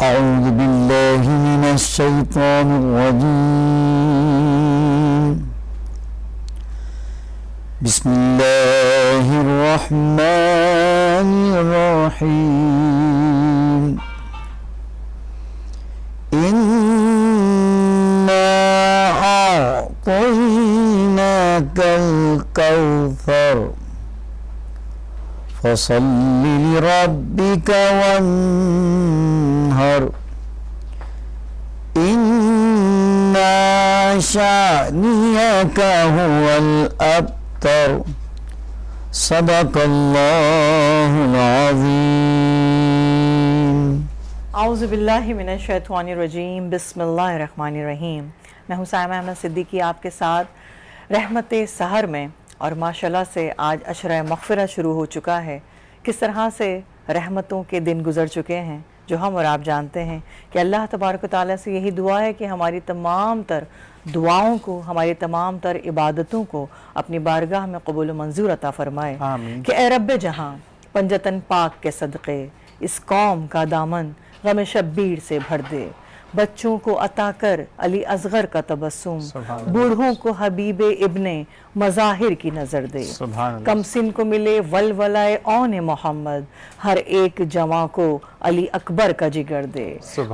أعوذ بالله من الشيطان الرجيم بسم الله الرحمن الرحيم إنا أعطيناك الكوثر فصل لربك وانهر إن شانئك هو الأبتر صدق اللہ العظیم۔ اعوذ باللہ من الشیطان الرجیم، بسم اللہ الرحمن الرحیم۔ میں ہوں سائمہ احمد صدیقی آپ کے ساتھ رحمت سحر میں، اور ماشاءاللہ سے آج عشرہ مغفرت شروع ہو چکا ہے۔ کس طرح سے رحمتوں کے دن گزر چکے ہیں جو ہم اور آپ جانتے ہیں کہ اللہ تبارک و تعالیٰ سے یہی دعا ہے کہ ہماری تمام تر دعاؤں کو، ہماری تمام تر عبادتوں کو اپنی بارگاہ میں قبول و منظور عطا فرمائے۔ آمین۔ کہ اے رب جہاں، پنجتن پاک کے صدقے اس قوم کا دامن غم شبیر سے بھر دے، بچوں کو عطا کر علی اصغر کا تبسم، بوڑھوں کو حبیب ابن مظاہر کی نظر دے، کم سن کو ملے ولولائے اون محمد، ہر ایک جواں کو علی اکبر کا جگر دے،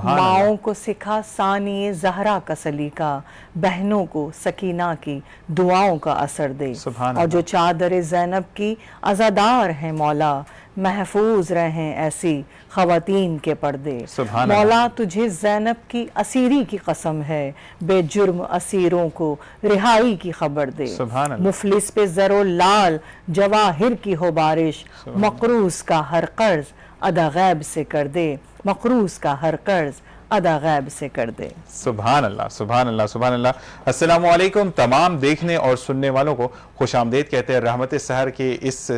ماؤں کو سکھا ثانی زہرا کا سلیقہ، بہنوں کو سکینہ کی دعاؤں کا اثر دے، اور جو چادر زینب کی عزادار ہیں مولا، محفوظ رہیں ایسی خواتین کے پردے۔ مولا تجھے زینب کی اسیری کی قسم ہے، بے جرم اسیروں کو رہائی کی خبر دے، مفلس پہ زر و لال جواہر کی ہو بارش، مقروض کا ہر قرض ادا غیب سے کر دے، مقروض کا ہر قرض ادا غیب سے کر دے۔ سبحان اللہ، سبحان اللہ، سبحان اللہ۔ السلام علیکم تمام دیکھنے اور سننے والوں کو خوش آمدید کہتے ہیں رحمت سحر کے اس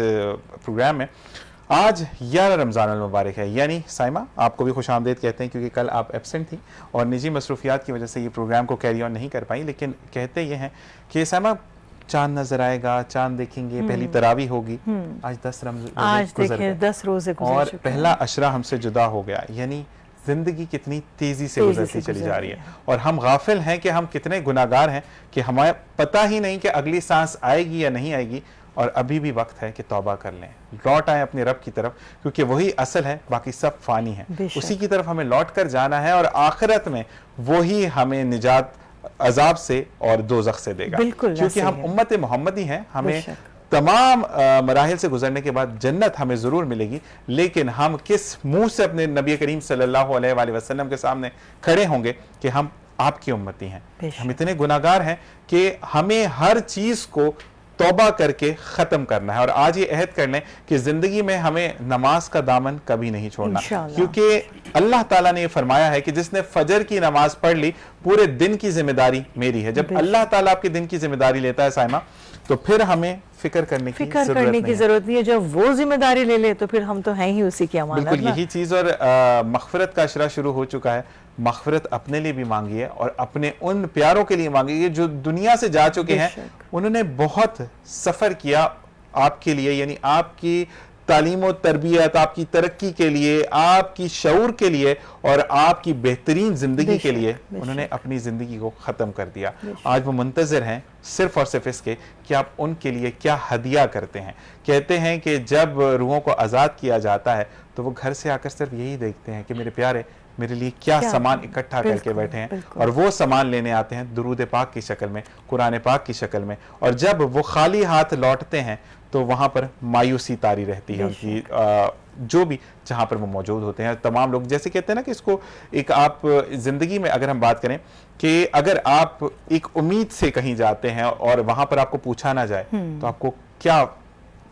پروگرام میں۔ آج 11 رمضان المبارک ہے، یعنی سائمہ آپ کو بھی خوش آمدید کہتے ہیں کیونکہ کل آپ ایبسنٹ تھیں اور نجی مصروفیات کی وجہ سے یہ پروگرام کو کیری آن نہیں کر پائیں، لیکن کہتے یہ ہیں کہ سائمہ چاند نظر آئے گا، چاند دیکھیں گے، پہلی تراویح ہوگی۔ آج 10 رمضان گزر گئے، 10 روزے گزر اور چکے پہلا عشرہ ہم سے جدا ہو گیا، یعنی زندگی کتنی تیزی سے گزرتی چلی جا رہی ہے، اور ہم غافل ہیں کہ ہم کتنے گناہگار ہیں کہ ہمیں پتہ ہی نہیں کہ اگلی سانس آئے گی یا نہیں آئے گی، اور ابھی بھی وقت ہے کہ توبہ کر لیں، لوٹ آئیں اپنے رب کی طرف، کیونکہ وہی اصل ہے، باقی سب فانی ہے، اسی کی طرف ہمیں لوٹ کر جانا ہے، اور آخرت میں وہی ہمیں نجات عذاب سے اور دوزخ سے دے گا، کیونکہ ہم امت محمدی ہیں۔ ہمیں تمام مراحل سے گزرنے کے بعد جنت ہمیں ضرور ملے گی، لیکن ہم کس منہ سے اپنے نبی کریم صلی اللہ علیہ وآلہ وسلم کے سامنے کھڑے ہوں گے کہ ہم آپ کی امتی ہیں۔ ہم اتنے گناہگار ہیں کہ ہمیں ہر چیز کو توبہ کر کے ختم کرنا ہے، اور آج یہ عہد کر لیں کہ زندگی میں ہمیں نماز کا دامن کبھی نہیں چھوڑنا، کیونکہ اللہ تعالیٰ نے یہ فرمایا ہے کہ جس نے فجر کی نماز پڑھ لی پورے دن کی ذمہ داری میری ہے۔ جب اللہ تعالیٰ آپ کے دن کی ذمہ داری لیتا ہے سائمہ، تو پھر ہمیں فکر کرنے کی ضرورت نہیں ہے، جب وہ ذمہ داری لے لے تو پھر ہم تو ہیں ہی اسی کی امانت۔ بالکل یہی چیز، اور مغفرت کا عشرہ شروع ہو چکا ہے۔ مغفرت اپنے لیے بھی مانگی ہے اور اپنے ان پیاروں کے لیے مانگی ہے جو دنیا سے جا چکے ہیں، انہوں نے بہت سفر کیا آپ کے لیے، یعنی آپ کی تعلیم و تربیت، آپ کی ترقی کے لیے، آپ کی شعور کے لیے اور آپ کی بہترین زندگی کے لیے انہوں نے اپنی زندگی کو ختم کر دیا۔ آج وہ منتظر ہیں صرف اور صرف اس کے کہ آپ ان کے لیے کیا ہدیہ کرتے ہیں۔ کہتے ہیں کہ جب روحوں کو آزاد کیا جاتا ہے تو وہ گھر سے آ کر صرف یہی دیکھتے ہیں کہ میرے پیارے میرے لیے کیا سامان اکٹھا کر کے بیٹھے ہیں، اور وہ سامان لینے آتے ہیں درود پاک کی شکل میں، قرآن پاک کی شکل میں، اور جب وہ خالی ہاتھ لوٹتے ہیں تو وہاں پر مایوسی طاری رہتی ہے ان کی، جو بھی جہاں پر وہ موجود ہوتے ہیں تمام لوگ۔ جیسے کہتے ہیں نا کہ اس کو ایک آپ زندگی میں اگر ہم بات کریں کہ اگر آپ ایک امید سے کہیں جاتے ہیں اور وہاں پر آپ کو پوچھا نہ جائے تو آپ کو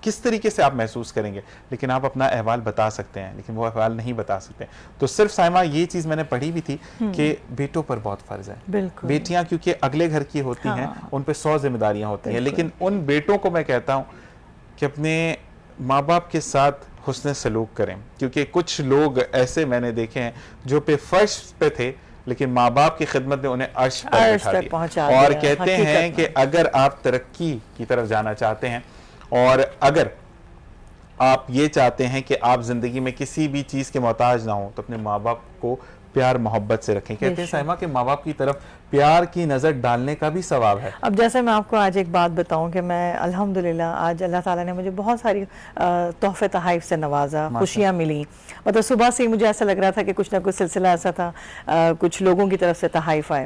کس طریقے سے آپ محسوس کریں گے، لیکن آپ اپنا احوال بتا سکتے ہیں، لیکن وہ احوال نہیں بتا سکتے۔ تو صرف سائمہ یہ چیز میں نے پڑھی بھی تھی کہ بیٹوں پر بہت فرض ہے، بیٹیاں کیونکہ اگلے گھر کی ہوتی ہیں، ان پہ 100 ذمہ داریاں ہوتی ہیں، لیکن ان بیٹوں کو میں کہتا ہوں کہ اپنے ماں باپ کے ساتھ حسن سلوک کریں، کیونکہ کچھ لوگ ایسے میں نے دیکھے ہیں جو پہ فرش پہ تھے لیکن ماں باپ کی خدمت نے انہیں عرش پر بٹھا دیا، اور کہتے ہیں کہ اگر آپ ترقی کی طرف جانا چاہتے ہیں اور اگر آپ یہ چاہتے ہیں کہ آپ زندگی میں کسی بھی چیز کے محتاج نہ ہوں تو اپنے ماں باپ کو پیار محبت سے رکھیں. کہتے ہیں سائمہ کہ ماں باپ کی طرف پیار کی نظر ڈالنے کا بھی ثواب ہے. اب جیسے میں آپ کو آج ایک بات بتاؤں کہ میں الحمدللہ آج اللہ تعالیٰ نے مجھے بہت ساری تحفے تحائف سے نوازا, خوشیاں ملی. مطلب صبح سے ہی مجھے ایسا لگ رہا تھا کہ کچھ نہ کچھ سلسلہ ایسا تھا, کچھ لوگوں کی طرف سے تحائف آئے.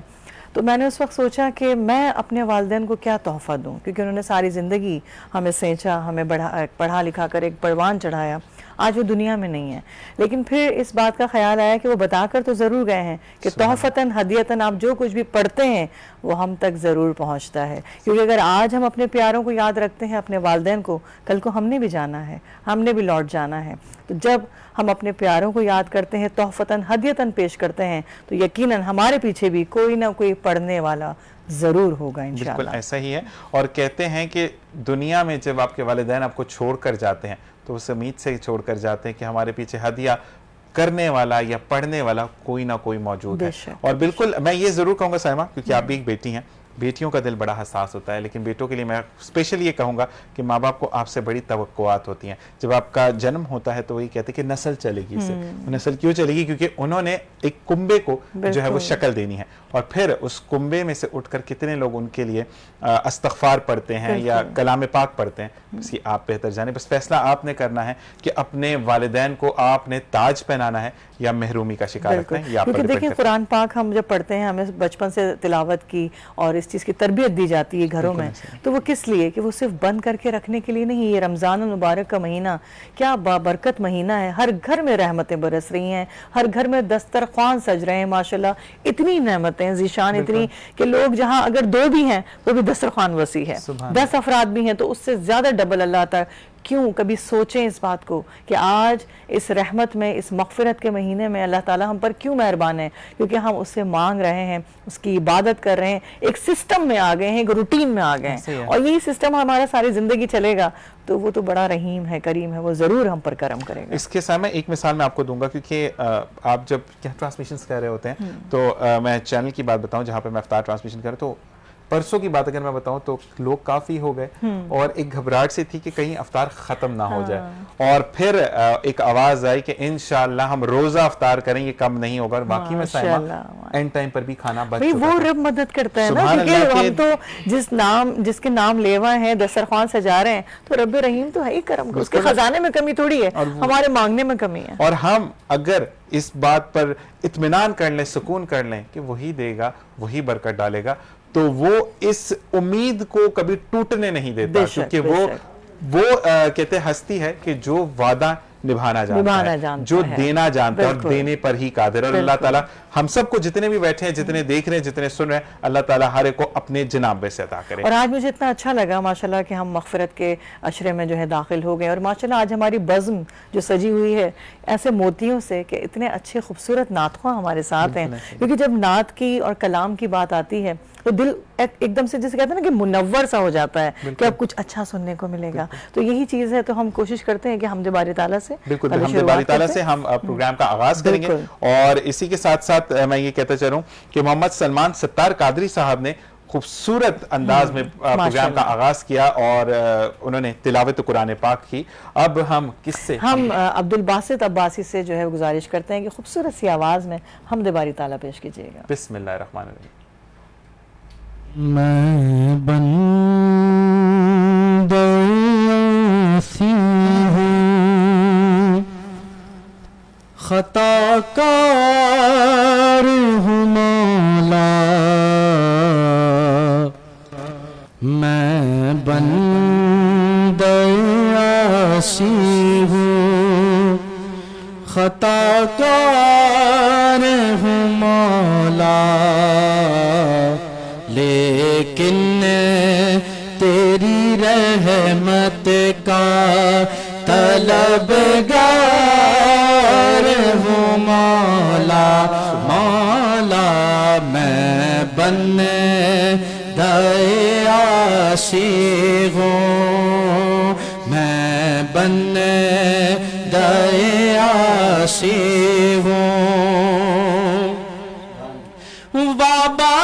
تو میں نے اس وقت سوچا کہ میں اپنے والدین کو کیا تحفہ دوں, کیونکہ انہوں نے ساری زندگی ہمیں سینچا, ہمیں پڑھا لکھا کر ایک پروان چڑھایا. آج وہ دنیا میں نہیں ہے, لیکن پھر اس بات کا خیال آیا کہ وہ بتا کر تو ضرور گئے ہیں کہ تحفتاً ہدیتاً آپ جو کچھ بھی پڑھتے ہیں وہ ہم تک ضرور پہنچتا ہے. کیونکہ اگر آج ہم اپنے پیاروں کو یاد رکھتے ہیں, اپنے والدین کو, کل کو ہم نے بھی جانا ہے, ہم نے بھی لوٹ جانا ہے. تو جب ہم اپنے پیاروں کو یاد کرتے ہیں, تحفتاً ہدیتاً پیش کرتے ہیں, تو یقیناً ہمارے پیچھے بھی کوئی نہ کوئی پڑھنے والا ضرور ہوگا انشاءاللہ. بالکل ایسا ہی ہے. اور کہتے ہیں کہ دنیا میں جب آپ کے والدین آپ کو چھوڑ کر جاتے ہیں تو اس امید سے چھوڑ کر جاتے ہیں کہ ہمارے پیچھے ہدیہ کرنے والا یا پڑھنے والا کوئی نہ کوئی موجود ہے. اور بالکل میں یہ ضرور کہوں گا سائمہ, کیونکہ آپ بھی ایک بیٹی ہیں, بیٹیوں کا دل بڑا حساس ہوتا ہے, لیکن بیٹوں کے لیے میں اسپیشلی یہ کہوں گا کہ ماں باپ کو آپ سے بڑی توقعات ہوتی ہیں. جب آپ کا جنم ہوتا ہے تو وہی کہتے ہیں کہ نسل چلے گی اسے. نسل کیوں چلے گی؟ کیونکہ انہوں نے ایک کنبے کو جو ہے وہ شکل دینی ہے, اور پھر اس کنبے میں سے اٹھ کر کتنے لوگ ان کے لیے استغفار پڑھتے ہیں یا کلام پاک پڑھتے ہیں, اس کی آپ بہتر جانیں. بس فیصلہ آپ نے کرنا ہے کہ اپنے والدین کو آپ نے تاج پہنانا ہے یا محرومی کا شکار رکھنا ہے. کیونکہ دیکھیں قرآن پاک ہم جب پڑھتے ہیں, ہمیں بچپن سے تلاوت کی اور اس چیز کی تربیت دی جاتی ہے گھروں میں, تو وہ کس لیے کہ وہ صرف بند کر کے رکھنے کے لیے نہیں. یہ رمضان المبارک کا مہینہ کیا بابرکت مہینہ ہے, ہر گھر میں رحمتیں برس رہی ہیں, ہر گھر میں دسترخوان سج رہے ہیں ماشاءاللہ. اتنی نعمتیں ذیشان اتنی کہ لوگ جہاں اگر 2 بھی ہیں وہ بھی دسترخوان وسیع ہے, 10 افراد بھی ہیں تو اس سے زیادہ ڈبل اللہ آتا ہے. کیوں کبھی سوچیں اس بات کو کہ آج اس رحمت میں, اس مغفرت کے مہینے میں اللہ تعالیٰ ہم پر کیوں مہربان ہے؟ کیونکہ ہم اس سے مانگ رہے ہیں, اس کی عبادت کر رہے ہیں, ایک سسٹم میں آ گئے ہیں, ایک روٹین میں آ گئے ہیں, اور یہی سسٹم ہمارا ساری زندگی چلے گا تو وہ تو بڑا رحیم ہے, کریم ہے, وہ ضرور ہم پر کرم کرے گا. اس کے ساتھ میں ایک مثال میں آپ کو دوں گا, کیونکہ آپ جب کیا ٹرانسمیشنز کر رہے ہوتے ہیں تو میں چینل کی بات بتاؤں جہاں پہ میں افطار ٹرانسمیشن کر رہا, تو پرسوں کی بات اگر میں بتاؤں تو لوگ کافی ہو گئے اور ایک گھبراہٹ سے تھی کہ کہیں افطار ختم نہ ہو جائے, اور پھر ایک آواز آئی کہ انشاءاللہ ہم روزہ افطار کریں, یہ کم نہیں ہوگا. اور باقی میں سائمہ اینڈ ٹائم پر بھی کھانا بچ چکا وہ رب مدد کرتا ہے نا, کیونکہ ہم تو جس کے نام لیوا ہیں دسترخوان سجا رہے ہیں, تو رب رحیم تو ہے ہی کرم, اس کے خزانے میں کمی تھوڑی ہے, ہمارے مانگنے میں کمی ہے. اور ہم اگر اس بات پر اطمینان کر لیں, سکون کر لیں کہ وہی دے گا, وہی برکت ڈالے گا, تو وہ اس امید کو کبھی ٹوٹنے نہیں دیتا. کیونکہ وہ کہتے ہیں ہستی ہے کہ جو وعدہ نبھانا جانتا ہے, جو دینا جانتا ہے اور دینے پر ہی قادر. اور اللہ تعالیٰ ہم سب کو جتنے بھی بیٹھے ہیں, جتنے دیکھ رہے ہیں, جتنے سن رہے ہیں, اللہ تعالیٰ ہر ایک کو اپنے جناب میں سے عطا کرے. اور آج مجھے اتنا اچھا لگا ماشاءاللہ کہ ہم مغفرت کے عشرے میں جو ہے داخل ہو گئے, اور ماشاءاللہ آج ہماری بزم جو سجی ہوئی ہے ایسے موتیوں سے کہ اتنے اچھے خوبصورت نعت خواں ہمارے ساتھ ہیں. کیونکہ جب نعت کی اور کلام کی بات آتی ہے تو دل ایک دم سے جسے کہتے ہیں نا کہ منور سا ہو جاتا ہے کہ اب کچھ اچھا سننے کو ملے گا. تو یہی چیز ہے, تو ہم کوشش کرتے ہیں کہ حمد باری تعالیٰ سے بالکل حمد باری تعالیٰ سے ہم پروگرام کا آغاز کریں گے. اور اسی کے ساتھ ساتھ میں یہ کہتا چلوں کہ محمد سلمان ستار قادری صاحب نے خوبصورت انداز میں پروگرام کا آغاز کیا اور انہوں نے تلاوت قرآن پاک کی. اب ہم کس سے ہم عبدالباسط عباسی سے جو ہے گزارش کرتے ہیں کہ خوبصورت سی آواز میں حمد باری تعالیٰ پیش کیجیے گا. بسم اللہ الرحمن الرحیم. میں بندہ سی ہوں, خطا کار ہوں مولا, میں بندہ سی ہوں, خطا کار ہوں مولا, لیکن تیری رحمت کا طلبگار ہوں مولا. مولا میں بندہ عاشق ہوں, میں بندہ عاشق ہوں, بابا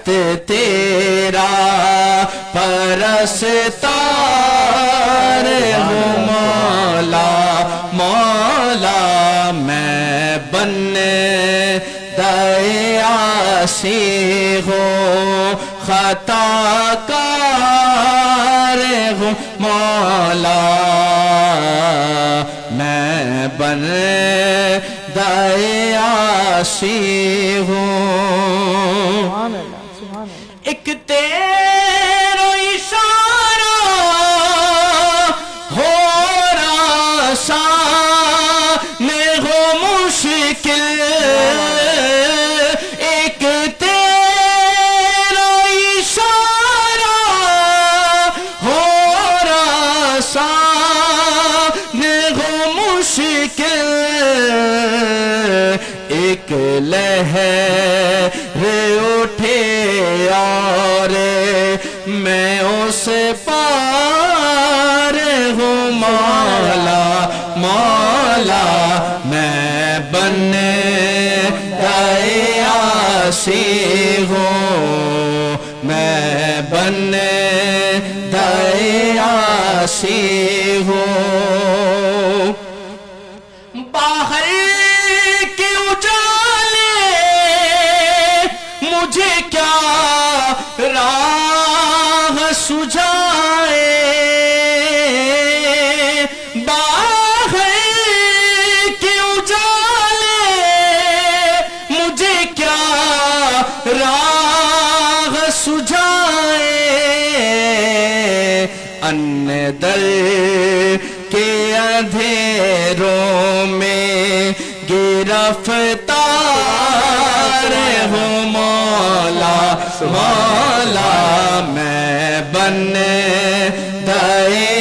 خط تیرا پرستار ہوں مولا مولا میں بننے عاصی ہوں خطا کار ہوں مولا میں بننے عاصی ہوں سبحان اللہ سبحان اللہ ایک تیرا اشارہ ہو آسان ہو مشکل ایک تیرا اشارہ ہو آسان ہو مشکل ایک لہر اٹھے اور میں اس پار ہوں مولا مولا میں بننے عاصی ہوں میں بننے عاصی ہوں باہر کے اجالے مجھے کیا راہ سجھائے باہر کے اجالے مجھے کیا راہ سجھائے اندر کے اندھیروں میں گرفتار ہوں مولا مولا میں بننے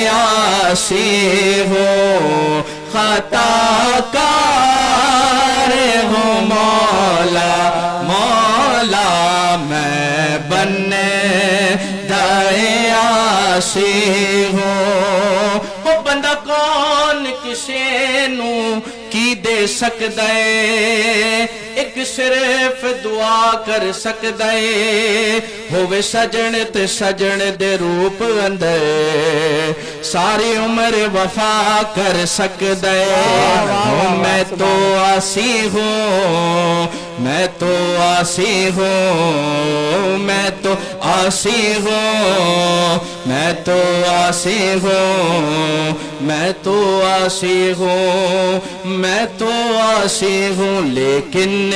عاصی ہوں خطا کار ہوں مولا مولا میں بننے عاصی ہوں وہ بندہ کون کسے نو کی دے سکدا ہے ایک صرف دعا کر سکدا ہے ہووے سجن تے سجن دے روپ اندر ساری عمر وفا کر سکدا ہے میں تو عاصی ہوں میں تو عاصی ہوں میں تو عاصی ہوں میں تو عاصی ہوں میں تو عاصی ہوں میں تو عاصی ہوں لیکن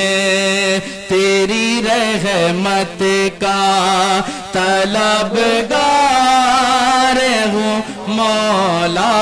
تیری رحمت کا طلبگار ہوں مولا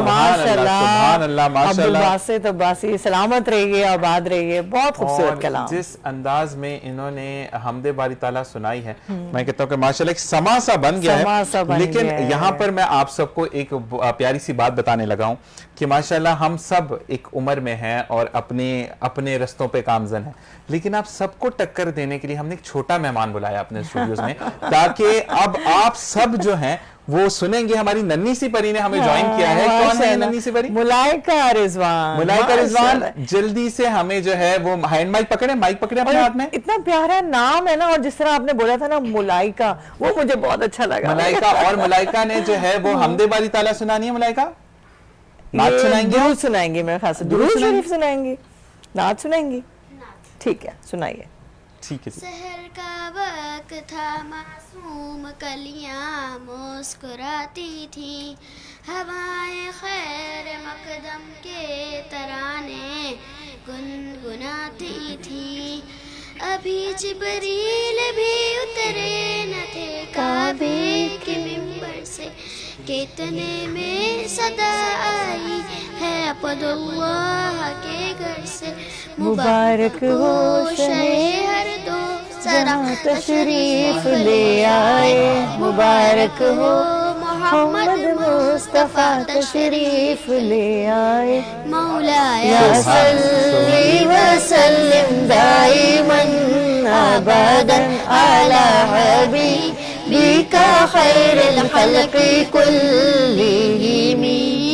ماشاء اللہ عبدالباسط عباسی سلامت رہیے آباد رہیے بہت خوبصورت کلام جس انداز میں انہوں نے حمد باری تعالیٰ سنائی ہے میں کہتا ہوں کہ ماشاءاللہ ایک سما سا بن گیا ہے لیکن یہاں پر میں آپ سب کو ایک پیاری سی بات بتانے لگا ہوں کہ ماشاءاللہ ہم سب ایک عمر میں ہیں اور اپنے رستوں پہ کامزن ہیں لیکن آپ سب کو ٹکر دینے کے لیے ہم نے ایک چھوٹا مہمان بلایا اپنے اسٹوڈیوز میں تاکہ اب آپ سب جو ہیں وہ سنیں گے ہماری ننھی سی پری نے ہمیں جوائن کیا ہے کون ہے ننھی سی پری ملائکہ رضوان جلدی سے ہمیں جو ہے وہ ہینڈ مائک پکڑے اپنے ہاتھ میں اتنا پیارا نام ہے نا اور جس طرح آپ نے بولا تھا نا ملائکہ وہ مجھے بہت اچھا لگا ملائکہ اور ملائکہ نے جو ہے وہ حمد باری تعالیٰ سنانی ہے ملائکہ نعت سنائیں گے درود سنائیں گے میرے خیال سے درود شریف سنائیں گے نعت سنائیں گے ٹھیک ہے سنائیے ٹھیک ہے سحر کا وقت تھا معصوم کلیاں مسکراتی تھی ہوائیں خیر مقدم کے ترانے گنگناتی تھی ابھی جبریل بھی اترے نہ تھے کعبے کے ممبر سے کتنے میں صدا آئی ہے عبد اللہ کے گھر سے مبارک ہو شہر دو ذرا تشریف لے آئے مبارک ہو محمد مصطفیٰ تشریف لے آئے مولایا صلی وسلم دائما ابدا علی حبیبک خیر الخلق کلہم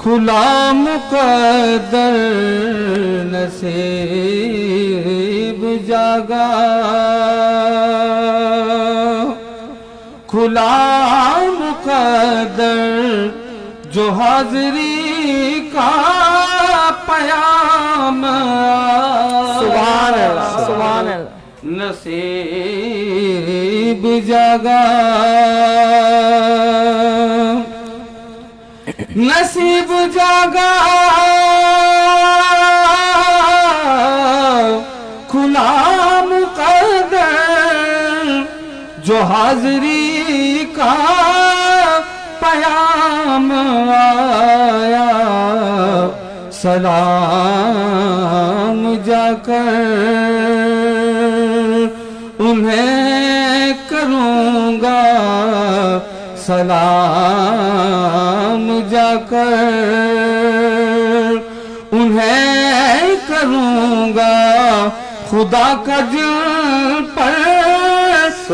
کھلا مقدر نصیب جاگا، کھلا مقدر جو حاضری کا پیام سبحان اللہ، سبحان اللہ، نصیب جاگا، نصیب جاگا، کھلا مقدر جو حاضری کا پیام آیا، سلام جا کر انہیں کروں گا، سلام جا کر انہیں کروں گا، خدا کا جن پر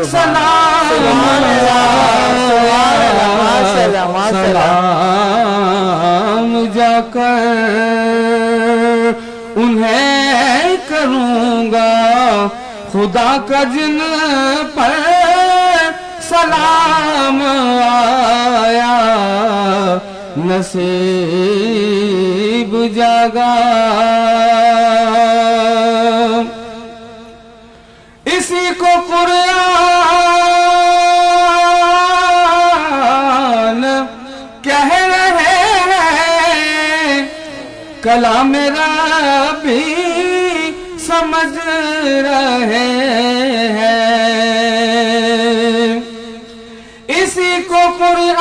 سلام، سلام جا کر انہیں کروں گا، خدا کا جن پر سلام آیا، نصیب جاگا، اسی کو قرآن کہہ رہے ہیں، کلام ربی سمجھ رہے ہیں، اسی کو قرآن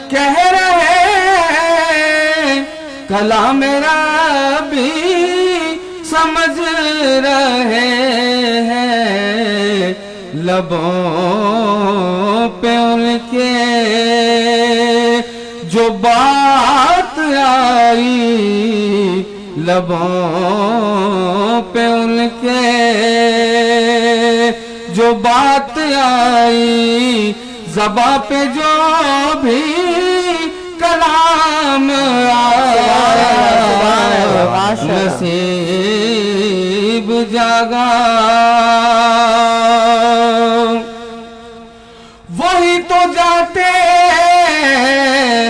کہہ رہے ہیں، کلام ربی سمجھ رہے ہیں، لبوں پہ ان کے جو بات آئی، لبوں پہ ان کے جو بات آئی، زباں پہ جو بھی کلام آیا، نصیب جاگا، وہی تو جاتے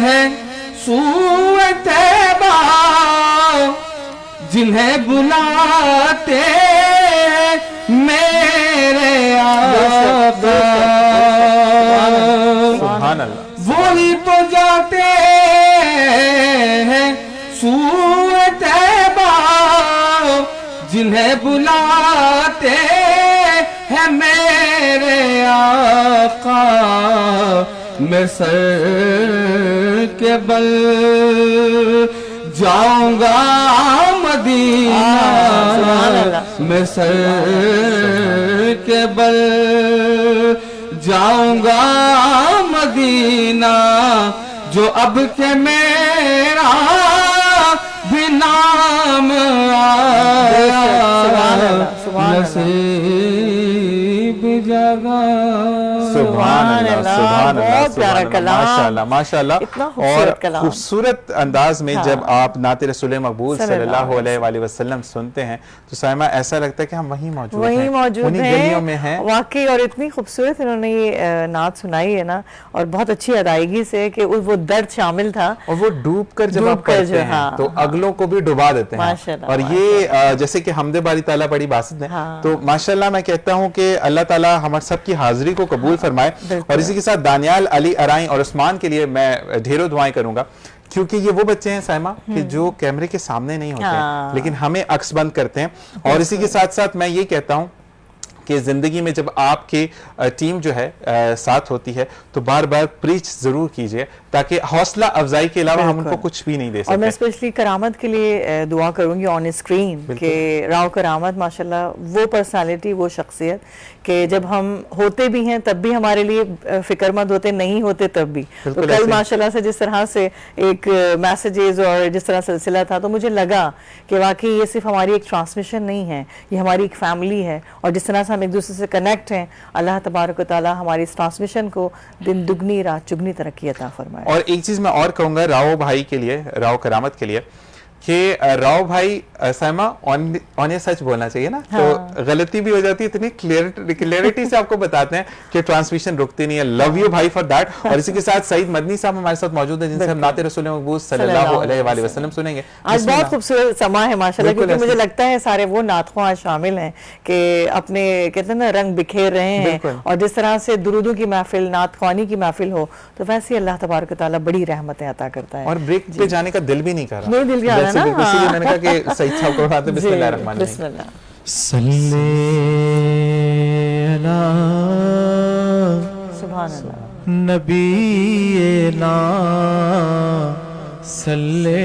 ہیں سوئے طیبہ، جنہیں بلاتے میرے آقا، سبحان اللہ، وہی تو جاتے ہیں سوئے طیبہ، جنہیں بلاتے ہیں میرے آقا، میں سر کے بل جاؤں گا مدینہ، میں سر کے بل جاؤں گا مدینہ، جو اب کہ میرا بھی نام آیا، نصیب جاگا، سبحان اللہ، سبحان اللہ، بہت پیارا کلام، ماشاءاللہ ماشاءاللہ، اتنا اور خوبصورت کلام، خوبصورت انداز میں جب آپ نعت رسول مقبول صلی اللہ علیہ وآلہ وسلم سنتے ہیں تو سائمہ ایسا لگتا ہے کہ ہم وہیں موجود ہیں، انہی گلیوں میں ہیں، واقعی، اور اتنی خوبصورت انہوں نے یہ نعت سنائی ہے نا، اور بہت اچھی ادائیگی سے کہ وہ درد شامل تھا، اور وہ ڈوب کر جب آپ پڑھتے ہیں تو اگلوں کو بھی ڈبا دیتے ہیں، اور یہ جیسے کہ حمد باری تعالیٰ بڑی باسط ہے، تو ماشاءاللہ میں کہتا ہوں کہ اللہ تعالیٰ ہمارے سب کی حاضری کو قبول فرمائے، اور اسی کے ساتھ دانیال، علی ارائیں اور عثمان کے لیے میں ڈھیروں دعائیں کروں گا، کیونکہ یہ وہ بچے ہیں سائمہ کہ جو کیمرے کے سامنے نہیں ہوتے ہیں لیکن ہمیں عکس بند کرتے ہیں، اور اسی کے ساتھ ساتھ میں یہ کہتا ہوں کہ زندگی میں جب آپ کی ٹیم جو ہے ساتھ ہوتی ہے تو بار بار پریچ ضرور کیجئے تاکہ حوصلہ افزائی کے علاوہ ہم ان کو کچھ بھی نہیں دے سکتے. اور میں اسپیشلی کرامت کے لیے دعا کروں گی آن اسکرین کہ راؤ کرامت ماشاءاللہ وہ پرسنالٹی وہ شخصیت کہ جب ہم ہوتے بھی ہیں تب بھی ہمارے لیے فکر مند ہوتے, نہیں ہوتے تب بھی. تو کل ماشاءاللہ سے جس طرح سے ایک میسیجز اور جس طرح سلسلہ تھا, تو مجھے لگا کہ واقعی یہ صرف ہماری ایک ٹرانسمیشن نہیں ہے, یہ ہماری ایک فیملی ہے, اور جس طرح سے ہم ایک دوسرے سے کنیکٹ ہیں, اللہ تبارک و تعالیٰ ہماری اس ٹرانسمیشن کو دن دگنی رات چگنی ترقی عطا فرمائے. اور ایک چیز میں اور کہوں گا راؤ بھائی کے لیے, راؤ کرامت کے لیے, کہ راؤ بھائی سائمہ آن سچ بولنا چاہیے نا, تو غلطی بھی ہو جاتی ہے, اتنی کلیئرٹی سے آپ کو بتاتے ہیں کہ ٹرانسمیشن رکتی نہیں ہے. لو یو بھائی فار دیٹ. اور اسی کے ساتھ سعید مدنی صاحب ہمارے ساتھ موجود ہیں, جن سے ہم نعت رسول مقبوس صلی اللہ علیہ وآلہ وسلم سنیں گے. آج بہت خوبصورت سما ہے ماشاءاللہ, کیونکہ مجھے لگتا ہے سارے وہ نعت خواں شامل ہیں کہ اپنے کہتے ہیں نا رنگ بکھیر رہے ہیں, اور جس طرح سے درودوں کی محفل, نعت خوانی کی محفل ہو, تو ویسے اللہ تبارک و تعالیٰ بڑی رحمتیں عطا کرتا ہے. اور بریک پہ جانے کا دل بھی نہیں کر رہا, نہیں دل کیا ہے نا, میں نے کہا کہ سعید صاحب کو بتاتے ہیں. بسم اللہ الرحمن الرحیم. بسم اللہ. صلی علی سبحان اللہ. نبینا صلی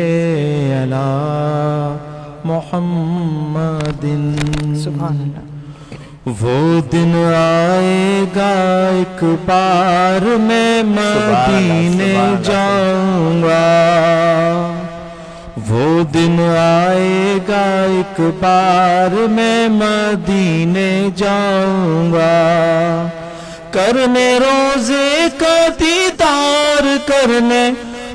علی محمد. سبحان اللہ. وہ دن آئے گا ایک بار میں مدینے جاؤں گا, وہ دن آئے گا ایک بار میں مدینے جاؤں گا, کرنے روزے کا دیدار, کرنے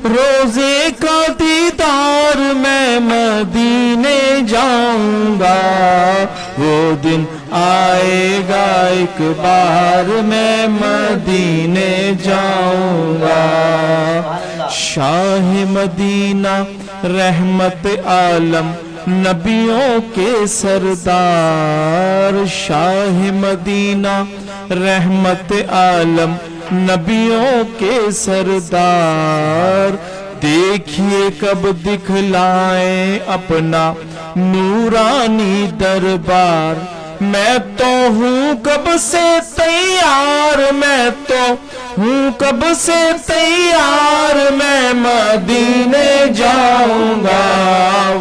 روزے کا دیدار میں مدینے جاؤں گا. وہ دن آئے گا ایک بار میں مدینے جاؤں گا. شاہ مدینہ رحمت عالم نبیوں کے سردار, شاہ مدینہ رحمت عالم نبیوں کے سردار, دیکھیے کب دکھلائیں اپنا نورانی دربار. میں تو ہوں کب سے تیار, میں تو ہوں کب سے تیار, میں مدینے جاؤں گا.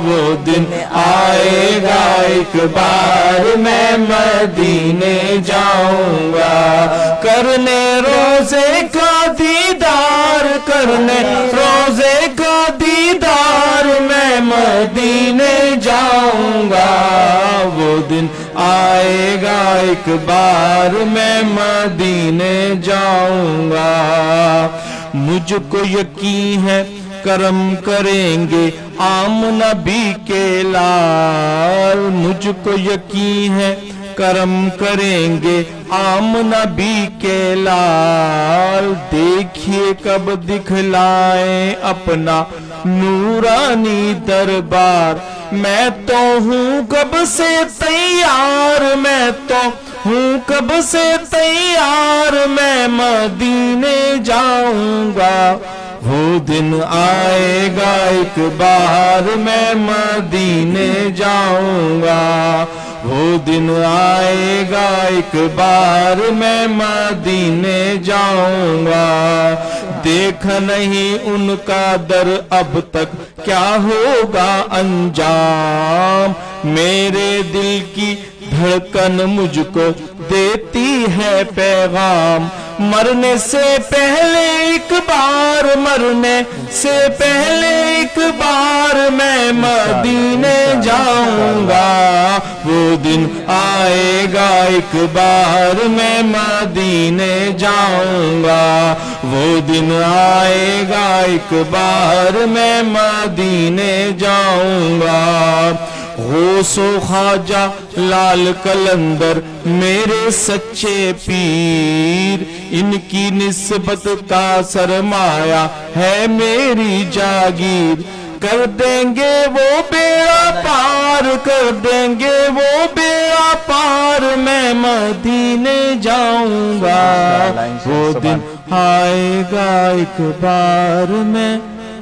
وہ دن آئے گا ایک بار میں مدینے جاؤں گا, کرنے روزے کا دیدار, کرنے روزے کا دیدار میں مدینے جاؤں گا. وہ دن آئے گا ایک بار میں مدینے جاؤں گا. مجھ کو یقین ہے کرم کریں گے عام نبی کے لال, مجھ کو یقین ہے کرم کریں گے عام نبی کے لال. دیکھیے کب دکھلائیں اپنا نورانی دربار. میں تو ہوں کب سے تیار, میں تو ہوں کب سے تیار, میں مدینے جاؤں گا. وہ دن آئے گا ایک بار میں مدینے جاؤں گا. وہ دن آئے گا ایک بار میں مدینے جاؤں گا. دیکھا نہیں ان کا در اب تک کیا ہوگا انجام, میرے دل کی دھڑکن مجھ کو دیتی ہے پیغام. مرنے سے پہلے ایک بار, مرنے سے پہلے ایک بار میں مدینے جاؤں گا. وہ دن آئے گا ایک بار میں مدینے جاؤں گا. وہ دن آئے گا ایک بار میں مدینے جاؤں گا. غوث و خواجہ لال قلندر میرے سچے پیر, ان کی نسبت کا سرمایہ ہے میری جاگیر. کر دیں گے وہ بیڑا پار, کر دیں گے وہ بیڑا پار میں مدینے جاؤں گا. وہ دن آئے گا ایک بار میں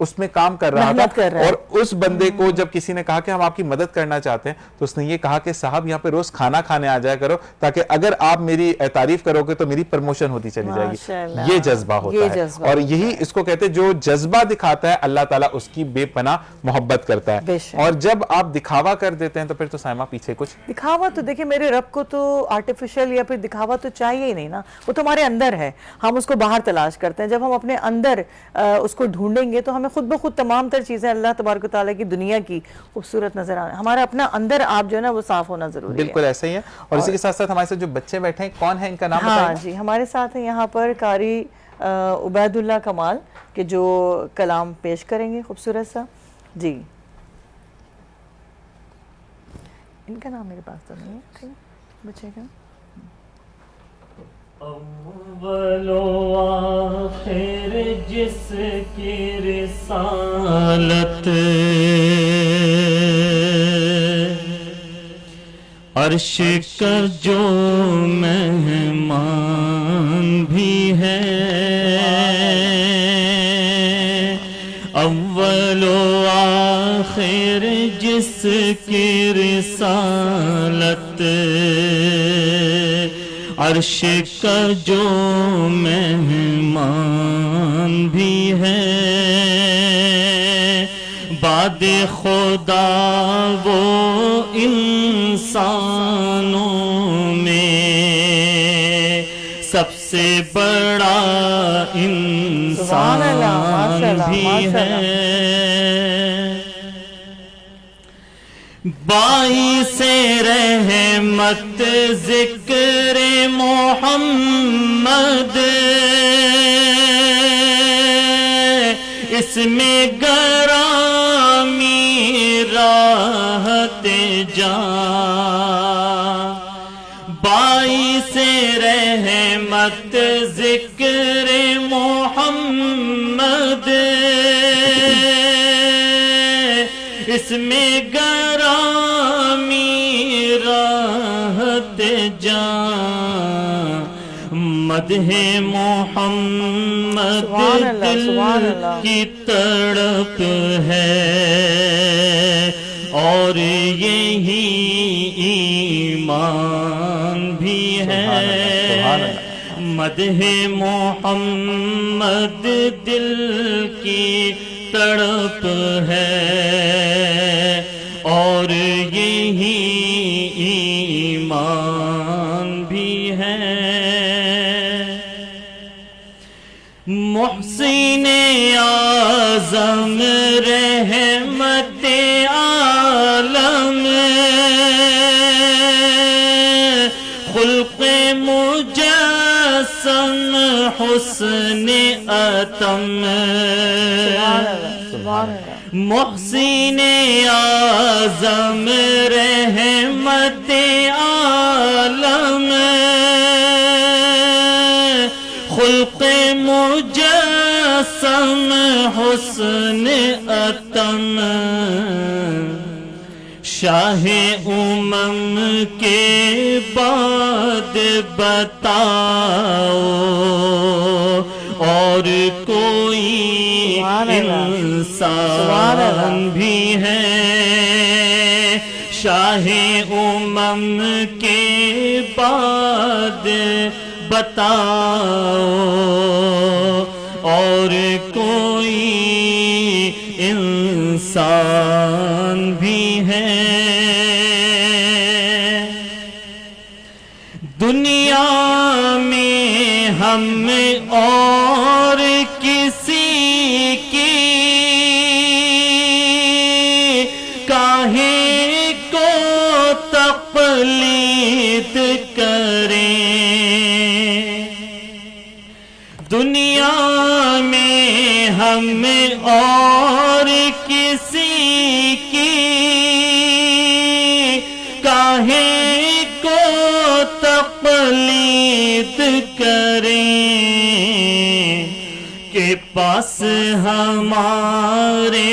اس میں کام کر رہا محنت کر تھا، رہا ہے۔ اور اس بندے کو جب کسی نے کہا کہ ہم آپ کی مدد کرنا چاہتے ہیں تو اس نے یہ کہا کہ صاحب یہاں پہ روز کھانا کھانے آ جایا کرو تاکہ اگر آپ میری تعریف کرو گے تو میری پرموشن ہوتی چلی جائے ماشاءاللہ، گی۔ یہ جذبہ ہوتا ہے، اور یہی اس کو کہتے ہیں جو جذبہ دکھاتا ہے اللہ تعالیٰ اس کی بے پناہ محبت کرتا بے ہے، شک۔ اور جب آپ دکھاوا کر دیتے ہیں تو پھر تو سائمہ پیچھے کچھ دکھاوا تو دیکھیں میرے رب کو تو آرٹیفیشل یا پھر دکھاوا تو چاہیے ہی نہیں نا، وہ تو ہمارے اندر ہے، ہم اس کو باہر تلاش کرتے ہیں۔ جب ہم اپنے اندر اس کو ڈھونڈیں گے تو ہمیں خود بخود تمام تر چیزیں اللہ تبارک و تعالیٰ کی دنیا کی خوبصورت نظر آنا، ہمارا اپنا اندر آپ جو ہے نا وہ صاف ہونا ضروری ہے۔ بالکل ایسا ہی ہے۔ اور اسی کے ساتھ ساتھ ہمارے ساتھ جو بچے بیٹھے ہیں کون ہیں، ان کا نام ہاں بتائیں؟ جی، ہمارے ساتھ ہیں یہاں پر قاری عبید اللہ کمال کہ جو کلام پیش کریں گے خوبصورت سا۔ جی ان کا نام میرے پاس تو نہیں ہے بچے کا۔ اول و آخر جس کی رسالت عرش کا جو مہمان بھی ہے، اول و آخر جس کی رسالت عرش کا جو مہمان بھی ہے، بعد خدا وہ انسانوں میں سب سے بڑا سبحان اللہ، انسان ماشاءاللہ، بھی ماشاءاللہ۔ ہے، باعث رحمت ذکر محمد، اس میں گرامی راحت جاں، باعث رحمت ذکر محمد، اس میں گرامی راحت جاں، مدح محمد سبحان اللہ، سبحان دل اللہ۔ کی تڑپ ہے، اور یہی ایمان بھی ہے، مدح محمد دل کی تڑپ ہے، اور یہی ایمان بھی ہے، محسن اعظم رحمت عالم، خلق مجسم حسن اتم، سبحان اللہ۔ محسن اعظم رحمت عالم، خلق مجسم حسن اتم، شاہ امم کے بعد بتاؤ اور کوئی انسان بھی ہے، شاہ امم کے بعد بتاؤ اور کوئی انسان بھی ہے، دنیا میں ہم اور کسی کی کاہے کو تقلید کریں، دنیا میں ہم اور کسی کی کاہے کو تقلید کریں، کے پاس ہمارے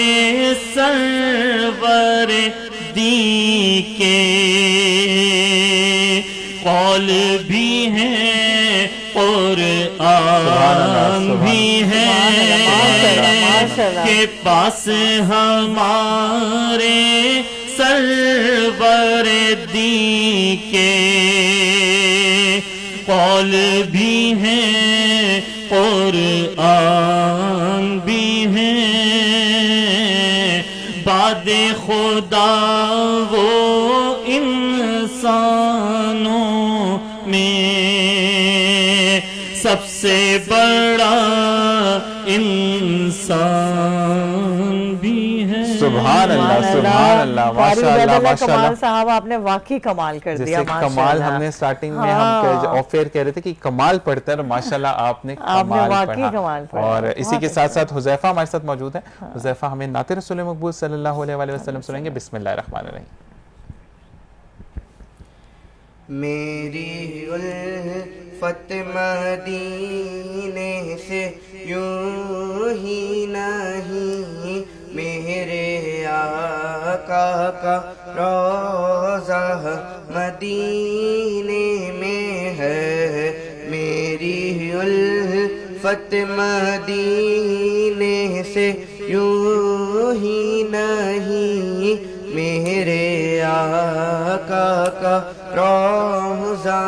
سرور دی کے قول بھی ہیں قرآن بھی ہے کہ پاس ہمارے سرور دی کے قول بھی ہیں قرآن بھی ہیں بعد خدا وہ انسانوں میں سب سے بڑا انسان بھی ہے. سبحان اللہ سبحان اللہ ماشاء اللہ ماشاء کمال اللہ. صاحب آپ نے واقعی کمال کر دیا. جیسے کمال ہم نے سٹارٹنگ میں ہم آف ایئر کہہ رہے تھے کہ کمال پڑھتا ہے اور ماشاءاللہ آپ نے واقعی کمال پڑھا. اور اسی کے ساتھ ساتھ حذیفہ ہمارے ساتھ موجود ہیں. حذیفہ ہمیں نعت رسول مقبول صلی اللہ علیہ وآلہ وسلم سنائیں گے. بسم اللہ الرحمن الرحیم. میری الفت مدینے سے یوں ہی نہیں میرے آقا کا روضہ مدینے میں ہے. میری الفت مدینے سے یوں ہی نہیں میرے آقا کا روضہ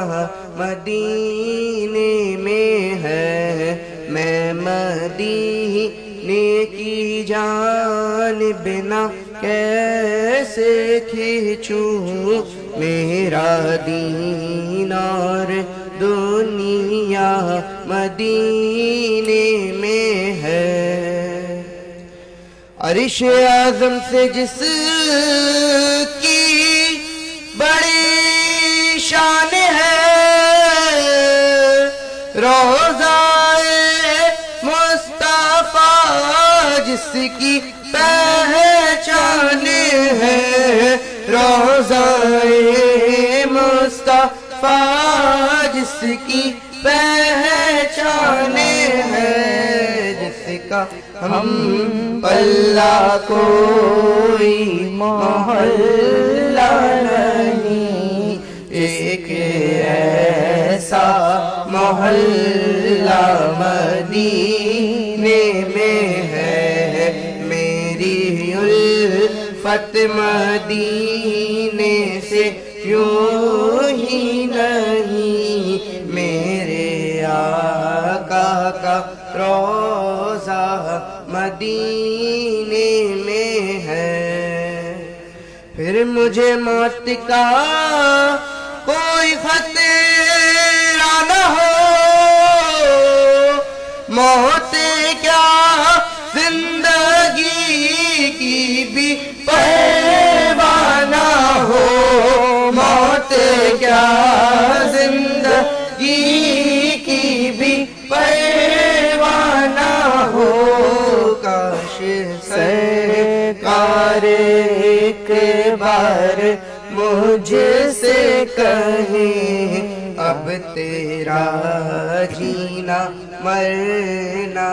مدینے میں ہے. میں مدینے کی جانب نہ کیسے کھینچوں میرا دین اور دنیا مدینے میں ہے. عرش اعظم سے جس کی بڑی شان ہے روضہ مصطفیٰ جس کی پہچان ہے. روضہ مصطفیٰ جس کی پہچان ہے جس کا ہم پلہ کوئی محلہ نہیں. ایک ایسا محلہ مدینے میں ہے. میری الفت مدینے سے یوں ہی نہیں میرے آقا کا روضہ مدینے میں ہے. پھر مجھے موت کا کوئی خطرہ نہ ہو موت کیا زندگی کی بھی پرواہ نہ ہو موت کیا زندگی کی بھی پرواہ نہ ہو. کاش سرکار ایک بار مجھ سے کہیں اب تیرا جینا مرنا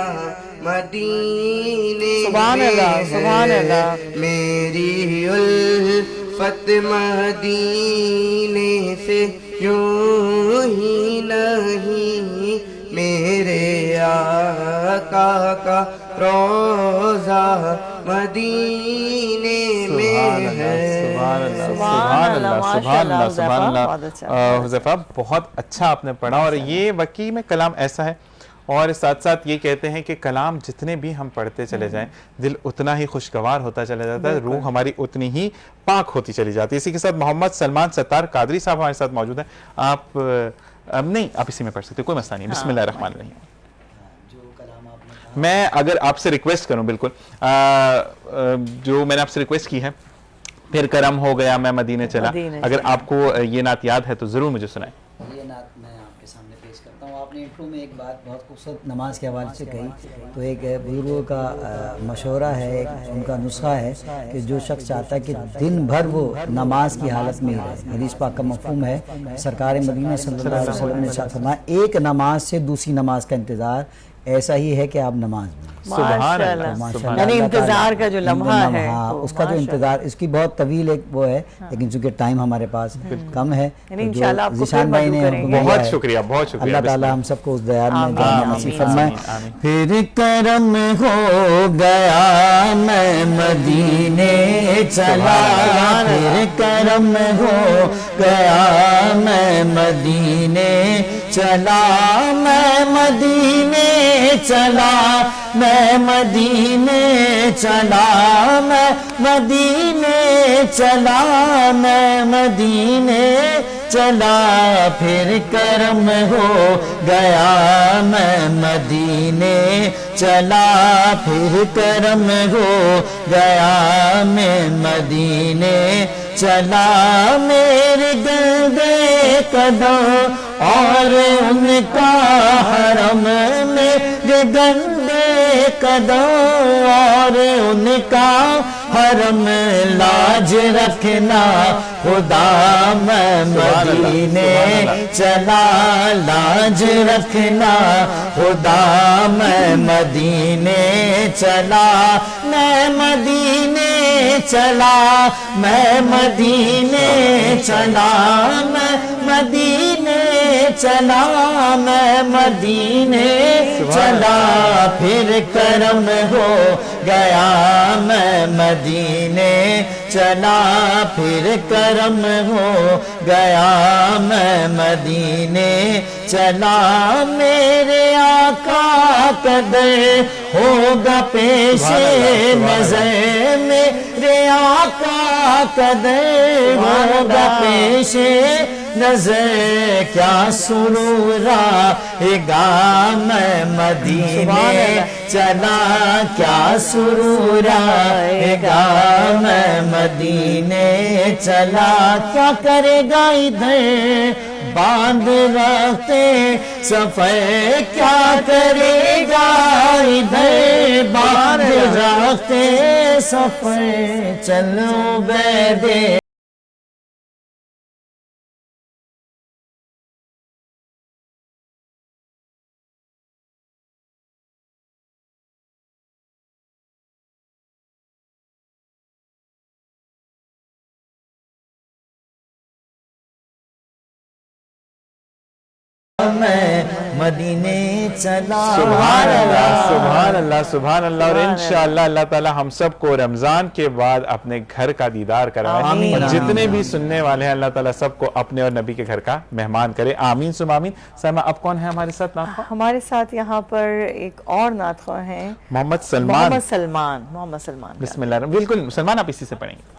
مدینے میں ہے. میری الفت مدینے سے یوں ہی نہیں میرے آقا کا روضہ مدینے میں ہے. سبحان اللہ سبحان اللہ سبحان اللہ سبحان اللہ. حذیفہ بہت اچھا آپ نے پڑھا اور یہ واقعی میں کلام ایسا ہے. اور ساتھ ساتھ یہ کہتے ہیں کہ کلام جتنے بھی ہم پڑھتے چلے جائیں دل اتنا ہی خوشگوار ہوتا چلا جاتا ہے, روح ہماری اتنی ہی پاک ہوتی چلی جاتی ہے. اسی کے ساتھ محمد سلمان ستار قادری صاحب ہمارے ساتھ موجود ہیں. آپ نہیں آپ اسی میں پڑھ سکتے, کوئی مسئلہ نہیں. بسم اللہ الرحمن الرحیم. میں اگر آپ سے ریکویسٹ کروں بالکل جو میں نے آپ سے ریکویسٹ کی ہے پھر کرم ہو گیا میں مدینے چلا, اگر آپ کو یہ نعت یاد ہے تو ضرور مجھے سنائیں. یہ نعت میں آپ کے سامنے پیش کرتا ہوں. آپ نے انٹرو میں ایک بات بہت خوبصورت نماز کے حوالے سے کہی, تو ایک بزرگوں کا مشورہ ہے, ایک ان کا نسخہ ہے کہ جو شخص چاہتا ہے کہ دن بھر وہ نماز کی حالت میں ہی رہے. حدیث پاک کا مفہوم ہے, سرکار مدینہ صلی اللہ علیہ وسلم نے ارشاد فرمایا ایک نماز سے دوسری نماز کا انتظار ایسا ہی ہے کہ آپ نماز میں سبحان ماشاء اللہ، اللہ، ماشاء یعنی اللہ انتظار تعالیٰ کا جو لمحہ ہے ہاں وہ اس کا جو ماشاء انتظار، اس کی بہت طویل ایک وہ ہے، لیکن چونکہ ٹائم ہمارے پاس کم ہے، یعنی تو جو انشاءاللہ آپ کو ذیشان پھر بھائی مدعو نے کریں ہم کو گے۔ بھیجا بہت ہے، شکریہ، بہت شکریہ، اللہ بسم تعالیٰ اللہ۔ ہم سب کو اس دیار میں آمین، جانا آمین، نصیب فرمائے۔ آمین، آمین۔ پھر کرم ہو گیا میں مدینے چلا، پھر کرم ہو گیا میں مدینے چلا، میں مدینے چلا، میں مدینے چلا، میں مدینے چلا، میں مدینے چلا، پھر کرم ہو گیا میں مدینے چلا، پھر کرم ہو گیا میں مدینے چلا، میرے گردے قدم اور ان کا حرم، میرے گردے قدم اور ان کا حرم، لاج رکھنا خدا میں مدینے چلا، لاج رکھنا خدا میں مدینے چلا، میں مدینے چلا، میں مدینے چلا، میں مدینے چلا، میں مدینے چلا، پھر کرم ہو گیا میں مدینے چلا، پھر کرم ہو گیا میں مدینے چلا، میرے آقا قدر ہوگا پیش نظر، میرے آقا قدر ہوگا پیش نظر، کیا سرور آئے گا میں مدینے چلا، کیا سرور آئے گا میں مدینے چلا، کیا کرے گا ادھر باندھ رکھتے سفر، کیا کرے گا ادھر باندھ رکھتے سفر، چلو بیدے میں مدینے چلا۔ سبحان اللہ، سبحان اللہ، سبحان اللہ، اور انشاءاللہ اللہ تعالی ہم سب کو رمضان کے بعد اپنے گھر کا دیدار کروائے، آمین، اور جتنے آمین۔ بھی سننے والے ہیں اللہ تعالی سب کو اپنے اور نبی کے گھر کا مہمان کرے، آمین ثم آمین۔ سائمہ اب کون ہے ہمارے ساتھ نعت خواہ؟ ہمارے ساتھ یہاں پر ایک اور نعت خواہ ہیں محمد سلمان۔ محمد سلمان کا۔ بسم اللہ الرحمن، بالکل سلمان آپ اسی سے پڑھیں گے۔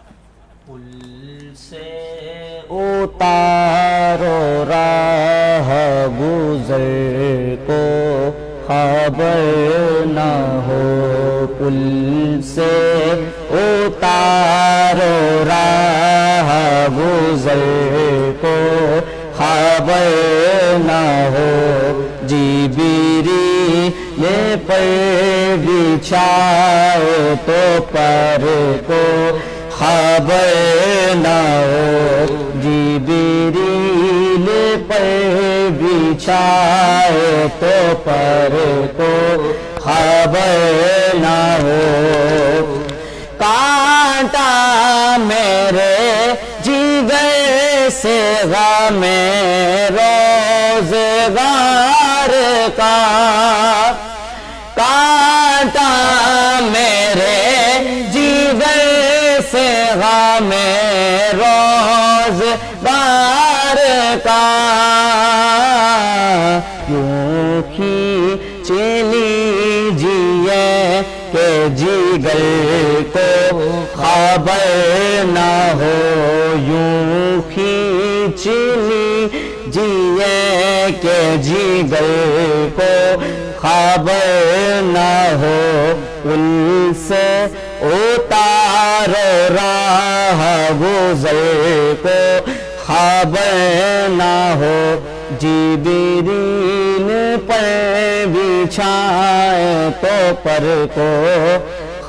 اتارو راہ گزر کو خبر نہ ہو، پل سے اتارو راہ گزر کو خبر نہ ہو، جبریل یہ پر بچھائے تو پر کو خبر نہ ہو، جبریل پر بچھائے تو پر کو خبر نہ ہو، کانٹا میرے جگر سے غم روزگار کا، کانٹا میرے جگر سے غم روزگار کا، یوں کھینچ لیجیے کہ جگر کو خبر نہ ہو، یوں کھینچ لیجیے کہ جگر کو خبر نہ ہو، ان سے اتارو راہ گزر کو خبر نہ ہو، جبریل پر بچھائے تو پر کو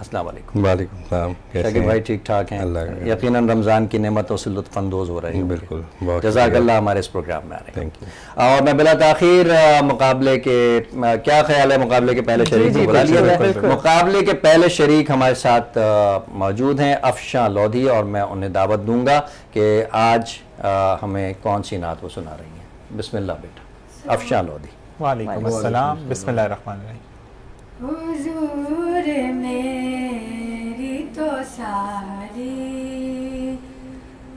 السلام علیکم. وعلیکم السلام. شاکر بھائی ٹھیک ٹھاک ہیں؟ اللہ کا یقیناً رمضان کی نعمتوں سے لطف اندوز ہو رہے ہیں. بالکل. بہت جزاک اللہ ہمارے اس پروگرام میں آ رہے ہیں. Thank you. اور میں بلا تاخیر مقابلے کے کیا خیال ہے مقابلے کے پہلے شریک کو بلا لیا جائے؟ مقابلے کے پہلے شریک ہمارے ساتھ موجود ہیں افشاں لودھی، اور میں انہیں دعوت دوں گا کہ آج ہمیں کون سی نعت وہ سنا رہی ہیں. بسم اللہ بیٹا. افشاں لودھی. وعلیکم السلام. بسم اللہ الرحمن الرحیم. حضور میری تو ساری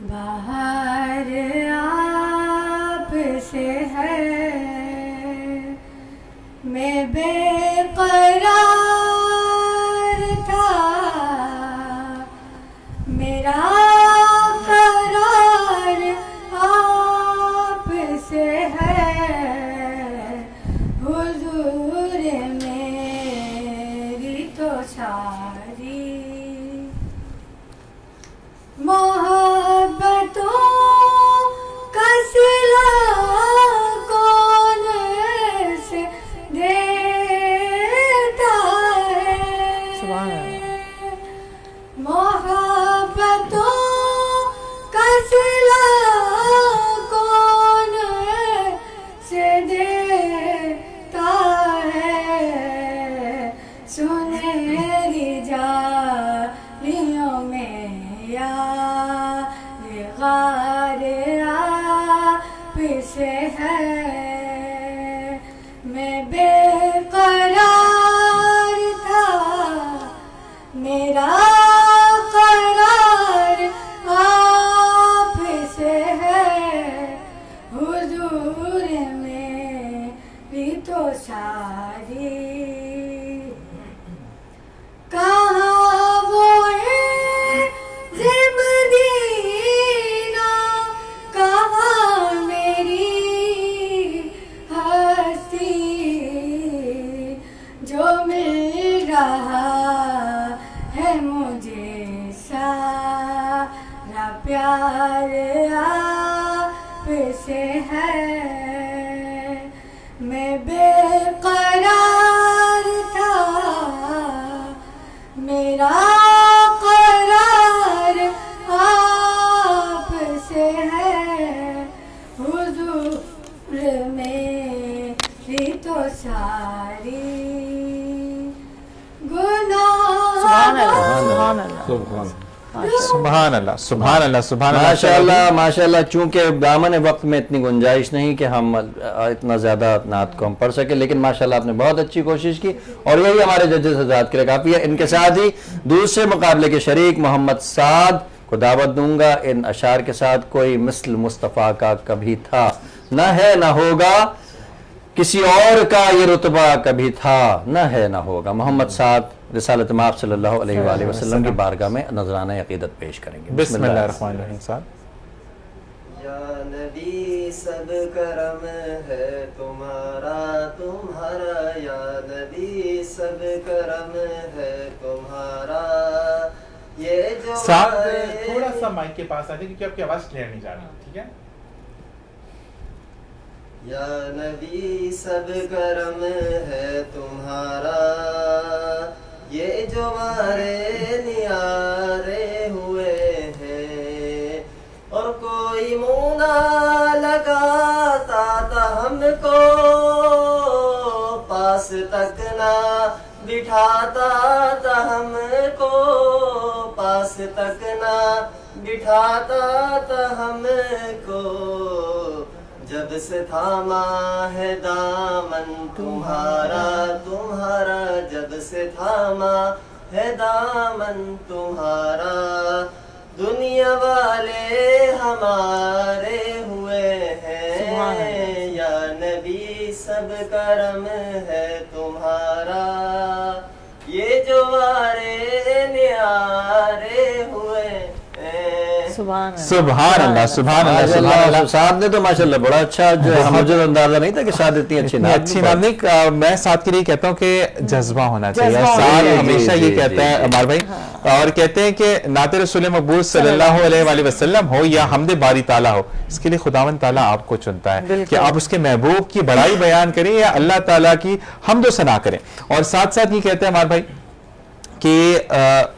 بہار آپ سے ہے، میں بے قرار تھا، میرا قرار آپ سے ہے. حضور میری تو ساری محبتوں کا صلہ کون سے دیتا ہے، محبتوں کا صلہ کون سے دیتا ہے. سنہری جالیوں میں یار غار آپ سے ہے، میں بے قرار تھا، میرا قرار آپ سے ہے. حضور میری تو ساری کہاں وہ عز مدینہ، کہاں میری ہستی، جو مل رہا ہے مجھے سارا پیار آپ سے ہے. میں بے قرار تھا، میرا قرار آپ سے ہے. حضور میری تو ساری گناہ سبحان اللہ سبحان اللہ سبحان اللہ. ماشاءاللہ ماشاءاللہ. چونکہ دامن وقت میں اتنی گنجائش نہیں کہ ہم اتنا زیادہ نعت کو ہم پڑھ سکیں، لیکن ماشاءاللہ آپ نے بہت اچھی کوشش کی، اور یہی ہمارے ججز حضرات کے لیے کافی ہے. ان کے ساتھ ہی دوسرے مقابلے کے شریک محمد سعد کو دعوت دوں گا ان اشعار کے ساتھ. کوئی مثل مصطفیٰ کا کبھی تھا، نہ ہے نہ ہوگا، کسی اور کا یہ رتبہ کبھی تھا، نہ ہے نہ ہوگا. محمد سعد رسالت مآب صلی اللہ علیہ وآلہ وسلم کی بارگاہ میں نذرانہ عقیدت پیش کریں گے. بسم اللہ الرحمن الرحیم. صاحب یا نبی سب کرم ہے تمہارا تمہارا، یا نبی سب کرم ہے تمہارا، یہ جو صاحب تھوڑا سا مائک کے پاس آ جائے کیونکہ آپ کی آواز کلیئر نہیں جا رہی. ٹھیک ہے. یا نبی سب کرم ہے تمہارا، یہ جو ہمارے نیارے ہوئے ہیں، اور کوئی منہ نہ لگاتا تھا ہم کو، پاس تک نہ بٹھاتا تھا ہم کو، پاس تک نہ بٹھاتا تھا ہم کو. جب سے تھاما ہے دامن تمہارا تمہارا، جب سے تھاما ہے دامن تمہارا، دنیا والے ہمارے ہوئے ہیں. یا نبی سب کرم ہے تمہارا، یہ جو ہمارے نیارے ہوئے ہیں. سبحان سبحان اللہ سبحان اللہ سبحان اللہ. صاحب نے تو ماشاءاللہ بڑا اچھا جو ہے، مجھے اندازہ نہیں تھا کہ سعد اتنی اچھی نعت اچھی نام نہیں. میں ساتھ کے لیے کہتا ہوں کہ جذبہ ہونا چاہیے. ساتھ ہمیشہ یہ کہتا ہے عمار بھائی، اور کہتے ہیں کہ نعت رسول مقبول صلی اللہ علیہ وآلہ وسلم ہو یا حمد باری تعالیٰ ہو، اس کے لیے خداوند تعالیٰ آپ کو چنتا ہے کہ آپ اس کے محبوب کی بڑائی بیان کریں یا اللہ تعالیٰ کی حمد و ثنا کریں. اور ساتھ ساتھ یہ کہتے ہیں عمار بھائی کہ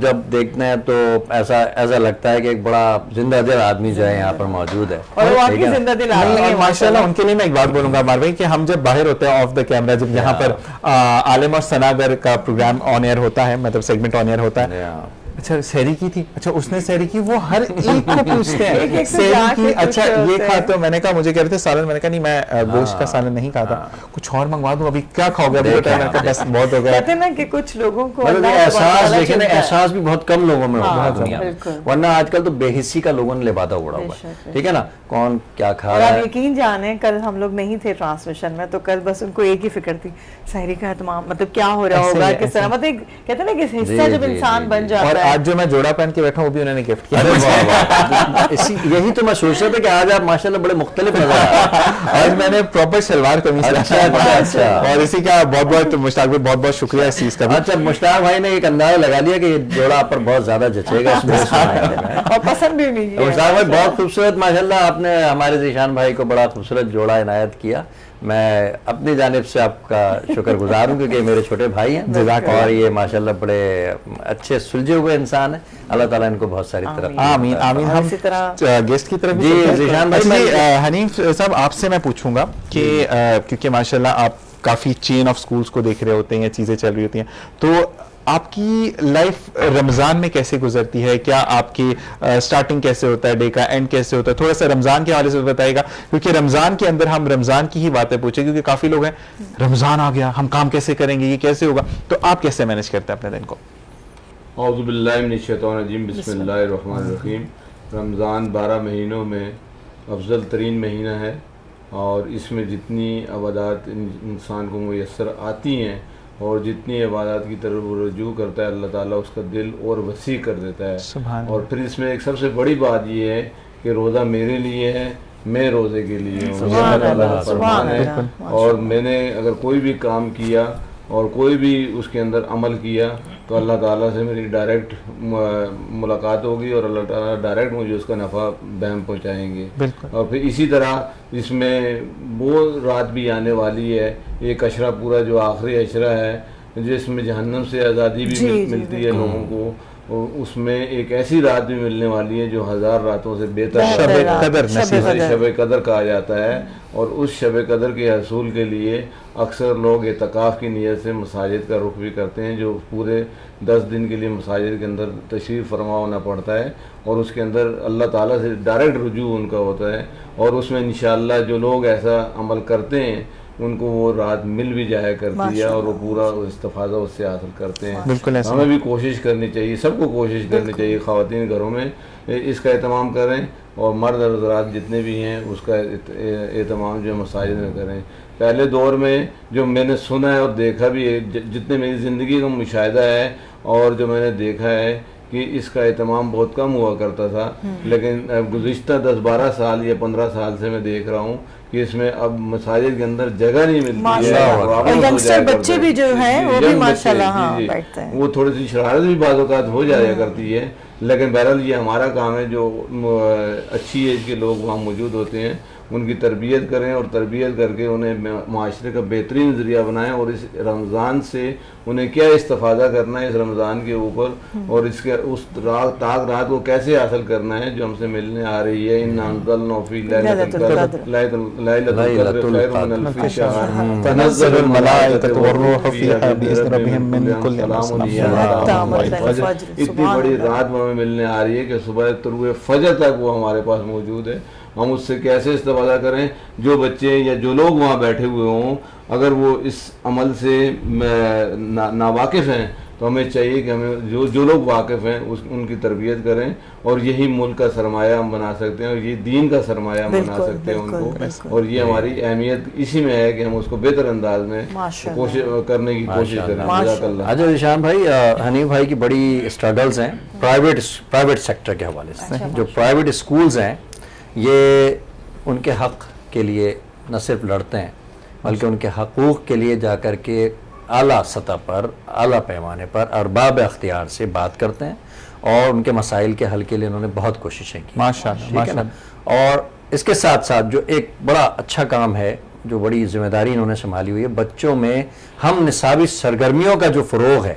جب دیکھتے ہیں تو ایسا لگتا ہے کہ ایک بڑا زندہ دل آدمی جو ہے یہاں پر موجود ہے. اور وہ آپ کی زندہ دل آدمی ہے ماشاءاللہ. ان کے لیے میں ایک بات بولوں گا عمار بھائی کہ ہم جب باہر ہوتے ہیں آف دا کیمرہ، جب یہاں پر عالم اور ثناگر کا پروگرام آن ایئر ہوتا ہے، مطلب سیگمنٹ آن ایئر ہوتا ہے، اچھا سحری کی تھی، اچھا اس نے سحری کی، وہ ہر ایک کو پوچھتے ہیں سحری کی، اچھا یہ کھاتے ہو؟ میں نے کہا مجھے کہہ رہے تھے سالن، میں نے کہا نہیں میں گوشت کا سالن نہیں کھاتا، کچھ اور منگوا دوں، ابھی کیا کھاؤ گے؟ ابھی بس بہت ہو گیا. کہتے ہیں نا کہ کچھ لوگوں کو احساس دیکھیں نا، احساس بھی بہت کم لوگوں میں ہوتا ہے دنیا میں، ورنہ آج کل تو بے حسی کا لوگوں نے لبادہ اڑا ہوا ہے. ٹھیک ہے نا، کون کیا کھا رہا ہے. آپ یقین جانیں کل ہم لوگ نہیں تھے ٹرانسمیشن میں، تو کل بس ان کو ایک ہی فکر تھی سحری کا اہتمام، مطلب کیا ہو رہا ہوگا، کس طرح، مطلب کہتے ہیں نا کہ حصہ جب انسان بن جاتا ہے. اور آج جو میں جوڑا پہن کے بیٹھا ہوں وہ بھی انہوں نے گفٹ کیا. یہی تو میں سوچ رہا تھا کہ آج آپ ماشاءاللہ بڑے مختلف نظر آ رہے ہیں. آج میں نے پراپر شلوار قمیص اچھا. اور اسی کا بہت بہت مشتاق بھائی بہت بہت شکریہ اس چیز کا. اچھا، مشتاق بھائی نے ایک اندازہ لگا لیا کہ یہ جوڑا آپ پر بہت زیادہ جچے گا، اور پسند بھی نہیں کیا. مشتاق بھائی بہت خوبصورت، ماشاءاللہ آپ نے ہمارے ذیشان بھائی کو بڑا خوبصورت جوڑا عنایت کیا. میں اپنی جانب سے آپ کا شکر گزار ہوں کیونکہ میرے چھوٹے بھائی ہیں اور یہ ماشاءاللہ بڑے اچھے سلجھے ہوئے انسان ہیں. اللہ تعالیٰ ان کو بہت ساری طرف. آمین آمین. ہم گیسٹ کی طرف جی ذیشان بھائی. حنیف صاحب آپ سے میں پوچھوں گا کہ کیونکہ ماشاءاللہ آپ کافی چین آف سکولز کو دیکھ رہے ہوتے ہیں، چیزیں چل رہی ہوتی ہیں، تو آپ کی لائف رمضان میں کیسے گزرتی ہے؟ کیا آپ کی سٹارٹنگ کیسے ہوتا ہے، ڈے کا اینڈ کیسے ہوتا ہے؟ تھوڑا سا رمضان کے حوالے سے بتائیے گا، کیونکہ رمضان کے اندر ہم رمضان کی ہی باتیں پوچھیں، کیونکہ کافی لوگ ہیں رمضان آ گیا ہم کام کیسے کریں گے، یہ کیسے ہوگا، تو آپ کیسے مینیج کرتے ہیں اپنے دن کو؟ اعوذ باللہ من الشیطان الرجیم، بسم اللہ الرحمن الرحیم. رمضان 12 مہینوں میں افضل ترین مہینہ ہے، اور اس میں جتنی عبادات انسان کو میسر آتی ہیں اور جتنی عبادات کی طرف وہ رجوع کرتا ہے، اللہ تعالیٰ اس کا دل اور وسیع کر دیتا ہے. اور پھر اس میں ایک سب سے بڑی بات یہ ہے کہ روزہ میرے لیے ہے، میں روزے کے لیے ہوں، یہ اللہ کا فرمان ہے. اور میں نے اگر کوئی بھی کام کیا اور کوئی بھی اس کے اندر عمل کیا تو اللہ تعالیٰ سے میری ڈائریکٹ ملاقات ہوگی اور اللہ تعالیٰ ڈائریکٹ مجھے اس کا نفع بہم پہنچائیں گے. اور پھر اسی طرح اس میں وہ رات بھی آنے والی ہے، ایک عشرہ پورا جو آخری عشرہ ہے جس میں جہنم سے آزادی بھی ملتی ہے لوگوں کو، اور اس میں ایک ایسی رات بھی ملنے والی ہے جو 1000 راتوں سے بہتر شب قدر کہا جاتا ہے. اور اس شب قدر کے حصول کے لیے اکثر لوگ اعتکاف کی نیت سے مساجد کا رخ بھی کرتے ہیں، جو پورے 10 دن کے لیے مساجد کے اندر تشریف فرما ہونا پڑتا ہے، اور اس کے اندر اللہ تعالیٰ سے ڈائریکٹ رجوع ان کا ہوتا ہے. اور اس میں انشاءاللہ جو لوگ ایسا عمل کرتے ہیں ان کو وہ رات مل بھی جایا کرتی ہے اور وہ پورا استفادہ اس سے حاصل کرتے ہیں. ہمیں بھی کوشش کرنی چاہیے، سب کو کوشش کرنی چاہیے، خواتین گھروں میں اس کا اہتمام کریں اور مرد حضرات جتنے بھی ہیں اس کا اہتمام جو مساجد میں کریں. پہلے دور میں جو میں نے سنا ہے اور دیکھا بھی ہے، جتنے میری زندگی کا مشاہدہ ہے اور جو میں نے دیکھا ہے کہ اس کا اہتمام بہت کم ہوا کرتا تھا، لیکن گزشتہ 10-12 سال یا 15 سال سے میں دیکھ رہا ہوں کہ اس میں اب مساجد کے اندر جگہ نہیں ملتی ہے. اور ینگسٹر بچے بھی جو ہیں وہ بھی ماشاءاللہ بیٹھتے ہیں، وہ تھوڑی سی شرارت بھی بعض اوقات ہو جایا کرتی ہے، لیکن بہرحال یہ ہمارا کام ہے جو اچھی ایج کے لوگ وہاں موجود ہوتے ہیں ان کی تربیت کریں اور تربیت کر کے انہیں معاشرے کا بہترین ذریعہ بنائیں، اور اس رمضان سے انہیں کیا استفادہ کرنا ہے اس رمضان کے اوپر، اور اس کے اس رات کو کیسے حاصل کرنا ہے جو ہم سے ملنے آ رہی ہے. اِنَّا أَنزَلْنَاهُ فِي لَيْلَةِ الْقَدْرِ خَيْرٌ مِنَ أَلْفِ شَهْرٍ تَنَزَّلُ الْمَلَائِكَةُ وَالرُّوحُ فِيهَا بِإِذْنِ رَبِّهِم مِّن كُلِّ أَمْرٍ. اتنی بڑی رات ہمیں ملنے آ رہی ہے کہ صبح طلوع فجر تک وہ ہمارے پاس موجود ہے. ہم اس سے کیسے استفادہ کریں؟ جو بچے یا جو لوگ وہاں بیٹھے ہوئے ہوں اگر وہ اس عمل سے ناواقف ہیں تو ہمیں چاہیے کہ ہمیں جو لوگ واقف ہیں ان کی تربیت کریں، اور یہی ملک کا سرمایہ ہم بنا سکتے ہیں اور یہ دین کا سرمایہ ہم بنا سکتے ہیں ان کو. اور یہ ہماری اہمیت اسی میں ہے کہ ہم اس کو بہتر انداز میں کوشش کرنے کی کوشش کریں. جزاک اللہ. اچھا ذیشان بھائی، حنیف بھائی کی بڑی اسٹرگلز ہیں پرائیویٹ سیکٹر کے حوالے سے. جو پرائیویٹ اسکولز ہیں یہ ان کے حق کے لیے نہ صرف لڑتے ہیں بلکہ ان کے حقوق کے لیے جا کر کے اعلیٰ سطح پر، اعلیٰ پیمانے پر ارباب اختیار سے بات کرتے ہیں، اور ان کے مسائل کے حل کے لیے انہوں نے بہت کوششیں کی. ماشاءاللہ. اور اس کے ساتھ ساتھ جو ایک بڑا اچھا کام ہے، جو بڑی ذمہ داری انہوں نے سنبھالی ہوئی ہے، بچوں میں ہم نصابی سرگرمیوں کا جو فروغ ہے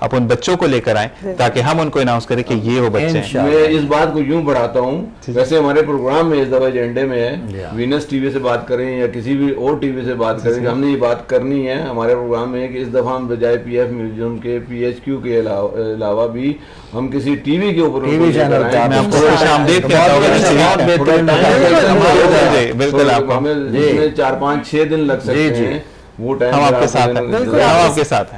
آپ ان بچوں کو لے کر آئیں تاکہ ہم ان کو اناؤنس کریں کہ یہ وہ بچے ہیں. میں اس بات کو یوں بڑھاتا ہوں, ویسے ہمارے پروگرام میں اس دفعہ ایجنڈے میں ہے وینس ٹی وی سے بات کریں یا کسی بھی اور ٹی وی سے بات کریں کہ ہم نے یہ بات کرنی ہے ہمارے پروگرام میں کہ اس دفعہ ہم بجائے پی ایف میوزیم کے پی ایچ کیو کے علاوہ بھی ہم کسی ٹی وی کے اوپر بالکل ہمیں 4-5-6 دن لگ سکتے ہیں, وہ ٹائم ہم آپ کے ساتھ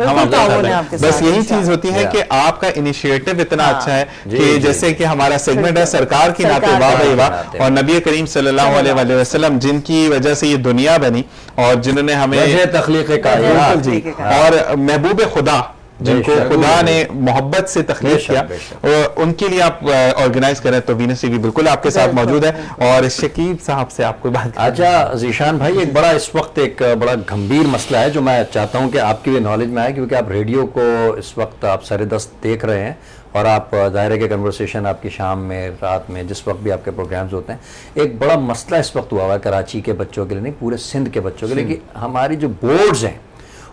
ہیں, ہم آپ کے ساتھ ہیں. بس یہی چیز ہوتی ہے کہ آپ کا انیشیٹو اتنا اچھا ہے کہ جیسے کہ ہمارا سیگمنٹ ہے سرکار کی نعت واہ بھائی واہ, اور نبی کریم صلی اللہ علیہ وسلم جن کی وجہ سے یہ دنیا بنی اور جنہوں نے ہمیں تخلیق کائنات اور محبوب خدا جن کو خدا نے محبت سے تخلیق کیا, ان کے لیے آپ آرگنائز کریں تو وینس ٹی وی بالکل آپ کے ساتھ موجود ہے. اور شکیب صاحب سے آپ کو بات اچھا ذیشان بھائی, ایک بڑا اس وقت ایک بڑا گھمبیر مسئلہ ہے جو میں چاہتا ہوں کہ آپ کی بھی نالج میں آئے, کیونکہ آپ ریڈیو کو اس وقت آپ سر دست دیکھ رہے ہیں اور آپ ظاہر ہے کہ کنورسیشن آپ کی شام میں رات میں جس وقت بھی آپ کے پروگرامز ہوتے ہیں, ایک بڑا مسئلہ اس وقت ہوا ہوا ہے کراچی کے بچوں کے لیے, نہیں پورے سندھ کے بچوں کے لیے, کہ ہماری جو بورڈز ہیں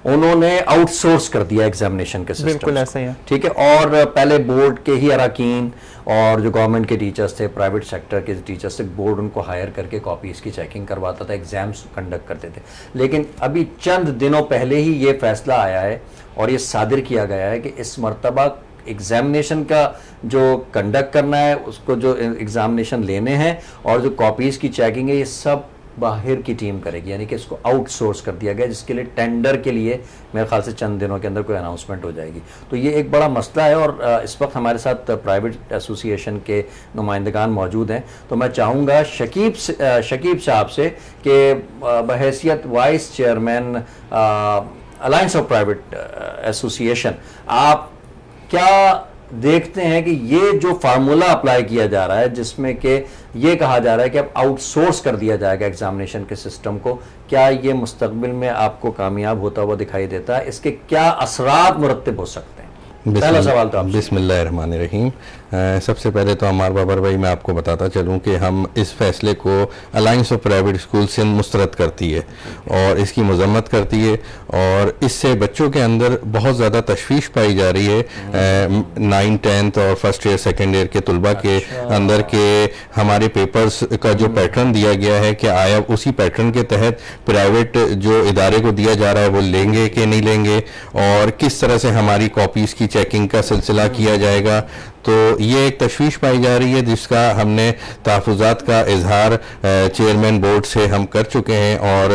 انہوں نے آؤٹ سورس کر دیا ایگزامینیشن کے سسٹم. بالکل ایسا ہی ہے, ٹھیک ہے. اور پہلے بورڈ کے ہی اراکین اور جو گورنمنٹ کے ٹیچرز تھے, پرائیویٹ سیکٹر کے ٹیچرز تھے, بورڈ ان کو ہائر کر کے کاپیز کی چیکنگ کرواتا تھا, ایگزامز کنڈکٹ کرتے تھے. لیکن ابھی چند دنوں پہلے ہی یہ فیصلہ آیا ہے اور یہ صادر کیا گیا ہے کہ اس مرتبہ ایگزامینیشن کا جو کنڈکٹ کرنا ہے, اس کو جو ایگزامینیشن لینے ہیں اور جو کاپیز کی چیکنگ ہے, یہ سب باہر کی ٹیم کرے گی. یعنی کہ اس کو آؤٹ سورس کر دیا گیا, جس کے لیے ٹینڈر کے لیے میرے خیال سے چند دنوں کے اندر کوئی اناؤنسمنٹ ہو جائے گی. تو یہ ایک بڑا مسئلہ ہے اور اس وقت ہمارے ساتھ پرائیویٹ ایسوسی ایشن کے نمائندگان موجود ہیں. تو میں چاہوں گا شکیب صاحب سے کہ بحیثیت vice chairman alliance of private ایسوسی ایشن, آپ کیا دیکھتے ہیں کہ یہ جو فارمولا اپلائی کیا جا رہا ہے جس میں کہ یہ کہا جا رہا ہے کہ اب آؤٹ سورس کر دیا جائے گا ایگزامینیشن کے سسٹم کو, کیا یہ مستقبل میں آپ کو کامیاب ہوتا ہوا دکھائی دیتا ہے؟ اس کے کیا اثرات مرتب ہو سکتے ہیں؟ پہلا سوال تو بسم اللہ الرحمن الرحیم. سب سے پہلے تو عمار بابر بھائی میں آپ کو بتاتا چلوں کہ ہم اس فیصلے کو alliance of private school Sindh مسترد کرتی ہے اور اس کی مذمت کرتی ہے, اور اس سے بچوں کے اندر بہت زیادہ تشویش پائی جا رہی ہے 9th 10th اور فرسٹ ایئر سیکنڈ ایئر کے طلبہ کے اندر کہ ہمارے پیپرز کا جو پیٹرن دیا گیا ہے کہ آیا اسی پیٹرن کے تحت پرائیویٹ جو ادارے کو دیا جا رہا ہے وہ لیں گے کہ نہیں لیں گے, اور کس طرح سے ہماری کاپیز کی چیکنگ کا سلسلہ کیا جائے گا. تو یہ ایک تشویش پائی جا رہی ہے جس کا ہم نے تحفظات کا اظہار چیئرمین بورڈ سے ہم کر چکے ہیں اور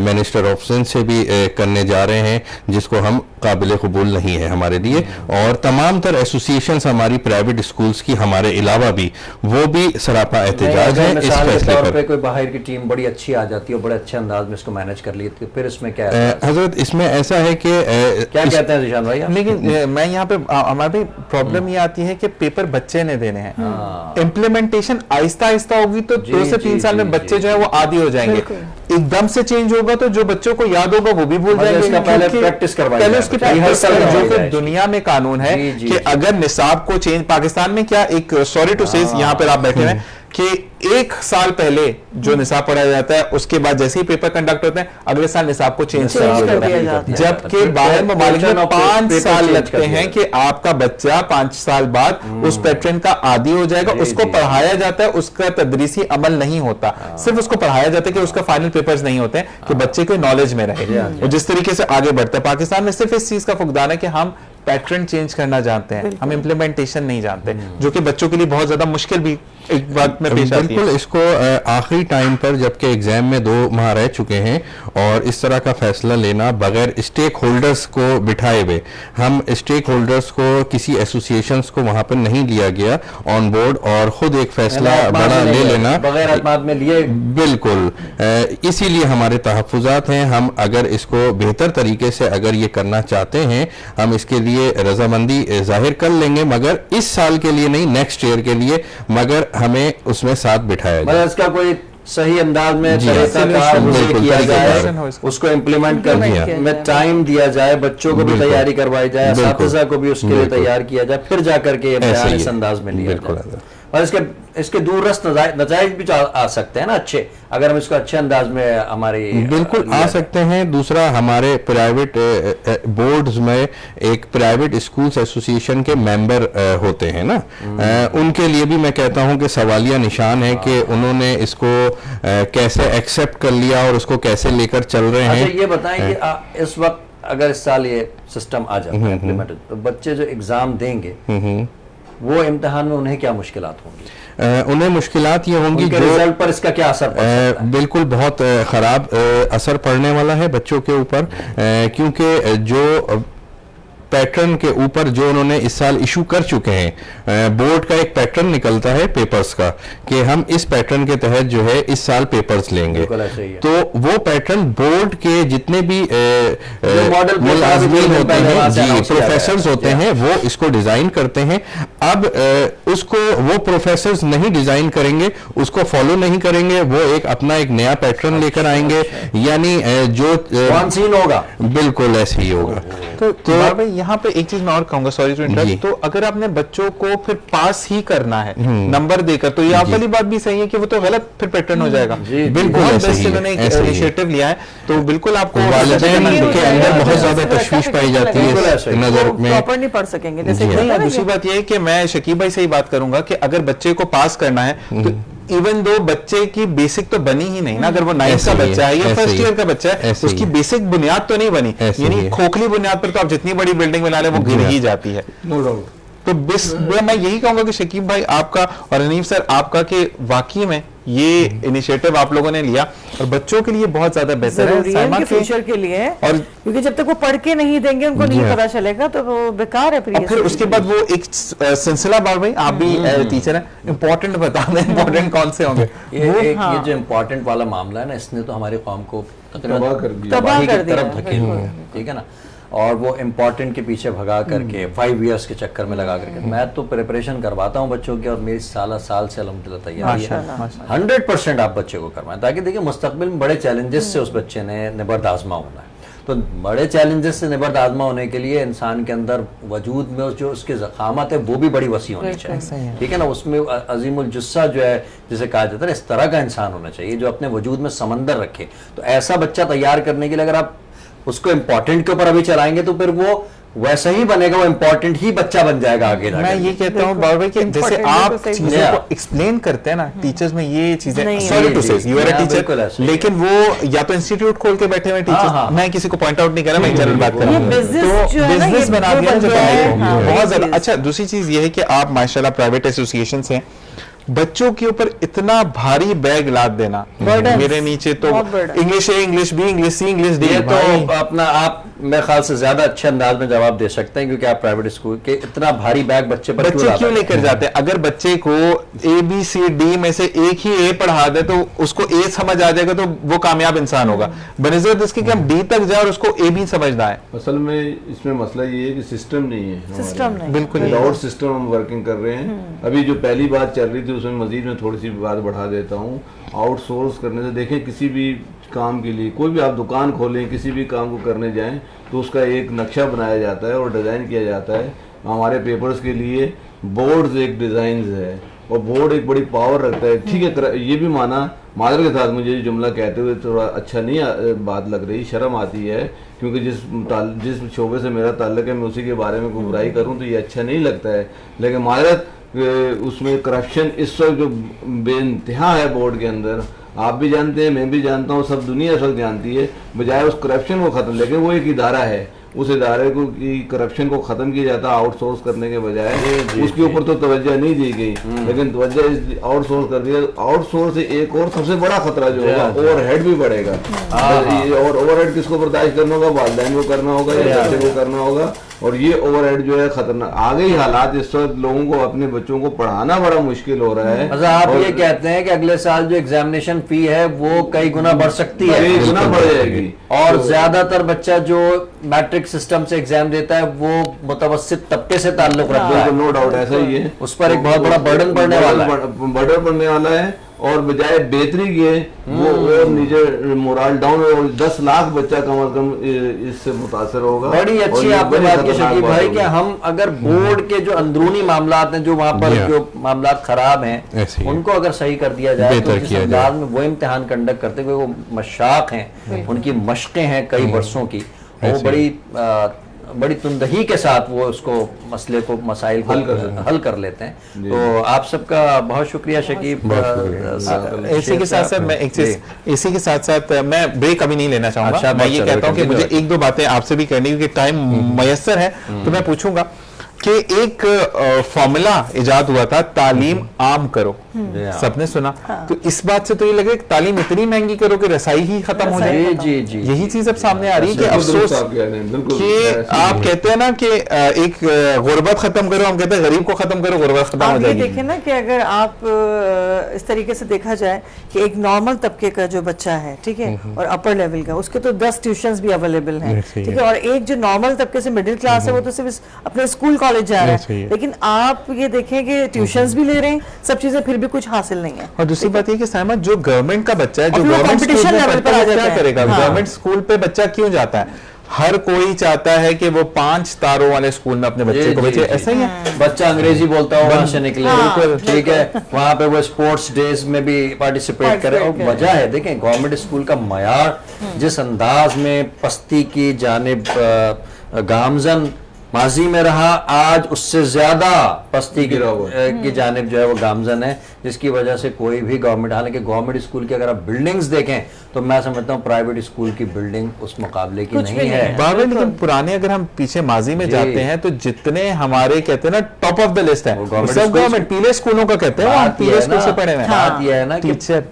منسٹر آف سندھ سے بھی کرنے جا رہے ہیں, جس کو ہم قابل قبول نہیں ہے ہمارے لیے. اور تمام تر ایسوسی ایشنز ہماری پرائیویٹ اسکولز کی ہمارے علاوہ بھی وہ بھی سراپا احتجاج ہیں اس فیصلے پر. کوئی باہر کی ٹیم بڑی اچھی آ جاتی ہے, بڑے اچھے انداز میں اس کو مینج کر لیتی ہے, پھر اس میں کیا ہے حضرت؟ اس میں ایسا ہے کہ کیا کہتے ہیں ذیشان بھائی؟ لیکن میں یہاں پہ ہماری پرابلم یہ آتی ہے کہ پیپر بچے نے دینے ہیں, امپلیمنٹیشن آہستہ آہستہ ہوگی تو 2 سے 3 سال میں بچے جو ہے وہ عادی ہو جائیں گے. ایک دم سے چینج ہوگا تو جو بچوں کو یاد ہوگا وہ بھی بھول جائیں گے. پہلے پریکٹس کروائی پہلے اس کی پریکٹس کریں, جو کہ دنیا میں قانون ہے کہ اگر نصاب کو چینج, پاکستان میں کیا ایک سوری ٹو سیز یہاں پر آپ بیٹھے ہیں کہ 1 سال پہلے جو نصاب پڑھایا جاتا ہے اس کے بعد جیسے ہی پیپر کنڈکٹ ہوتے ہیں اگلے سال نصاب کو چینج کر دیا جاتا ہے, جبکہ باہر ممالک میں 5 سال لگتے ہیں کہ آپ کا بچہ 5 سال بعد اس پیٹرن کا عادی ہو جائے گا. اس کو پڑھایا جاتا ہے, اس کا تدریسی عمل نہیں ہوتا, صرف اس کو پڑھایا جاتا ہے کہ اس کا فائنل پیپرز نہیں ہوتے ہیں کہ بچے کو نالج میں رہے. اور جس طریقے سے آگے بڑھتا ہے پاکستان میں صرف اس چیز کا فقدان ہے کہ ہم پیٹرن چینج کرنا جانتے ہیں, ہم امپلیمنٹیشن نہیں جانتے, جو کہ بچوں کے لیے بہت زیادہ مشکل بھی ایک بات میں پیش آتی ہے. بالکل, اس کو آخری ٹائم پر جبکہ ایگزام میں 2 ماہ رہ چکے ہیں اور اس طرح کا فیصلہ لینا بغیر اسٹیک ہولڈرز کو بٹھائے ہوئے, ہم اسٹیک ہولڈرز کو کسی ایسوسی ایشنز کو وہاں پر نہیں لیا گیا آن بورڈ اور خود ایک فیصلہ بڑا لے لینا بغیر اعتماد میں لیے. بالکل, اسی لیے ہمارے تحفظات ہیں. ہم اگر اس کو بہتر طریقے سے اگر یہ کرنا چاہتے ہیں ہم اس کے لیے رضامندی ظاہر کر لیں گے, مگر اس سال کے لیے نہیں, نیکسٹ ایئر کے لیے, مگر ہمیں اس میں ساتھ بٹھایا جائے. اس کا کوئی صحیح انداز میں کیا جائے, اس کو امپلیمنٹ کرنے میں ٹائم دیا جائے, بچوں کو بھی تیاری کروائی جائے, اساتذہ کو بھی اس کے لیے تیار کیا جائے, پھر جا کر کے یہ بیان اس انداز میں لیا جائے. اور اس کے دور رس نتائج بھی آ سکتے ہیں نا اچھے، اگر ہم اس کو اچھے انداز میں ہماری بالکل آ سکتے ہیں. دوسرا ہمارے پرائیویٹ بورڈز میں ایک پرائیویٹ اسکولز ایسوسیشن کے ممبر ہوتے ہیں نا، ان کے لیے بھی میں کہتا ہوں کہ سوالیہ نشان ہے کہ انہوں نے اس کو کیسے ایکسیپٹ کر لیا اور اس کو کیسے لے کر چل رہے ہیں. یہ بتائیں کہ اس وقت اگر اس سال یہ سسٹم آ جاتا ہے امپلیمنٹ، تو بچے جو ایگزام دیں گے وہ امتحان میں انہیں کیا مشکلات ہوں گی؟ انہیں مشکلات یہ ہوں گی جو رزلٹ پر اس کا کیا اثر پڑ سکتا ہے؟ بالکل بہت خراب اثر پڑنے والا ہے بچوں کے اوپر، کیونکہ جو پیٹرن کے اوپر جو انہوں نے اس سال ایشو کر چکے ہیں، بورڈ کا ایک پیٹرن نکلتا ہے پیپرز کا کہ ہم اس پیٹرن کے تحت جو ہے اس سال پیپرز لیں گے، تو وہ پیٹرن بورڈ کے جتنے بھی ملازمین ہوتے ہیں، جی پروفیسرز ہوتے ہیں، وہ اس کو ڈیزائن کرتے ہیں. اب اس کو وہ پروفیسرز نہیں ڈیزائن کریں گے، اس کو فالو نہیں کریں گے، وہ ایک اپنا ایک نیا پیٹرن لے کر آئیں گے، یعنی جو ہوگا بالکل ایسے ہی ہوگا. تو یہاں پہ ایک چیز میں اور کہوں گا، سوری ٹو انٹرپٹ، تو اگر آپ نے بچوں کو پھر پاس ہی کرنا ہے نمبر دے کر، تو یہ آپ والی بات بھی صحیح ہے کہ وہ تو غلط پھر پیٹرن ہو جائے گا. بالکل انہوں نے ایک انیشیٹو لیا ہے، تو بالکل آپ کو والدین کے اندر بہت زیادہ تشویش پائی جاتی ہے نظر میں، پراپر نہیں پڑھ سکیں گے. جیسے دوسری بات یہ ہے کہ میں شکیب بھائی سے ہی بات کروں گا کہ اگر بچے کو پاس کرنا ہے تو ایون دو بچے کی بیسک تو بنی ہی نہیں نا، اگر وہ 9th کا بچہ ہے یا فرسٹ ایئر کا بچہ ہے، اس کی بیسک بنیاد تو نہیں بنی، یعنی کھوکھلی بنیاد پر تو آپ جتنی بڑی بلڈنگ بنا لیں وہ گر ہی جاتی ہے. تو میں یہی کہوں گا کہ شکیب بھائی آپ کا اور حنیف سر آپ کا کہ واقعی میں یہ انیشیٹو آپ لوگوں نے لیا اور بچوں کے لیے بہت زیادہ بہتر ہے، فیوچر کے لیے، اور کیونکہ جب تک وہ پڑھ کے نہیں دیں گے ان کو نہیں پتا چلے گا تو وہ بیکار ہے. پھر اس کے بعد وہ ایک سلسلہ بار بھائی آپ بھی ٹیچر ہیں، امپورٹنٹ بتا دیں امپورٹنٹ کون سے ہوں گے. یہ جو امپورٹنٹ والا معاملہ ہے نا، اس نے تو ہماری قوم کو تباہی کی طرف دھکیل دیا، ٹھیک ہے نا. اور وہ امپورٹنٹ کے پیچھے بھگا کر کے 5 ایئرس کے چکر میں لگا کر کے میں تو پریپریشن کرواتا ہوں بچوں کی، اور میری سال سے الحمدللہ تیاری ہے 100% آپ بچے کو کروائیں، تاکہ دیکھیں مستقبل میں بڑے چیلنجز سے اس بچے نے نبرد آزما ہونا ہے. تو بڑے چیلنجز سے نبرد آزما ہونے کے لیے انسان کے اندر وجود میں جو اس کے ضخامت ہے وہ بھی بڑی وسیع ہونی چاہیے، ٹھیک ہے نا. اس میں عظیم الجثہ جو ہے جسے کہا جاتا ہے، اس طرح کا انسان ہونا چاہیے جو اپنے وجود میں سمندر رکھے. تو ایسا بچہ تیار کرنے کے لیے اگر آپ اس کو امپورٹنٹ کے اوپر ابھی چلائیں گے تو پھر وہ ویسا ہی بنے گا، وہ امپورٹنٹ ہی بچہ بن جائے گا آگے. میں یہ کہتا ہوں بابا بھائی کہ جیسے آپ چیزوں کو ایکسپلین کرتے ہیں نا، ٹیچرز میں یہ چیزیں سوری ٹو سے یو آر اے ٹیچر، لیکن وہ یا تو انسٹیٹیوٹ کھول کے بیٹھے ہوئے ٹیچرز، میں کسی کو پوائنٹ آؤٹ نہیں کر رہا، میں جنرل بات کر رہا ہوں، تو بزنس بنا دیا جو بہت زیادہ. اچھا دوسری چیز یہ ہے کہ آپ ماشاءاللہ پرائیویٹ ایسوسیشن سے بچوں کے اوپر اتنا بھاری بیگ لاد دینا، میرے نیچے تو English A English B English C English D, یہ تو اپنا آپ میرے خیال سے زیادہ اچھے انداز میں جواب دے سکتے ہیں، کیونکہ آپ پرائیویٹ اسکول کے اتنا بھاری بیگ بچے پر کیوں لے کر جاتے ہیں؟ اگر بچے کو اے بی سی ڈی میں سے ایک ہی اے پڑھا دے تو اس کو اے سمجھ آ جائے گا، تو وہ کامیاب انسان ہوگا، بنسبت اس کی کہ ہم ڈی تک جائے اور اس کو اے بھی سمجھنا ہے. اصل میں اس میں مسئلہ یہ ہے کہ سسٹم نہیں ہے، سسٹم نہیں، بالکل وداؤٹ سسٹم ہم ورکنگ کر رہے ہیں. ابھی جو پہلی بات چل رہی تھی اس میں مزید میں تھوڑی سی بات بڑھا دیتا ہوں. آؤٹ سورس کرنے سے دیکھیں، کسی بھی کام کے لیے کوئی بھی آپ دکان کھولیں، کسی بھی کام کو کرنے جائیں تو اس کا ایک نقشہ بنایا جاتا ہے اور ڈیزائن کیا جاتا ہے. ہمارے پیپرز کے لیے بورڈز ایک ڈیزائنز ہے اور بورڈ ایک بڑی پاور رکھتا ہے. ٹھیک ہے، یہ بھی مانا معذرت کے ساتھ مجھے یہ جملہ کہتے ہوئے تھوڑا اچھا نہیں بات لگ رہی، شرم آتی ہے، کیونکہ جس شعبے سے میرا تعلق ہے میں اسی کے بارے میں کوئی برائی کروں تو یہ اچھا نہیں لگتا ہے. لیکن معذرت اس میں کرپشن اس وقت جو بے انتہا ہے بورڈ کے اندر، آپ بھی جانتے ہیں، میں بھی جانتا ہوں، سب دنیا اس وقت جانتی ہے. بجائے اس کرپشن کو ختم، لیکن وہ ایک ادارہ ہے، اس ادارے کو کی کرپشن کو ختم کیا جاتا آؤٹ سورس کرنے کے بجائے. اس کے اوپر تو توجہ نہیں دی گئی، لیکن توجہ آؤٹ سورس کر دیا. آؤٹ سورس سے ایک اور سب سے بڑا خطرہ جو ہوگا، اوور ہیڈ بھی بڑھے گا. اور اوور ہیڈ کس کو برداشت کرنا ہوگا؟ والدین کو کرنا ہوگا یا بچے کو کرنا ہوگا. اور یہ اوور ہیڈ جو ہے خطرناک. آگے ہی حالات اس وقت لوگوں کو اپنے بچوں کو پڑھانا بڑا مشکل ہو رہا ہے. آپ یہ کہتے ہیں کہ اگلے سال جو ایگزامینیشن فی ہے وہ کئی گنا بڑھ سکتی ہے، کئی گنا بڑھ جائے گی. اور زیادہ تر بچہ جو میٹرک سسٹم سے ایگزام دیتا ہے وہ متوسط طبقے سے تعلق رکھتا ہے. نو ڈاؤٹ ایسا ہی ہے، اس پر ایک بہت بڑا برڈن پڑنے والا ہے. برڈن پڑنے والا ہے. اور بجائے بہتری کے وہ اور نیچے مورال ڈاؤن، اور 10 لاکھ بچہ کم از کم اس سے متاثر ہوگا. بڑی اچھی آپ نے بات کی شکیب بھائی کہ ہم اگر بورڈ کے جو اندرونی معاملات ہیں، جو وہاں پر جو معاملات خراب ہیں، ان کو اگر صحیح کر دیا جائے تو اس انداز میں وہ امتحان کنڈکٹ کرتے ہوئے، وہ مشاق ہیں، ان کی مشقیں ہیں کئی برسوں کی، وہ بڑی تندہی کے ساتھ وہ اس کو مسئلے کو مسائل کو حل کر لیتے ہیں. تو آپ سب کا بہت شکریہ شکیب. اسی کے ساتھ ساتھ میں ایک چیز، اسی کے ساتھ ساتھ میں بریک ابھی نہیں لینا چاہوں گا. میں یہ کہتا ہوں کہ مجھے ایک دو باتیں آپ سے بھی کرنی کیونکہ ٹائم میسر ہے، تو میں پوچھوں گا کہ ایک فارمولا ایجاد ہوا تھا، تعلیم عام کرو، سب نے سنا. تو اس بات سے تو یہ لگے کہ تعلیم اتنی مہنگی کرو کہ رسائی ہی ختم ہو جائے. یہی چیز اب سامنے آ رہی ہے کہ افسوس کہ آپ کہتے ہیں نا کہ ایک غربت ختم کرو، ہم کہتے ہیں غریب کو ختم کرو، غربت ختم ہو جائے گی. دیکھیں نا کہ اگر آپ اس طریقے سے دیکھا جائے کہ ایک نارمل طبقے کا جو بچہ ہے، ٹھیک ہے، اور اپر لیول کا، اس کے تو 10 ٹیوشنز بھی اویلیبل ہیں، ٹھیک ہے، اور ایک جو نارمل طبقے سے مڈل کلاس ہے وہ تو صرف اپنے اسکول کالج جا رہا ہے. لیکن آپ یہ دیکھیں کہ ٹیوشنز بھی لے رہے ہیں، سب چیزیں، پھر بھی کچھ حاصل نہیں ہے. اور دوسری بات یہ کہ سائمہ، جو گورنمنٹ کا بچہ ہے، جو گورنمنٹ اسکول میں پڑھتا ہے، کیا کرے گا؟ گورنمنٹ اسکول پہ بچہ کیوں جاتا ہے؟ ہر کوئی چاہتا ہے کہ وہ 5 تاروں والے اسکول میں اپنے بچے کو بچے. ایسا ہی ہے، بچہ انگریزی بولتا ہو وہاں سے نکلے، ٹھیک ہے، وہاں پہ وہ اسپورٹس ڈیز میں بھی پارٹیسپیٹ کرے. اور وجہ ہے دیکھیں گورنمنٹ اسکول کا معیار جس انداز میں پستی کی جانب گامزن ماضی میں رہا، آج اس سے زیادہ پستی کی جانب جو ہے وہ گامزن ہے، جس کی وجہ سے کوئی بھی گورنمنٹ، حالانکہ گورنمنٹ اسکول کی اگر آپ بلڈنگز دیکھیں تو میں سمجھتا ہوں پرائیویٹ اسکول کی بلڈنگ اس مقابلے کی نہیں ہے. لیکن پرانے اگر ہم پیچھے ماضی میں جاتے ہیں تو جتنے ہمارے کہتے ہیں نا ٹاپ آف دا لسٹ ہے، سب گورنمنٹ پیلے اسکولوں کا کہتے ہیں، پیلے اسکول سے پڑھے ہوئے ہیں. بات یہ ہے نا کہ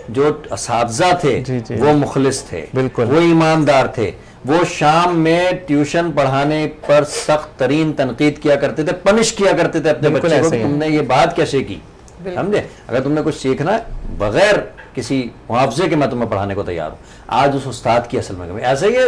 جو اساتذہ تھے وہ مخلص تھے، وہ ایماندار تھے، وہ شام میں ٹیوشن پڑھانے پر سخت ترین تنقید کیا کرتے تھے، پنش کیا کرتے تھے اپنے بچے کو. تم نے یہ بات کیسے کی؟ سمجھے؟ اگر تم نے کچھ سیکھنا ہے بغیر کسی معاوضے کے میں تمہیں پڑھانے کو تیار ہوں. آج اس استاد کی اصل میں ایسے ہی ہے.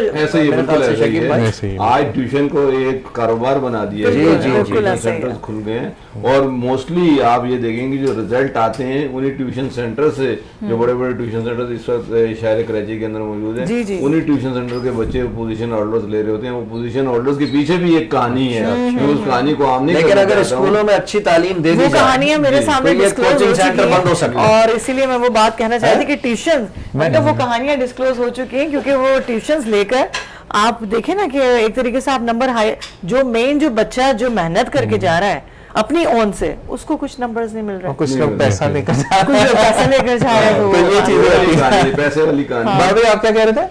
آج ٹیوشن کو ایک کاروبار بنا دیا ہے، ٹیوشن سینٹر کھل گئے ہیں، اور موسٹلی آپ یہ دیکھیں گے جو رزلٹ آتے ہیں انہیں ٹیوشن سینٹر سے، جو بڑے بڑے ٹیوشن سینٹر اس وقت شہر کراچی کے اندر موجود ہیں، انہیں ٹیوشن سینٹر کے بچے پوزیشن ہولڈرز لے رہے ہوتے ہیں. وہ پوزیشن ہولڈرز کے پیچھے بھی ایک کہانی ہے، اس کہانی کو عام نہیں کرنا. لیکن اگر اسکولوں میں اچھی تعلیم دے دی جائے، کہانیاں میرے سامنے کوچنگ سینٹر بند ہو سکتا ہے. اور اسی لیے میں وہ بات کہنا چاہتی کہ ٹیوشن مطلب وہ کہانیاں ڈسکلوز ہو چکی ہیں، کیونکہ وہ ٹیوشنز لے کر آپ دیکھیں نا کہ ایک طریقے سے آپ نمبر ہائی، جو مین جو بچہ جو محنت کر کے جا رہا ہے اپنی اون سے، اس کو کچھ نمبرز نہیں مل رہے، کچھ لوگ پیسہ لے کر جا رہے ہیں. پیسے والی کہانی. بھائی آپ کیا کہہ رہے تھے؟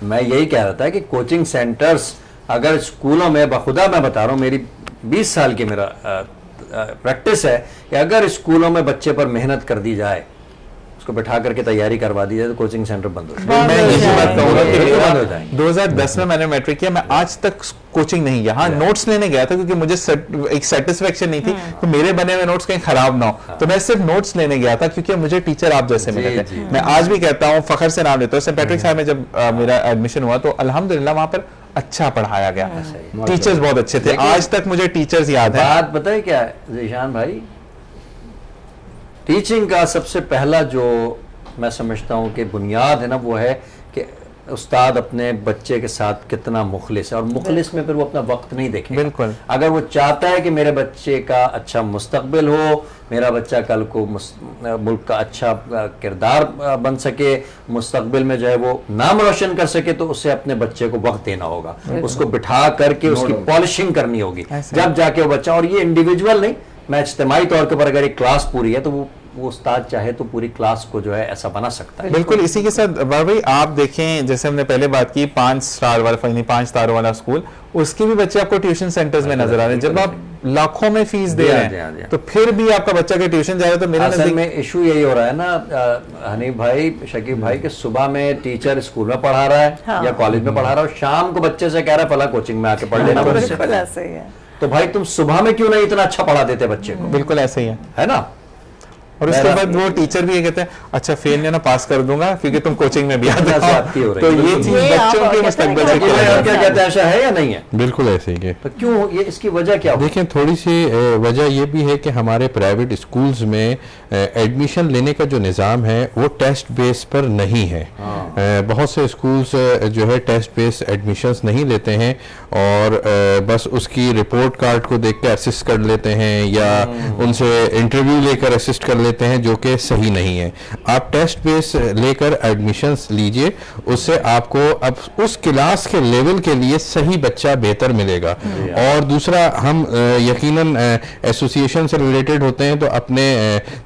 میں یہی کہہ رہا تھا کہ کوچنگ سینٹرز اگر اسکولوں میں، بخدا میں بتا رہا ہوں، میری 20 سال کی میرا پریکٹس ہے کہ اگر اسکولوں میں بچے پر محنت کر دی جائے، اس کو بٹھا کر کے تیاری کروا دی جائے، تو کوچنگ سینٹر بند ہو جائے. میں یہی بات کہوں گا کہ 2010 میں نے میٹرک کیا، میں آج تک کوچنگ نہیں گیا. ہاں نوٹس لینے گیا تھا کیونکہ مجھے ایک سیٹسفیکشن نہیں تھی کہ میرے بنے ہوئے نوٹس کہیں خراب نہ ہو، تو میں صرف نوٹس لینے گیا تھا کیونکہ مجھے ٹیچر آپ جیسے ملے تھے. میں آج بھی کہتا ہوں، فخر سے نام لیتا ہوں، سینٹ پیٹرک صاحب میں جب میرا ایڈمیشن ہوا تو الحمدللہ وہاں پر اچھا پڑھایا گیا، ٹیچرز بہت اچھے تھے. آج تک مجھے ٹیچرز یاد ہیں. بات بتائے کیا ہے ذیشان بھائی، ٹیچنگ کا سب سے پہلا جو میں سمجھتا ہوں کہ بنیاد ہے نا، وہ ہے کہ استاد اپنے بچے کے ساتھ کتنا مخلص ہے، اور مخلص میں پھر وہ اپنا وقت نہیں دیکھے. بالکل. اگر وہ چاہتا ہے کہ میرے بچے کا اچھا مستقبل ہو، میرا بچہ کل کو ملک کا اچھا کردار بن سکے، مستقبل میں جو ہے وہ نام روشن کر سکے، تو اسے اپنے بچے کو وقت دینا ہوگا، اس کو بٹھا کر کے اس کی پالشنگ کرنی ہوگی، جب جا کے وہ بچہ. اور یہ انڈیویجول نہیں، میں اجتماعی طور پر اگر ایک کلاس پوری ہے تو وہ استاد چاہے تو پوری کلاس کو جو ہے ایسا بنا سکتا ہے. بالکل. اسی کے ساتھ بھائی آپ دیکھیں، جیسے ہم نے پہلے بات کی 5 سٹار والا، 5 تاروں والا اسکول، اس کے بھی بچے آپ کو ٹیوشن سینٹرز میں نظر آ رہے ہیں. جب آپ لاکھوں میں فیس دے رہے ہیں تو پھر بھی آپ کا بچہ کے ٹیوشن جا رہا ہے. تو میرا اصل میں ایشو یہی ہو رہا ہے نا حنیف بھائی، شکیب بھائی، کہ صبح میں ٹیچر اسکول میں پڑھا رہا ہے یا کالج میں پڑھا رہا ہے، اور شام کو بچے سے کہہ رہا ہے فلاں کوچنگ میں آ کے پڑھ لینا. تو بھائی تم صبح میں کیوں نہیں اتنا اچھا پڑھا دیتے بچے کو؟ بالکل ایسے ہی ہے نا. اور اس کے بعد وہ ٹیچر بھی یہ کہتے ہیں اچھا فیل نہیں نا پاس کر دوں گا کیونکہ تم کوچنگ میں بھی آتے ہو. تو یہ چیز بچوں کے مستقبل سے کیا کہتے ہیں ایسا ہے یا نہیں ہے؟ بالکل ایسے ہی ہے. تو کیوں یہ اس کی وجہ کیا؟ دیکھیں تھوڑی سی وجہ یہ بھی ہے کہ ہمارے پرائیویٹ اسکولز میں ایڈمیشن لینے کا جو نظام ہے وہ ٹیسٹ بیس پر نہیں ہے. بہت سے اسکولز جو ہے ٹیسٹ بیس ایڈمیشنز نہیں لیتے ہیں اور بس اس کی رپورٹ کارڈ کو دیکھ کے اسسٹ کر لیتے ہیں یا ان سے انٹرویو لے کر اسسٹ کر لیتے ہیں، جو کہ صحیح نہیں ہے. آپ ٹیسٹ بیس لے کر ایڈمیشنز لیجئے، اس سے آپ کو اب اس کلاس کے لیول کے لیے صحیح بچہ بہتر ملے گا. اور دوسرا ہم یقیناً ایسوسیشن سے ریلیٹڈ ہوتے ہیں تو اپنے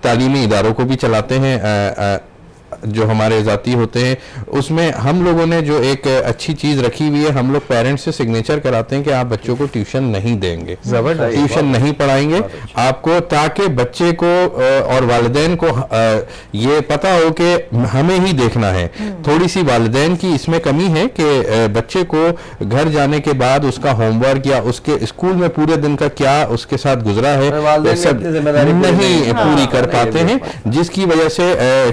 تعلیمی اداروں کو بھی چلاتے ہیں جو ہمارے ذاتی ہوتے ہیں. اس میں ہم لوگوں نے جو ایک اچھی چیز رکھی ہوئی ہے، ہم لوگ پیرنٹس سے سگنیچر کراتے ہیں کہ آپ بچوں کو ٹیوشن نہیں دیں گے، ٹیوشن نہیں پڑھائیں گے آپ کو، تاکہ بچے کو اور والدین کو یہ پتا ہو کہ ہمیں ہی دیکھنا ہے. تھوڑی سی والدین کی اس میں کمی ہے کہ بچے کو گھر جانے کے بعد اس کا ہوم ورک یا اس کے اسکول میں پورے دن کا کیا اس کے ساتھ گزرا ہے سب نہیں پوری کر پاتے ہیں، جس کی وجہ سے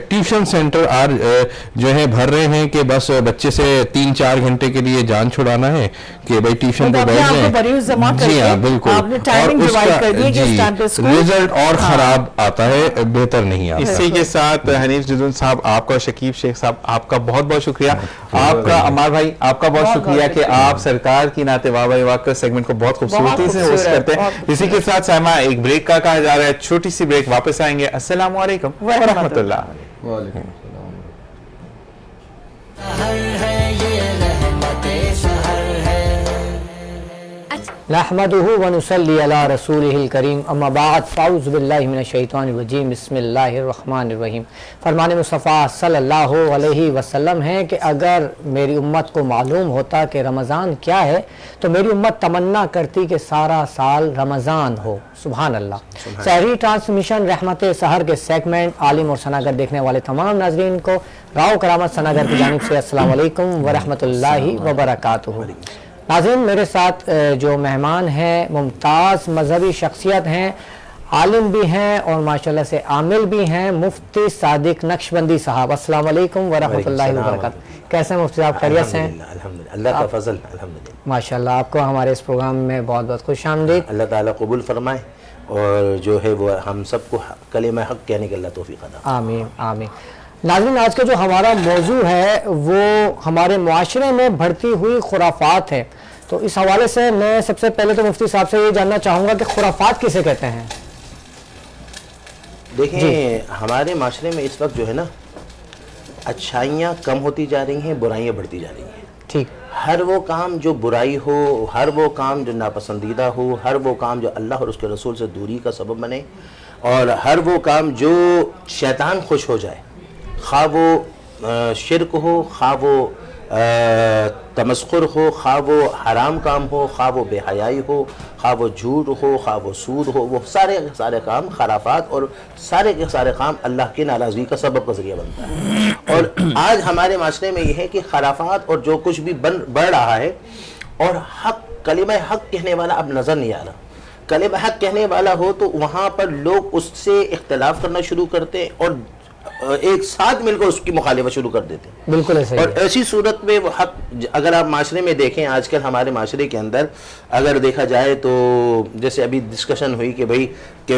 ٹیوشن سینٹر جو ہے بھر رہے ہیں کہ بس بچے سے 3-4 گھنٹے کے لیے جان چھڑانا ہے کہ بھائی ٹیوشن پہ بیٹھ جائیں. جی ہاں بالکل، اور اس کا رزلٹ اور خراب آتا ہے، بہتر نہیں آتا. اسی کے ساتھ حنیف جدون صاحب، آپ کا شکیب شیخ صاحب، آپ کا بہت بہت شکریہ. آپ کا عمار بھائی، آپ کا بہت شکریہ کہ آپ سرکار کی نعت واہ واہ واہ سیگمنٹ کو بہت خوبصورتی سے ہوسٹ کرتے ہیں. اسی کے ساتھ سائمہ ایک بریک کا کہا جا رہا ہے، چھوٹی سی بریک، واپس آئیں گے. السلام علیکم ورحمۃ اللہ. وعلیکم السلام. نحمده ونصلي على رسوله الكريم اما بعد فاعوذ باللہ من الشیطان الرجیم بسم اللہ الرحمن الرحیم. فرمان مصطفیٰ صلی اللہ علیہ وسلم ہے کہ اگر میری امت کو معلوم ہوتا کہ رمضان کیا ہے تو میری امت تمنا کرتی کہ سارا سال رمضان ہو. سبحان اللہ. سحری ٹرانسمیشن رحمت سحر کے سیگمنٹ عالم اور ثناگر دیکھنے والے تمام ناظرین کو راؤ کرامت ثناگر کی جانب سے السلام علیکم ورحمۃ اللہ وبرکاتہ. ناظرین میرے ساتھ جو مہمان ہیں ممتاز مذہبی شخصیت ہیں، عالم بھی ہیں اور ماشاءاللہ سے عامل بھی ہیں، مفتی صادق نقشبندی صاحب. السلام علیکم ورحمۃ اللہ وبرکاتہ. کیسے ہیں مفتی صاحب؟ خیریت سے ہیں؟ الحمدللہ، اللہ کا فضل الحمدللہ. ماشاءاللہ آپ کو ہمارے اس پروگرام میں بہت بہت خوش آمدید. اللہ تعالیٰ قبول فرمائے اور جو ہے وہ ہم سب کو کلمہ حق کہنے کے اللہ توفیق عطا. آمین آمین. ناظرین آج کا جو ہمارا موضوع ہے وہ ہمارے معاشرے میں بڑھتی ہوئی خرافات ہے. تو اس حوالے سے میں سب سے پہلے تو مفتی صاحب سے یہ جاننا چاہوں گا کہ خرافات کسے کہتے ہیں؟ دیکھیں ہمارے معاشرے میں اس وقت جو ہے نا اچھائیاں کم ہوتی جا رہی ہیں، برائیاں بڑھتی جا رہی ہیں. ٹھیک. ہر وہ کام جو برائی ہو، ہر وہ کام جو ناپسندیدہ ہو، ہر وہ کام جو اللہ اور اس کے رسول سے دوری کا سبب بنے، اور ہر وہ کام جو شیطان خوش ہو جائے، خواہ وہ شرک ہو، خواہ وہ تمسخر ہو، خواہ وہ حرام کام ہو، خواہ وہ بے حیائی ہو، خواہ وہ جھوٹ ہو، خواہ وہ سود ہو، وہ سارے کام خرافات اور سارے کے سارے کام اللہ کی ناراضگی کا سبب کا ذریعہ بنتا ہے. اور آج ہمارے معاشرے میں یہ ہے کہ خرافات اور جو کچھ بھی بڑھ رہا ہے، اور حق کلمہ حق کہنے والا اب نظر نہیں آ رہا. کلمہ حق کہنے والا ہو تو وہاں پر لوگ اس سے اختلاف کرنا شروع کرتے اور ایک ساتھ مل کر اس کی مخالفت شروع کر دیتے ہیں. بالکل ایسا. اور ایسی صورت میں وہ حق اگر آپ معاشرے میں دیکھیں، آج کل ہمارے معاشرے کے اندر اگر دیکھا جائے تو جیسے ابھی ڈسکشن ہوئی کہ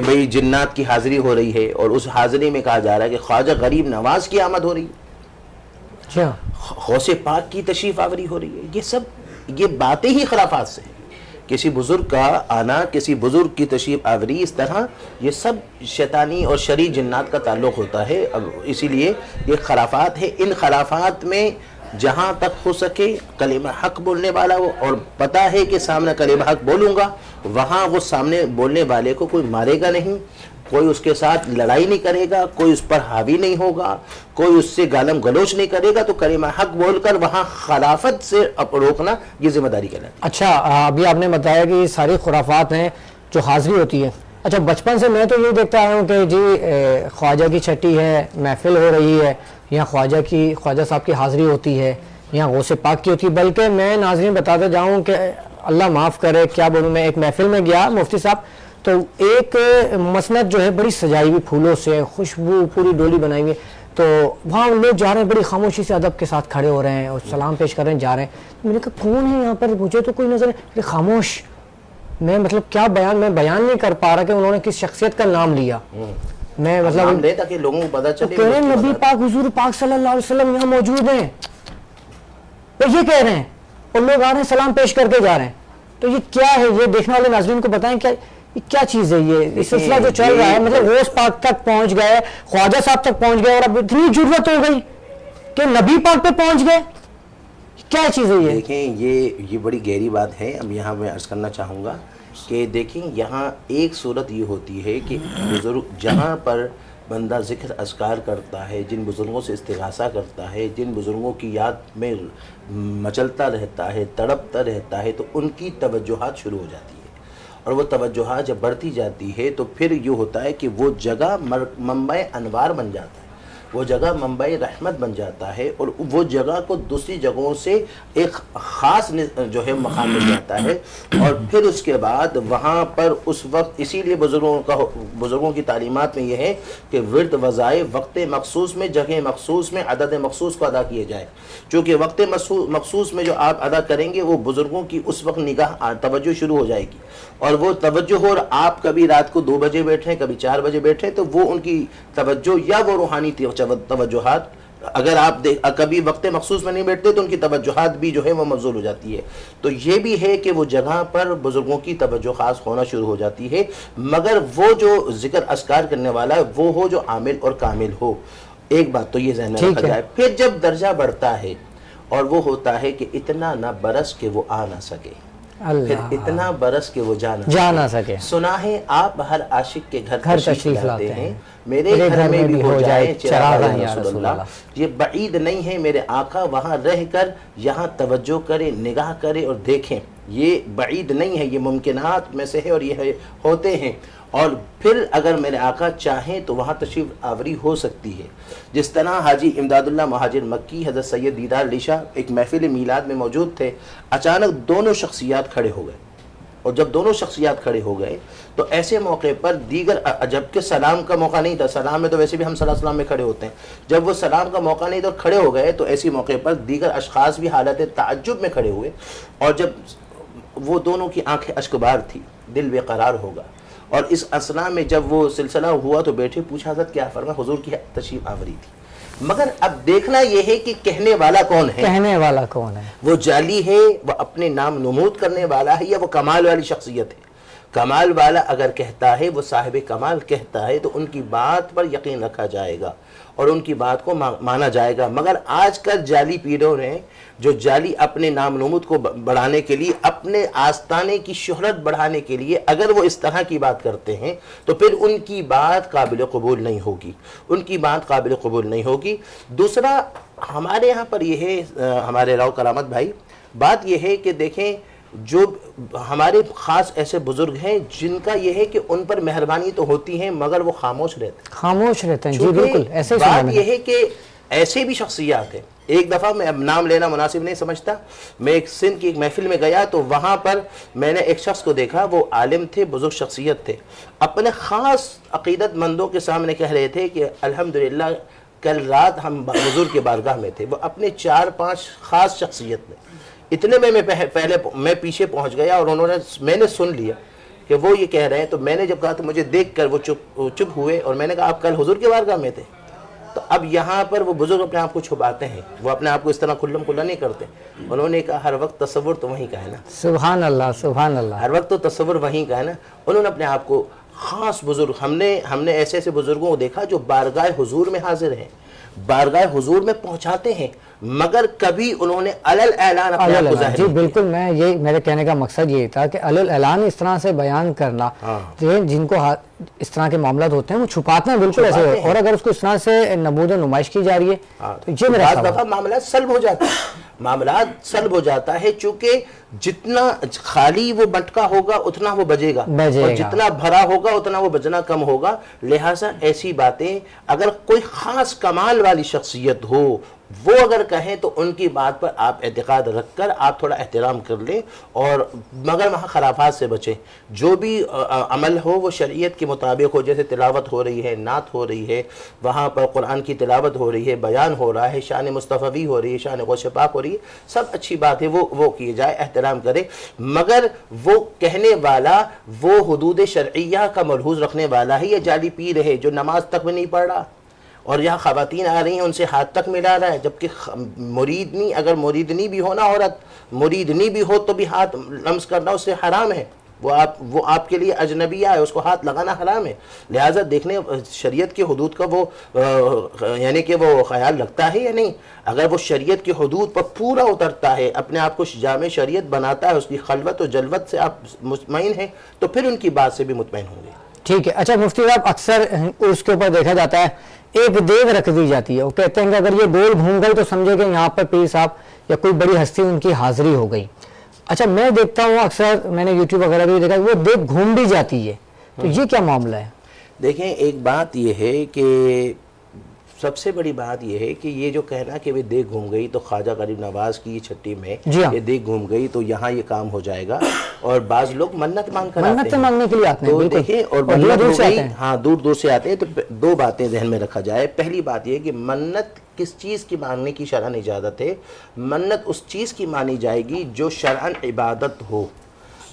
بھئی جنات کی حاضری ہو رہی ہے، اور اس حاضری میں کہا جا رہا ہے کہ خواجہ غریب نواز کی آمد ہو رہی ہے، غوث پاک کی تشریف آوری ہو رہی ہے. یہ باتیں ہی خرافات سے ہیں. کسی بزرگ کا آنا، کسی بزرگ کی تشریف آوری، اس طرح یہ سب شیطانی اور شرعی جنات کا تعلق ہوتا ہے. اسی لیے یہ خرافات ہے. ان خرافات میں جہاں تک ہو سکے کلمہ حق بولنے والا ہو اور پتہ ہے کہ سامنے کلمہ حق بولوں گا، وہاں وہ سامنے بولنے والے کو کوئی مارے گا نہیں، کوئی اس کے ساتھ لڑائی نہیں کرے گا، کوئی اس پر حاوی نہیں ہوگا، کوئی اس سے گالم گلوچ نہیں کرے گا. تو کلمہ حق بول کر وہاں خلافت سے روکنا یہ ذمہ داری کہلاتی ہے. اچھا ابھی آپ نے بتایا کہ یہ ساری خرافات ہیں جو حاضری ہوتی ہے. اچھا بچپن سے میں تو یہ دیکھتا آیا ہوں کہ جی خواجہ کی چھٹی ہے، محفل ہو رہی ہے، یا خواجہ صاحب کی حاضری ہوتی ہے، یا غوث پاک کی ہوتی ہے. بلکہ میں ناظرین بتاتا جاؤں کہ اللہ معاف کرے کیا بولوں، میں ایک محفل میں گیا مفتی صاحب، تو ایک مسند جو ہے بڑی سجائی ہوئی پھولوں سے، خوشبو پوری ڈولی بنائی ہوئی، تو وہاں لوگ جا رہے ہیں بڑی خاموشی سے ادب کے ساتھ کھڑے ہو رہے ہیں اور سلام پیش کر رہے ہیں، جا رہے ہیں. میں نے کہا کون ہے یہاں پر، مجھے تو کوئی نظر نہیں، خاموش. میں مطلب کیا میں بیان نہیں کر پا رہا کہ انہوں نے کس شخصیت کا نام لیا. میں مطلب تاکہ لوگوں کو پتہ چلے کہہ رہے ہیں نبی پاک حضور پاک صلی اللہ علیہ وسلم یہاں موجود ہیں، وہ یہ کہہ رہے ہیں اور لوگ آ رہے ہیں سلام پیش کر کے جا رہے ہیں. تو یہ کیا ہے، یہ دیکھنے والے ناظرین کو بتائیں کیا چیز ہے یہ سلسلہ جو چل رہا ہے. مطلب غوث پاک تک پہنچ گئے، خواجہ صاحب تک پہنچ گئے، اور اب اتنی ضرورت ہو گئی کہ نبی پاک پہ پہنچ گئے. کیا چیز ہے یہ؟ دیکھیں یہ بڑی گہری بات ہے. اب یہاں میں عرض کرنا چاہوں گا کہ دیکھیں یہاں ایک صورت یہ ہوتی ہے کہ بزرگ جہاں پر بندہ ذکر اذکار کرتا ہے، جن بزرگوں سے استغاثہ کرتا ہے، جن بزرگوں کی یاد میں مچلتا رہتا ہے، تڑپتا رہتا ہے، تو ان کی توجہات شروع ہو جاتی ہے. اور وہ توجہات جب بڑھتی جاتی ہے تو پھر یہ ہوتا ہے کہ وہ جگہ منبع انوار بن جاتا ہے، وہ جگہ منبع رحمت بن جاتا ہے، اور وہ جگہ کو دوسری جگہوں سے ایک خاص جو ہے مقام مل جاتا ہے. اور پھر اس کے بعد وہاں پر اس وقت اسی لیے بزرگوں کی تعلیمات میں یہ ہے کہ ورد وظائف وقت مخصوص میں، جگہ مخصوص میں، عدد مخصوص کو ادا کیے جائے. چونکہ وقت مخصوص میں جو آپ ادا کریں گے وہ بزرگوں کی اس وقت نگاہ توجہ شروع ہو جائے گی، اور وہ توجہ، اور آپ کبھی رات کو 2 بجے بیٹھیں، کبھی 4 بجے بیٹھیں، تو وہ ان کی توجہ یا وہ روحانی توجہات، اگر آپ کبھی وقت مخصوص میں نہیں بیٹھتے تو ان کی توجہات بھی جو ہے وہ مبذول ہو جاتی ہے. تو یہ بھی ہے کہ وہ جگہ پر بزرگوں کی توجہ خاص ہونا شروع ہو جاتی ہے، مگر وہ جو ذکر اذکار کرنے والا ہے وہ ہو جو عامل اور کامل ہو. ایک بات تو یہ ذہن میں رکھا جائے. پھر جب درجہ بڑھتا ہے اور وہ ہوتا ہے کہ اتنا نہ برس کہ وہ آ نہ سکے، پھر اتنا برس کہ وہ جا نہ سکے. سنا ہے آپ ہر عاشق کے گھر تشریف لاتے ہیں، میرے گھر میں بھی ہو جائے چراغ یا رسول اللہ. یہ بعید نہیں ہے میرے آقا وہاں رہ کر یہاں توجہ کرے، نگاہ کرے اور دیکھیں. یہ بعید نہیں ہے، یہ ممکنات میں سے ہے اور یہ ہوتے ہیں. اور پھر اگر میرے آقا چاہیں تو وہاں تشریف آوری ہو سکتی ہے. جس طرح حاجی امداد اللہ مہاجر مکی حضرت سید دیدار علی شاہ ایک محفل میلاد میں موجود تھے، اچانک دونوں شخصیات کھڑے ہو گئے. اور جب دونوں شخصیات کھڑے ہو گئے تو ایسے موقع پر دیگر، جبکہ سلام کا موقع نہیں تھا، سلام میں تو ویسے بھی ہم صلی اللہ علیہ وسلم میں کھڑے ہوتے ہیں، جب وہ سلام کا موقع نہیں تو کھڑے ہو گئے، تو ایسی موقع پر دیگر اشخاص بھی حالت تعجب میں کھڑے ہوئے. اور جب وہ دونوں کی آنکھیں اشکبار تھی، دل بے قرار ہوگا. اور اس اثنا میں جب وہ سلسلہ ہوا تو بیٹھے، پوچھا حضرت کیا فرمایا؟ حضور کی تشریف آوری تھی. مگر اب دیکھنا یہ ہے کہ کہنے والا کون ہے، کہنے والا کون ہے، وہ جعلی ہے، وہ اپنے نام نمود کرنے والا ہے، یا وہ کمال والی شخصیت ہے. کمال والا اگر کہتا ہے، وہ صاحب کمال کہتا ہے، تو ان کی بات پر یقین رکھا جائے گا اور ان کی بات کو مانا جائے گا. مگر آج کل جعلی پیروں نے جو جعلی اپنے نام نمود کو بڑھانے کے لیے، اپنے آستانے کی شہرت بڑھانے کے لیے اگر وہ اس طرح کی بات کرتے ہیں تو پھر ان کی بات قابل قبول نہیں ہوگی، ان کی بات قابل قبول نہیں ہوگی. دوسرا ہمارے یہاں پر یہ ہے، ہمارے راؤ کرامت بھائی، بات یہ ہے کہ دیکھیں جو ہمارے خاص ایسے بزرگ ہیں جن کا یہ ہے کہ ان پر مہربانی تو ہوتی ہے مگر وہ خاموش رہتے ہیں. جی بالکل ایسے بات یہ ہے کہ ایسے بھی شخصیات ہیں. ایک دفعہ میں اب نام لینا مناسب نہیں سمجھتا، میں ایک سندھ کی ایک محفل میں گیا تو وہاں پر میں نے ایک شخص کو دیکھا، وہ عالم تھے، بزرگ شخصیت تھے، اپنے خاص عقیدت مندوں کے سامنے کہہ رہے تھے کہ الحمدللہ کل رات ہم حضور کے بارگاہ میں تھے. وہ اپنے 4-5 خاص شخصیت میں، اتنے میں پیچھے پہنچ گیا اور میں نے سن لیا کہ وہ یہ کہہ رہے ہیں. تو میں نے جب کہا تو مجھے دیکھ کر وہ چپ ہوئے اور میں نے کہا آپ کل حضور کے بارگاہ میں تھے. تو اب یہاں پر وہ بزرگ اپنے آپ کو چھپاتے ہیں، وہ اپنے آپ کو اس طرح کھلم کھلا نہیں کرتے. انہوں نے کہا ہر وقت تصور تو وہیں کا ہے نا. سبحان اللہ سبحان اللہ. ہر وقت تو تصور وہیں کا ہے نا. انہوں نے اپنے آپ کو خاص بزرگ، ہم نے ایسے بزرگوں کو دیکھا جو بارگاہ حضور میں حاضر ہیں، بارگاہ حضور میں پہنچاتے ہیں، مگر کبھی انہوں نے علل اعلان اپنے آپ کو ظاہر. جی بالکل، میرے کہنے کا مقصد یہ تھا کہ علل اعلان اس طرح سے بیان کرنا، جن کو اس طرح کے معاملات ہوتے ہیں وہ چھپاتے ہیں بالکل ایسے، اور اگر اس کو اس طرح سے نمود و نمائش کی جا رہی ہے تو یہ میرا بعض دفعہ معاملات سلب ہو جاتا ہے، چونکہ جتنا خالی وہ بٹکا ہوگا اتنا وہ بجے گا، اور جتنا بھرا ہوگا اتنا وہ بجنا کم ہوگا. لہٰذا ایسی باتیں اگر کوئی خاص کمال والی شخصیت ہو وہ اگر کہیں تو ان کی بات پر آپ اعتقاد رکھ کر آپ تھوڑا احترام کر لیں، اور مگر وہاں خرافات سے بچیں. جو بھی عمل ہو وہ شریعت کے مطابق ہو، جیسے تلاوت ہو رہی ہے، نعت ہو رہی ہے، وہاں پر قرآن کی تلاوت ہو رہی ہے، بیان ہو رہا ہے، شان مصطفی ہو رہی ہے، شان غوث پاک ہو رہی ہے، سب اچھی بات ہے، وہ کیے جائے، احترام کرے. مگر وہ کہنے والا وہ حدود شرعیہ کا ملحوظ رکھنے والا ہے یا جعلی پیر ہے جو نماز تک بھی نہیں پڑھ رہا، اور یہاں خواتین آ رہی ہیں ان سے ہاتھ تک ملا رہا ہے، جبکہ مریدنی، اگر مریدنی بھی ہو نا عورت، مریدنی بھی ہو تو بھی ہاتھ لمس کرنا اس سے حرام ہے، وہ آپ کے لیے اجنبیہ ہے، اس کو ہاتھ لگانا حرام ہے. لہٰذا دیکھنے شریعت کی حدود کا وہ یعنی کہ وہ خیال رکھتا ہے یا نہیں. اگر وہ شریعت کی حدود پر پورا اترتا ہے، اپنے آپ کو جامع شریعت بناتا ہے، اس کی خلوت و جلوت سے آپ مطمئن ہیں، تو پھر ان کی بات سے بھی مطمئن ہوں گے. ٹھیک ہے. اچھا مفتی صاحب، اکثر اس کے اوپر دیکھا جاتا ہے ایک دیگ رکھ دی جاتی ہے، وہ کہتے ہیں کہ اگر یہ گول گھوم گئی تو سمجھے کہ یہاں پر پیر صاحب یا کوئی بڑی ہستی ان کی حاضری ہو گئی. اچھا میں دیکھتا ہوں اکثر، میں نے یوٹیوب وغیرہ بھی دیکھا، وہ دیگ گھوم بھی جاتی ہے، تو یہ کیا معاملہ ہے؟ دیکھیں ایک بات یہ ہے کہ سب سے بڑی بات یہ ہے کہ یہ جو کہنا کہ وہ دیگ گھوم گئی تو خواجہ غریب نواز کی چھٹی میں یہ دیگ گھوم گئی تو یہاں یہ کام ہو جائے گا، اور بعض لوگ منت مانگ کر آتے ہیں، مانگنے کے لیے آتے ہیں. تو دیکھیں، اور منت ہو گئی، ہاں دور دور سے آتے ہیں. تو دو باتیں ذہن میں رکھا جائے. پہلی بات یہ کہ منت کس چیز کی مانگنے کی شرعاً اجازت ہے؟ منت اس چیز کی مانی جائے گی جو شرعاً عبادت ہو.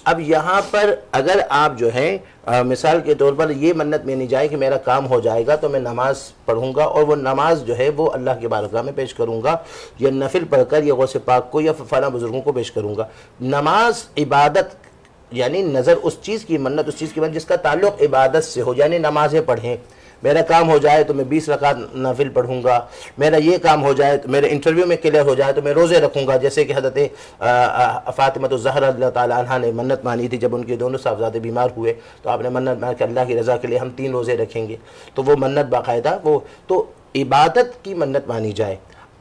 اب یہاں پر اگر آپ جو ہے مثال کے طور پر یہ منت میں نہیں جائے کہ میرا کام ہو جائے گا تو میں نماز پڑھوں گا، اور وہ نماز جو ہے وہ اللہ کے بارگاہ میں پیش کروں گا، یا نفل پڑھ کر یا غوث پاک کو یا فلاں بزرگوں کو پیش کروں گا. نماز عبادت یعنی نظر اس چیز کی منت، اس چیز کی منت جس کا تعلق عبادت سے ہو، یعنی نمازیں پڑھیں. میرا کام ہو جائے تو میں 20 رکعت نافل پڑھوں گا، میرا یہ کام ہو جائے تو میرے انٹرویو میں کلیئر ہو جائے تو میں روزے رکھوں گا، جیسے کہ حضرت فاطمہ الزہرا اللہ تعالیٰ عنہ نے منت مانی تھی جب ان کے دونوں صاحبزادے بیمار ہوئے، تو آپ نے منت مانی کہ اللہ کی رضا کے لیے ہم 3 روزے رکھیں گے. تو وہ منت باقاعدہ وہ تو عبادت کی منت مانی جائے.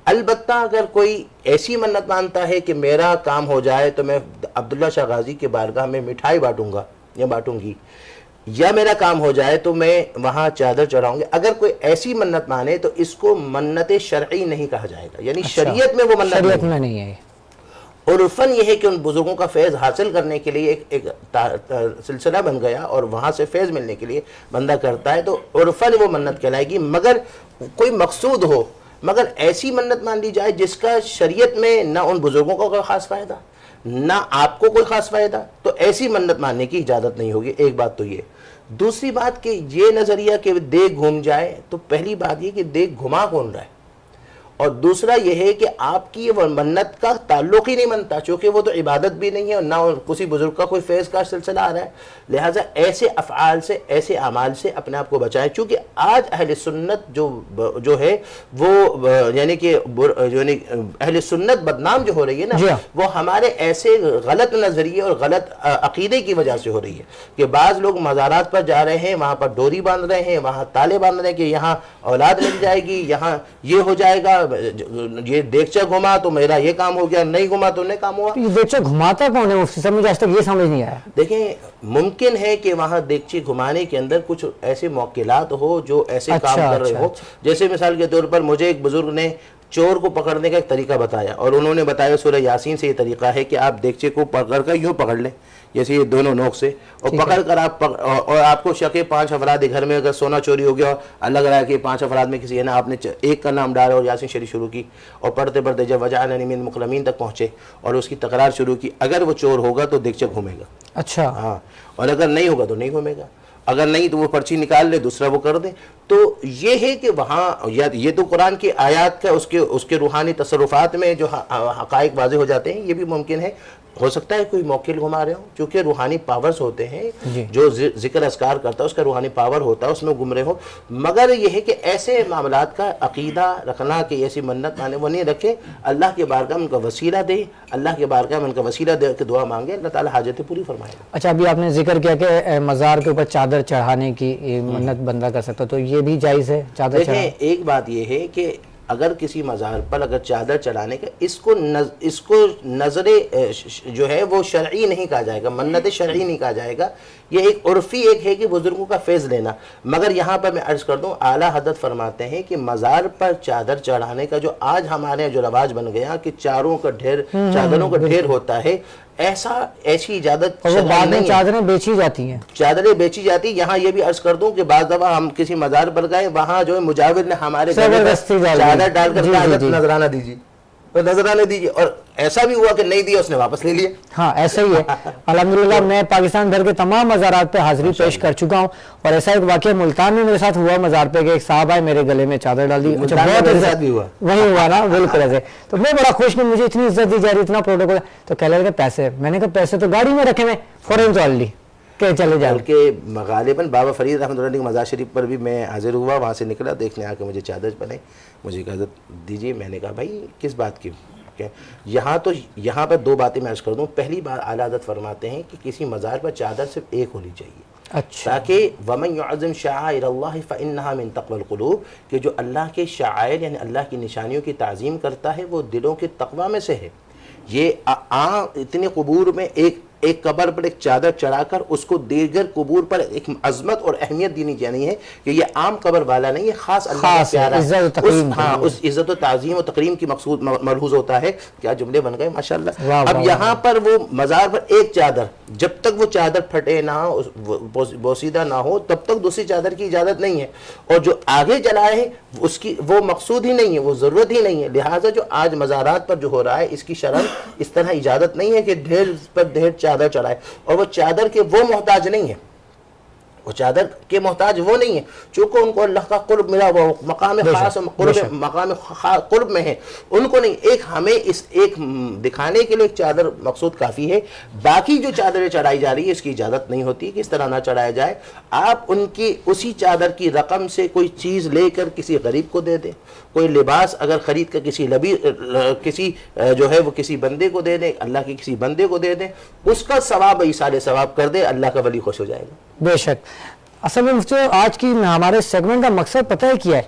البتہ اگر کوئی ایسی منت مانتا ہے کہ میرا کام ہو جائے تو میں عبداللہ شاہ غازی کے بارگاہ میں مٹھائی بانٹوں گا یا بانٹوں گی، یا میرا کام ہو جائے تو میں وہاں چادر چڑھاؤں گے، اگر کوئی ایسی منت مانے تو اس کو منت شرعی نہیں کہا جائے گا، یعنی شریعت میں وہ منت نہیں ہے. عرفاً یہ ہے کہ ان بزرگوں کا فیض حاصل کرنے کے لیے ایک سلسلہ بن گیا اور وہاں سے فیض ملنے کے لیے بندہ کرتا ہے، تو عرفاً وہ منت کہلائے گی. مگر کوئی مقصود ہو، مگر ایسی منت مان لی جائے جس کا شریعت میں نہ ان بزرگوں کو کوئی خاص فائدہ نہ آپ کو کوئی خاص فائدہ، تو ایسی منت ماننے کی اجازت نہیں ہوگی. ایک بات تو یہ. دوسری بات کہ یہ نظریہ کہ دیگ گھوم جائے، تو پہلی بات یہ کہ دیگ گھما کون رہا ہے، اور دوسرا یہ ہے کہ آپ کی وہ منت کا تعلق ہی نہیں بنتا، چونکہ وہ تو عبادت بھی نہیں ہے اور نہ کسی بزرگ کا کوئی فیض کا سلسلہ آ رہا ہے. لہٰذا ایسے افعال سے، ایسے اعمال سے اپنے آپ کو بچائیں. چونکہ آج اہل سنت جو ہے وہ یعنی کہ اہل سنت بدنام جو ہو رہی ہے نا، وہ ہمارے ایسے غلط نظریے اور غلط عقیدے کی وجہ سے ہو رہی ہے کہ بعض لوگ مزارات پر جا رہے ہیں، وہاں پر ڈوری باندھ رہے ہیں، وہاں تالے باندھ رہے ہیں کہ یہاں اولاد مل جائے گی، یہاں یہ ہو جائے گا، یہ دیگچہ گھما تو میرا یہ کام ہو گیا، نہیں گھما تو نہیں کام ہوا. یہ دیگچہ گھماتا کون ہے مفتی صاحب؟ مجھے آج تک یہ سمجھ نہیں آیا. دیکھیں ممکن ہے کہ وہاں دیگچے گھمانے کے اندر کچھ ایسے موکلات ہو جو ایسے کام کر رہے ہو. جیسے مثال کے طور پر مجھے ایک بزرگ نے چور کو پکڑنے کا ایک طریقہ بتایا، اور انہوں نے بتایا سورہ یاسین سے یہ طریقہ ہے کہ آپ دیگچے کو پکڑ کر یوں پکڑ لیں، جیسے یہ دونوں نوک سے، اور پکڑ کر اور آپ کو شک ہے 5 افراد گھر میں اگر سونا چوری ہو گیا اور لگ رہا ہے کہ 5 افراد میں کسی ہے نا، آپ نے ایک کا نام ڈالا اور یاسین شریف شروع کی، اور پڑھتے پڑھتے جب وجعلنی من المکرمین تک پہنچے اور اس کی تکرار شروع کی. اگر وہ چور ہوگا تو دیگچہ گھومے گا. اچھا ہاں، اور اگر نہیں ہوگا تو نہیں گھومے گا. اگر نہیں تو وہ پرچی نکال لے، دوسرا وہ کر دے. تو یہ ہے کہ وہاں یہ تو قرآن کی آیات کا اس کے روحانی تصرفات میں جو حقائق واضح ہو جاتے ہیں، یہ بھی ممکن ہے. ہو سکتا ہے کوئی موکل گھما رہے ہوں، چونکہ روحانی پاورز ہوتے ہیں، جو ذکر اذکار کرتا ہے اس کا روحانی پاور ہوتا ہے، اس میں گمرے ہو. مگر یہ ہے کہ ایسے معاملات کا عقیدہ رکھنا کہ ایسی منت مانے وہ نہیں رکھے. اللہ کے بارگاہ میں ان کا وسیلہ دے، اللہ کے بارگاہ میں ان کا وسیلہ دے کے دعا مانگے، اللہ تعالیٰ حاجتیں پوری فرمائے گا. اچھا ابھی آپ نے ذکر کیا کہ مزار کے اوپر چادر چڑھانے کی منت بندہ کر سکتا، تو یہ بھی جائز ہے چادر چڑھانا؟ دیکھیں ایک بات یہ ہے کہ اگر کسی مزار پر اگر چادر چڑھانے کا اس کو نظر جو ہے وہ شرعی نہیں کہا جائے گا، منت شرعی نہیں کہا جائے گا، یہ ایک عرفی ایک ہے کہ بزرگوں کا فیض لینا. مگر یہاں پر میں عرض کر دوں اعلیٰ حضرت فرماتے ہیں کہ مزار پر چادر چڑھانے کا جو آج ہمارے جو رواج بن گیا کہ چاروں کا ڈھیر چادروں کا ڈھیر ہوتا ہے، ایسی اجازت بعد میں چادریں بیچی جاتی ہیں، چادریں بیچی جاتی. یہاں یہ بھی عرض کر دوں کہ بعض دفعہ ہم کسی مزار پر گئے، وہاں جو ہے مجاور نے ہمارے چادر ڈال کر حضرت نذرانہ دیجیے، نذرانہ دیجیے، اور ایسا بھی ہوا کہ نہیں دیا اس نے واپس لے لیا. ہاں ایسا ہی ہے. الحمدللہ میں پاکستان بھر کے تمام مزارات پہ حاضری پیش کر چکا ہوں، اور ایسا ایک واقعہ ملتان میں میرے ساتھ ہوا مزار پہ کہ ایک صاحب آئے میرے گلے میں چادر ڈال دی. وہی ہوا نا بالکل ایسے. تو میں بڑا خوش کہ مجھے اتنی عزت دی جا رہی، اتنا پروٹوکول. تو کہہ لگے پیسے، میں نے کہا پیسے تو گاڑی میں رکھے میں فوراً چل لی کہ چلے جاؤ. بلکہ غالباً بابا فرید رحمۃ اللہ علیہ مزار شریف پر بھی میں حاضر ہوا، وہاں سے نکلا دیکھنے آ کے مجھے چادر پہنے، مجھے اجازت دیجیے. میں نے کہا بھائی کس بات کی؟ یہاں پر دو باتیں میں عرض کر دوں. پہلی بات اعلیٰ حضرت فرماتے ہیں کہ کسی مزار پر چادر صرف ایک ہونی چاہیے، تاکہ وَمَن يُعَظِّمْ شَعَائِرَ اللَّهِ فَإِنَّهَا مِن تَقْوَى الْقُلُوبِ، کہ جو اللہ کے شعائر یعنی اللہ کی نشانیوں کی تعظیم کرتا ہے وہ دلوں کے تقوی میں سے ہے. یہ اتنے قبور میں ایک قبر پر ایک چادر چڑھا کر اس کو دیگر قبور پر ایک عظمت اور اہمیت دینی جانی ہے کہ یہ عام قبر والا نہیں ہے، خاص اللہ کا پیارا ہے. اس عزت و تعظیم و تکریم کی مقصود ملحوظ ہوتا ہے. کیا جملے بن گئے ماشاءاللہ. اب یہاں پر وہ مزار پر ایک چادر، جب تک وہ چادر پھٹے نہ ہو، بوسیدہ نہ ہو، تب تک دوسری چادر کی اجازت نہیں ہے. اور جو آگے جلائے ہیں اس کی وہ مقصود ہی نہیں ہے، وہ ضرورت ہی نہیں ہے. لہٰذا جو آج مزارات پر جو ہو رہا ہے اس کی شرح اس طرح اجازت نہیں ہے کہ ڈھیر پر ڈھیر چادر چڑھائے. اور وہ چادر کے وہ محتاج نہیں ہے، وہ چادر کے محتاج وہ نہیں ہے، چونکہ ان کو اللہ کا قرب ملا، وہ مقام خاص مقام قرب میں ہے، ان کو نہیں. ایک ہمیں اس ایک دکھانے کے لیے ایک چادر مقصود کافی ہے. باقی جو چادریں چڑھائی جا رہی ہے اس کی اجازت نہیں ہوتی کہ اس طرح نہ چڑھایا جائے. آپ ان کی اسی چادر کی رقم سے کوئی چیز لے کر کسی غریب کو دے دیں، کوئی لباس اگر خرید کر کسی جو ہے وہ کسی بندے کو دے دیں، اللہ کے کسی بندے کو دے دیں، اس کا ثواب ایصال ثواب کر دے، اللہ کا ولی خوش ہو جائے گا. بے شک. اصل میں مفتی آج کی ہمارے سیگمنٹ کا مقصد پتہ ہے کیا ہے؟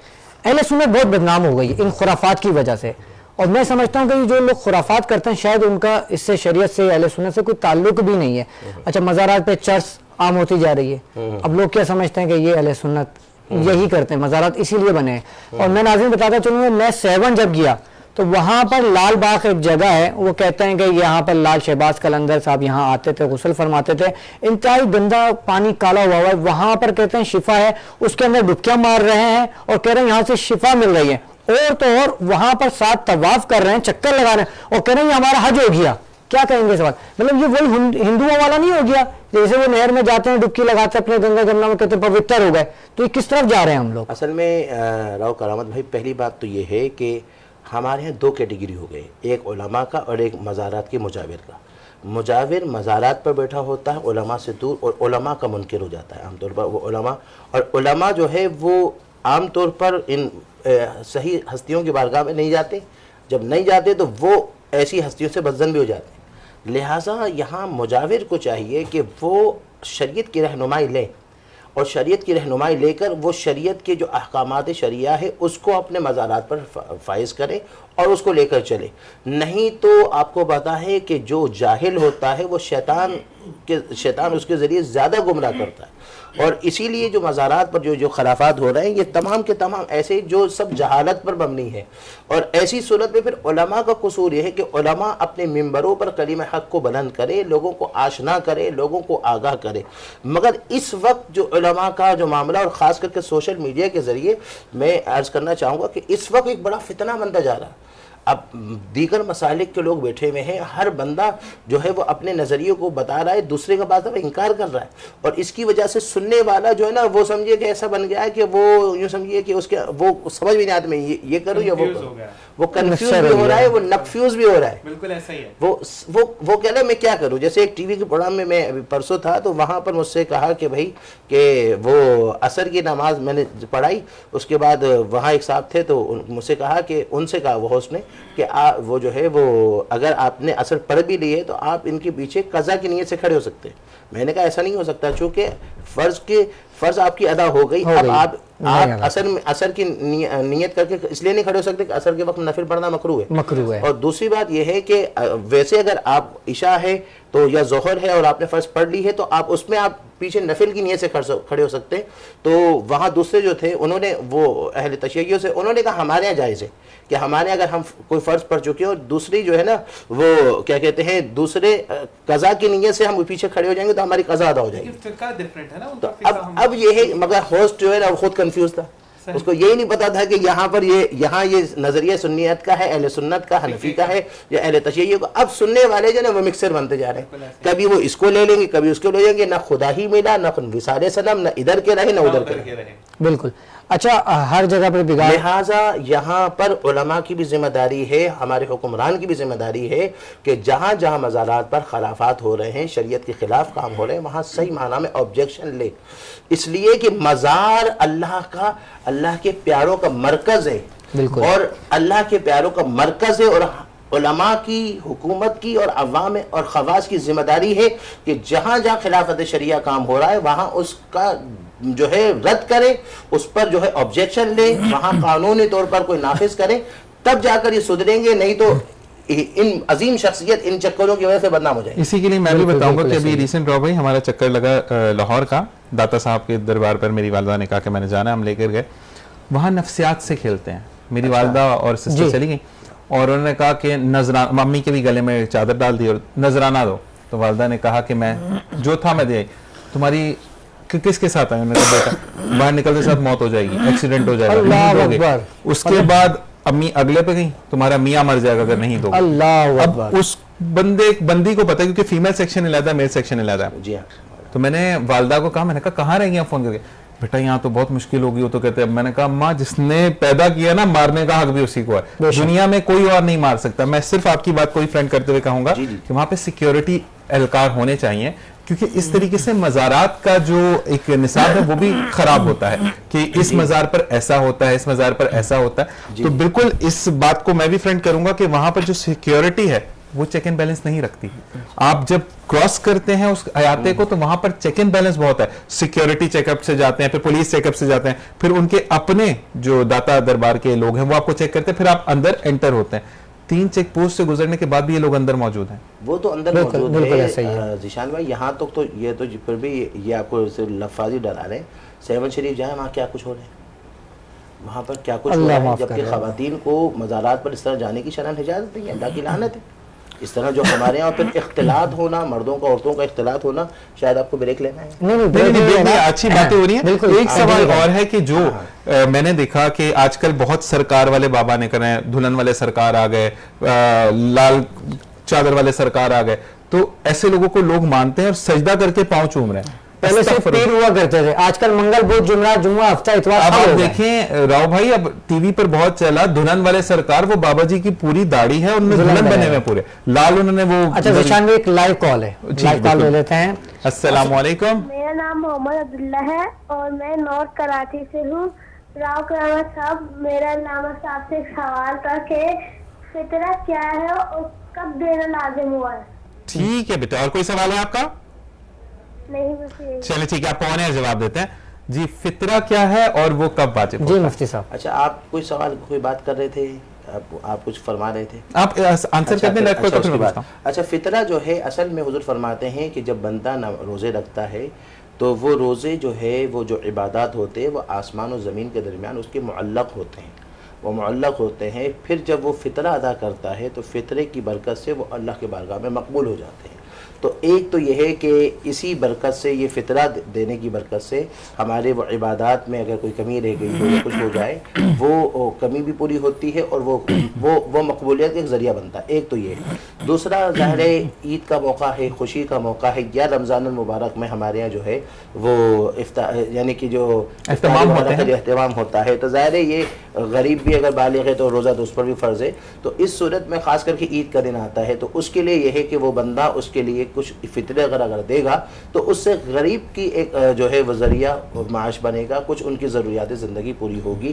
اہل سنت بہت بدنام ہو گئی ان خرافات کی وجہ سے، اور میں سمجھتا ہوں کہ جو لوگ خرافات کرتے ہیں شاید ان کا اس سے شریعت سے اہل سنت سے کوئی تعلق بھی نہیں ہے. اچھا مزارات پہ چرس عام ہوتی جا رہی ہے، اب لوگ کیا سمجھتے ہیں کہ یہ اہل سنت یہی کرتے ہیں، مزارات اسی لیے بنے ہیں. اور میں ناظرین بتاتا چلوں گا، میں 7 جب گیا تو وہاں پر لال باغ ایک جگہ ہے، وہ کہتے ہیں کہ یہاں پر لال شہباز قلندر صاحب یہاں آتے تھے، غسل فرماتے تھے، انتہائی گندا پانی کالا ہوا ہے، وہاں پر کہتے ہیں شفا ہے، اس کے اندر ڈبکیاں مار رہے ہیں اور کہہ رہے ہیں یہاں سے شفا مل رہی ہے. اور تو اور وہاں پر 7 طواف کر رہے ہیں، چکر لگا رہے ہیں اور کہہ رہے ہیں یہ ہمارا حج ہو گیا. کیا کہیں گے سوال؟ مطلب یہ وہی ہندوؤں والا نہیں ہو گیا جیسے وہ نہر میں جاتے ہیں ڈبکی لگاتے ہیں اپنے گنگا جمنا میں، کہتے ہیں پوتر ہو گئے. تو یہ کس طرف جا رہے ہیں ہم لوگ؟ اصل میں راؤ کرامت بھائی پہلی بات تو یہ ہے کہ ہمارے یہاں 2 کیٹیگری ہو گئے، ایک علماء کا اور ایک مزارات کے مجاور کا. مجاور مزارات پر بیٹھا ہوتا ہے علماء سے دور، اور علماء کا منکر ہو جاتا ہے عام طور پر وہ علماء. اور علماء جو ہے وہ عام طور پر ان صحیح ہستیوں کی بارگاہ میں نہیں جاتے، جب نہیں جاتے تو وہ ایسی ہستیوں سے بدظن بھی ہو جاتے ہیں. لہٰذا یہاں مجاور کو چاہیے کہ وہ شریعت کی رہنمائی لیں، اور شریعت کی رہنمائی لے کر وہ شریعت کے جو احکامات شریعہ ہے اس کو اپنے مزارات پر فائز کرے اور اس کو لے کر چلے. نہیں تو آپ کو پتہ ہے کہ جو جاہل ہوتا ہے وہ شیطان اس کے ذریعے زیادہ گمراہ کرتا ہے. اور اسی لیے جو مزارات پر جو خرافات ہو رہے ہیں یہ تمام کے تمام ایسے جو سب جہالت پر مبنی ہے. اور ایسی صورت میں پھر علماء کا قصور یہ ہے کہ علماء اپنے منبروں پر کلمہ حق کو بلند کرے، لوگوں کو آشنا کرے، لوگوں کو آگاہ کرے. مگر اس وقت جو علماء کا جو معاملہ، اور خاص کر کے سوشل میڈیا کے ذریعے میں عرض کرنا چاہوں گا کہ اس وقت ایک بڑا فتنہ بنتا جا رہا ہے. اب دیگر مسالک کے لوگ بیٹھے ہوئے ہیں، ہر بندہ جو ہے وہ اپنے نظریے کو بتا رہا ہے، دوسرے کا بات انکار کر رہا ہے. اور اس کی وجہ سے سننے والا جو ہے نا وہ سمجھے کہ ایسا بن گیا ہے کہ وہ یوں سمجھیے کہ اس کے وہ سمجھ بھی نہیں آتا میں یہ کروں یا وہ کروں، وہ کنفیوز بھی ہو رہا ہے، وہ نکفیوز بھی ہو رہا ہے. بالکل ایسا ہی ہے. وہ کہہ رہا ہے میں کیا کروں. جیسے ایک ٹی وی کے پروگرام میں میں ابھی پرسوں تھا تو وہاں پر مجھ سے کہا کہ بھائی کہ وہ عصر کی نماز میں نے پڑھائی، اس کے بعد وہاں ایک صاحب تھے تو مجھ سے کہا کہ ان سے کہا وہ ہوسٹ نے کہ وہ جو ہے وہ اگر آپ نے عصر پڑھ بھی لی ہے تو آپ ان کے پیچھے قضا کی نیت سے کھڑے ہو سکتے ہیں. میں نے کہا ایسا نہیں ہو سکتا، چونکہ فرض آپ کی ادا ہو گئی. اب آپ اثر کی نیت کر کے اس لیے نہیں کھڑے ہو سکتے کہ اثر کے وقت نفل پڑھنا مکروہ ہے. اور دوسری بات یہ ہے کہ ویسے اگر آپ عشاء ہے تو یا ظہر ہے اور آپ نے فرض پڑھ لی ہے تو آپ اس میں آپ پیچھے نفل کی نیت سے کھڑے ہو سکتے ہیں. تو وہاں دوسرے جو تھے انہوں نے وہ اہل تشیعوں سے انہوں نے کہا ہمارے یہاں جائز ہے کہ ہمارے اگر ہم کوئی فرض پڑھ چکے ہیں اور دوسری جو ہے نا وہ کیا کہتے ہیں دوسرے قضا کی نیت سے ہم پیچھے کھڑے ہو جائیں گے تو ہماری قضا ادا ہو جائے گی. تو اب یہ ہے مگر ہوسٹ جو ہے نا وہ خود کنفیوز تھا, اس کو یہی نہیں پتا تھا کہ یہاں یہ نظریہ سنیت کا ہے, اہل سنت کا, حنفی کا ہے یا اہل تشیع کا. اب سننے والے جو ہے نا وہ مکسر بنتے جا رہے ہیں, کبھی وہ اس کو لے لیں گے کبھی اس کو لے جائیں گے, نہ خدا ہی ملا نہ وصال سلام, نہ ادھر کے رہے نہ ادھر کے رہے. بالکل. اچھا ہر جگہ پر بگاڑ, لہٰذا یہاں پر علماء کی بھی ذمہ داری ہے, ہمارے حکمران کی بھی ذمہ داری ہے کہ جہاں جہاں مزارات پر خلافات ہو رہے ہیں, شریعت کے خلاف کام ہو رہے ہیں, وہاں صحیح معنی میں آبجیکشن لے. اس لیے کہ مزار اللہ کے پیاروں کا مرکز ہے, اور اللہ کے پیاروں کا مرکز ہے, اور علماء کی, حکومت کی اور عوام اور خواص کی ذمہ داری ہے کہ جہاں جہاں خلافت شریعہ کام ہو رہا ہے وہاں اس کا جو ہے رد کرے, اس پر جو ہے آبجیکشن لے, وہاں قانونی طور پر کوئی نافذ کرے, تب جا کر یہ سدھریں گے, نہیں تو ان عظیم شخصیت ان چکروں کی وجہ سے بدنام ہو جائے. اسی کے لیے میں بھی بتاؤں گا کہ ابھی ریسنٹ بھائی ہمارا چکر لگا لاہور کا, داتا صاحب کے دربار پر میری والدہ نے کہا کہ میں نے جانا, ہم لے کر گئے. وہاں نفسیات سے کھیلتے ہیں. میری والدہ اور سسٹر چلی گئی اور انہوں نے کہا کہ نذرانہ, ممی کے بھی گلے میں چادر ڈال دی اور نذرانہ دو. تو والدہ نے کہا کہ میں جو تھا میں دے, تمہاری کس کے ساتھ آئے؟ انہوں نے کہا بیٹا باہر نکلتے ساتھ موت ہو جائے گی, ایکسیڈنٹ ہو جائے گا. اس کے بعد امی اگلے پہ گئی, تمہارا میاں مر جائے گا اگر نہیں دو. اب اس بندی کو پتا ہے کیونکہ فیمیل سیکشن علیحدہ, میل سیکشن علیحدہ. تو میں نے والدہ کو کہا, میں نے کہا کہاں رہیں گے آپ, فون کر کے, بیٹا یہاں تو بہت مشکل ہوگی. وہ تو کہتے ہیں, میں نے کہا ماں جس نے پیدا کیا نا مارنے کا حق بھی اسی کو ہے, دنیا میں کوئی اور نہیں مار سکتا. میں صرف آپ کی بات کوئی فرینڈ کرتے ہوئے کہوں گا کہ وہاں پہ سیکیورٹی اہلکار ہونے چاہیے, کیونکہ اس طریقے سے مزارات کا جو ایک نصاب ہے وہ بھی خراب ہوتا ہے کہ اس مزار پر ایسا ہوتا ہے, اس مزار پر ایسا ہوتا ہے. تو بالکل اس بات کو میں بھی فرینڈ کروں گا کہ وہاں پر جو سیکیورٹی ہے وہ چیک اینڈ بیلنس نہیں رکھتی. آپ جب کراس کرتے ہیں اس احاطے کو تو وہاں پر چیک اینڈ بیلنس بہت ہے. سیکیورٹی چیک اپ سے جاتے ہیں, پھر پولیس چیک اپ سے جاتے ہیں, پھر ان کے اپنے جو داتا دربار کے لوگ ہیں وہ آپ کو چیک کرتے ہیں, پھر آپ اندر انٹر ہوتے ہیں. 3 چیک پوسٹ سے گزرنے کے بعد بھی یہ لوگ اندر موجود ہیں. وہ تو اندر موجود ہے ذیشان بھائی. یہاں تک تو یہ تو پھر بھی یہ آپ کو لفاظی ڈرا رہے ہیں. 7 شریف جائیں وہاں کیا کچھ ہو رہا ہے, وہاں پر کیا کچھ ہو رہا ہے, جبکہ خواتین کو مزارات پر اس طرح جانے کی شرح اجازت نہیں ہے. اللہ کی لعنت ہے. اس طرح جو ہمارے یہاں پھر اختلاط ہونا, مردوں کا عورتوں کا اختلاط ہونا, شاید آپ کو بریک لینا ہے. نہیں, اچھی باتیں ہو رہی ہیں. ایک سوال اور ہے کہ جو میں نے دیکھا کہ آج کل بہت سرکار والے بابا نے کرے ہیں, دلہن والے سرکار آ گئے, لال چادر والے سرکار آ گئے, تو ایسے لوگوں کو لوگ مانتے ہیں اور سجدہ کر کے پاؤں چوم رہے ہیں. پہلے صرف پیر ہوا کرتے تھے, آج کل منگل بدھ جمعرات جمعہ ہفتہ اتوار. اب آپ دیکھیں راؤ بھائی, اب ٹی وی پر بہت چلا دلہن والے سرکار, وہ بابا جی کی پوری داڑھی ہے, ان میں دلہن بنے ہوئے پورے لال, انہوں نے وہ. اچھا ذیشان میں ایک لائیو کال ہے, لائیو کال لے لیتے ہیں. السلام علیکم. میرا نام محمد عبداللہ ہے اور میں نارتھ کراچی سے ہوں. راؤ کرامت صاحب, میرا علامہ صاحب سے ایک سوال تھا کہ فطرہ کیا ہے اور کب دینا لازم ہوا ہے. ٹھیک ہے بیٹا, اور کوئی سوال ہے آپ کا؟ نہیں بس یہی. چلے ٹھیک ہے, آپ کون ہے جواب دیتے ہیں جی. فطرہ کیا ہے اور وہ کب واجب ہوتا ہے؟ جی مفتی صاحب. اچھا آپ کوئی سوال کوئی بات کر رہے تھے, آپ کچھ فرما رہے تھے, آپ آنسر کرتے ہیں. اچھا فطرہ جو ہے اصل میں حضور فرماتے ہیں کہ جب بندہ روزے رکھتا ہے تو وہ روزے جو ہے وہ جو عبادات ہوتے ہیں وہ آسمان و زمین کے درمیان اس کے معلق ہوتے ہیں, وہ معلق ہوتے ہیں. پھر جب وہ فطرہ ادا کرتا ہے تو فطرے کی برکت سے وہ اللہ کے بارگاہ میں مقبول ہو جاتے ہیں. تو ایک تو یہ ہے کہ اسی برکت سے, یہ فطرہ دینے کی برکت سے ہمارے وہ عبادات میں اگر کوئی کمی رہ گئی ہو یا کچھ ہو جائے وہ کمی بھی پوری ہوتی ہے اور وہ مقبولیت کا ایک ذریعہ بنتا ہے. ایک تو یہ. دوسرا ظاہر ہے عید کا موقع ہے, خوشی کا موقع ہے, یا رمضان المبارک میں ہمارے یہاں جو ہے وہ یعنی کہ جو اہتمام ہوتا ہے, تو ظاہر ہے یہ غریب بھی اگر بالغ ہے تو روزہ تو اس پر بھی فرض ہے. تو اس صورت میں خاص کر کے عید کا دن آتا ہے تو اس کے لیے یہ ہے کہ وہ بندہ اس کے لیے کچھ فطرے اگر دے گا تو اس سے غریب کی ایک جو ہے وہ ذریعہ معاش بنے گا, کچھ ان کی ضروریات زندگی پوری ہوگی.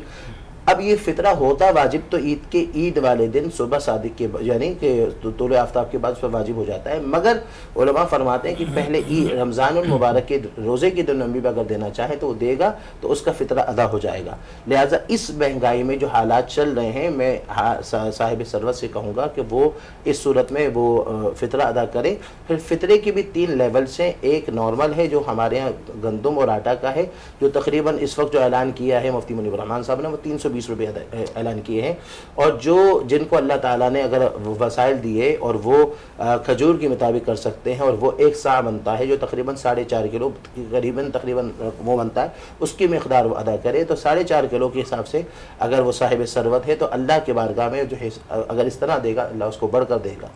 اب یہ فطرہ ہوتا واجب تو عید والے دن صبح صادق کے یعنی کہ طلوع آفتاب کے بعد اس پر واجب ہو جاتا ہے، مگر علماء فرماتے ہیں کہ پہلے رمضان المبارک کے روزے کے دن بھی اگر دینا چاہے تو وہ دے گا تو اس کا فطرہ ادا ہو جائے گا۔ لہٰذا اس مہنگائی میں جو حالات چل رہے ہیں، میں صاحب ثروت سے کہوں گا کہ وہ اس صورت میں وہ فطرہ ادا کرے۔ پھر فطرے کی بھی 3 لیولز ہیں، ایک نارمل ہے جو ہمارے ہاں گندم اور آٹا کا ہے، جو تقریباً اس وقت جو اعلان کیا ہے مفتی منیب الرحمان صاحب نے وہ 320 روپے اعلان کیے ہیں، اور جن کو اللہ تعالیٰ نے اگر وسائل دیے اور وہ کھجور کے مطابق کر سکتے ہیں، اور وہ 1 سا بنتا ہے جو تقریباً 4.5 کلو تقریباً وہ بنتا ہے، اس کی مقدار وہ ادا کرے تو 4.5 کلو کے حساب سے اگر وہ صاحب ثروت ہے تو اللہ کے بارگاہ میں جو ہے اگر اس طرح دے گا اللہ اس کو بڑھ کر دے گا۔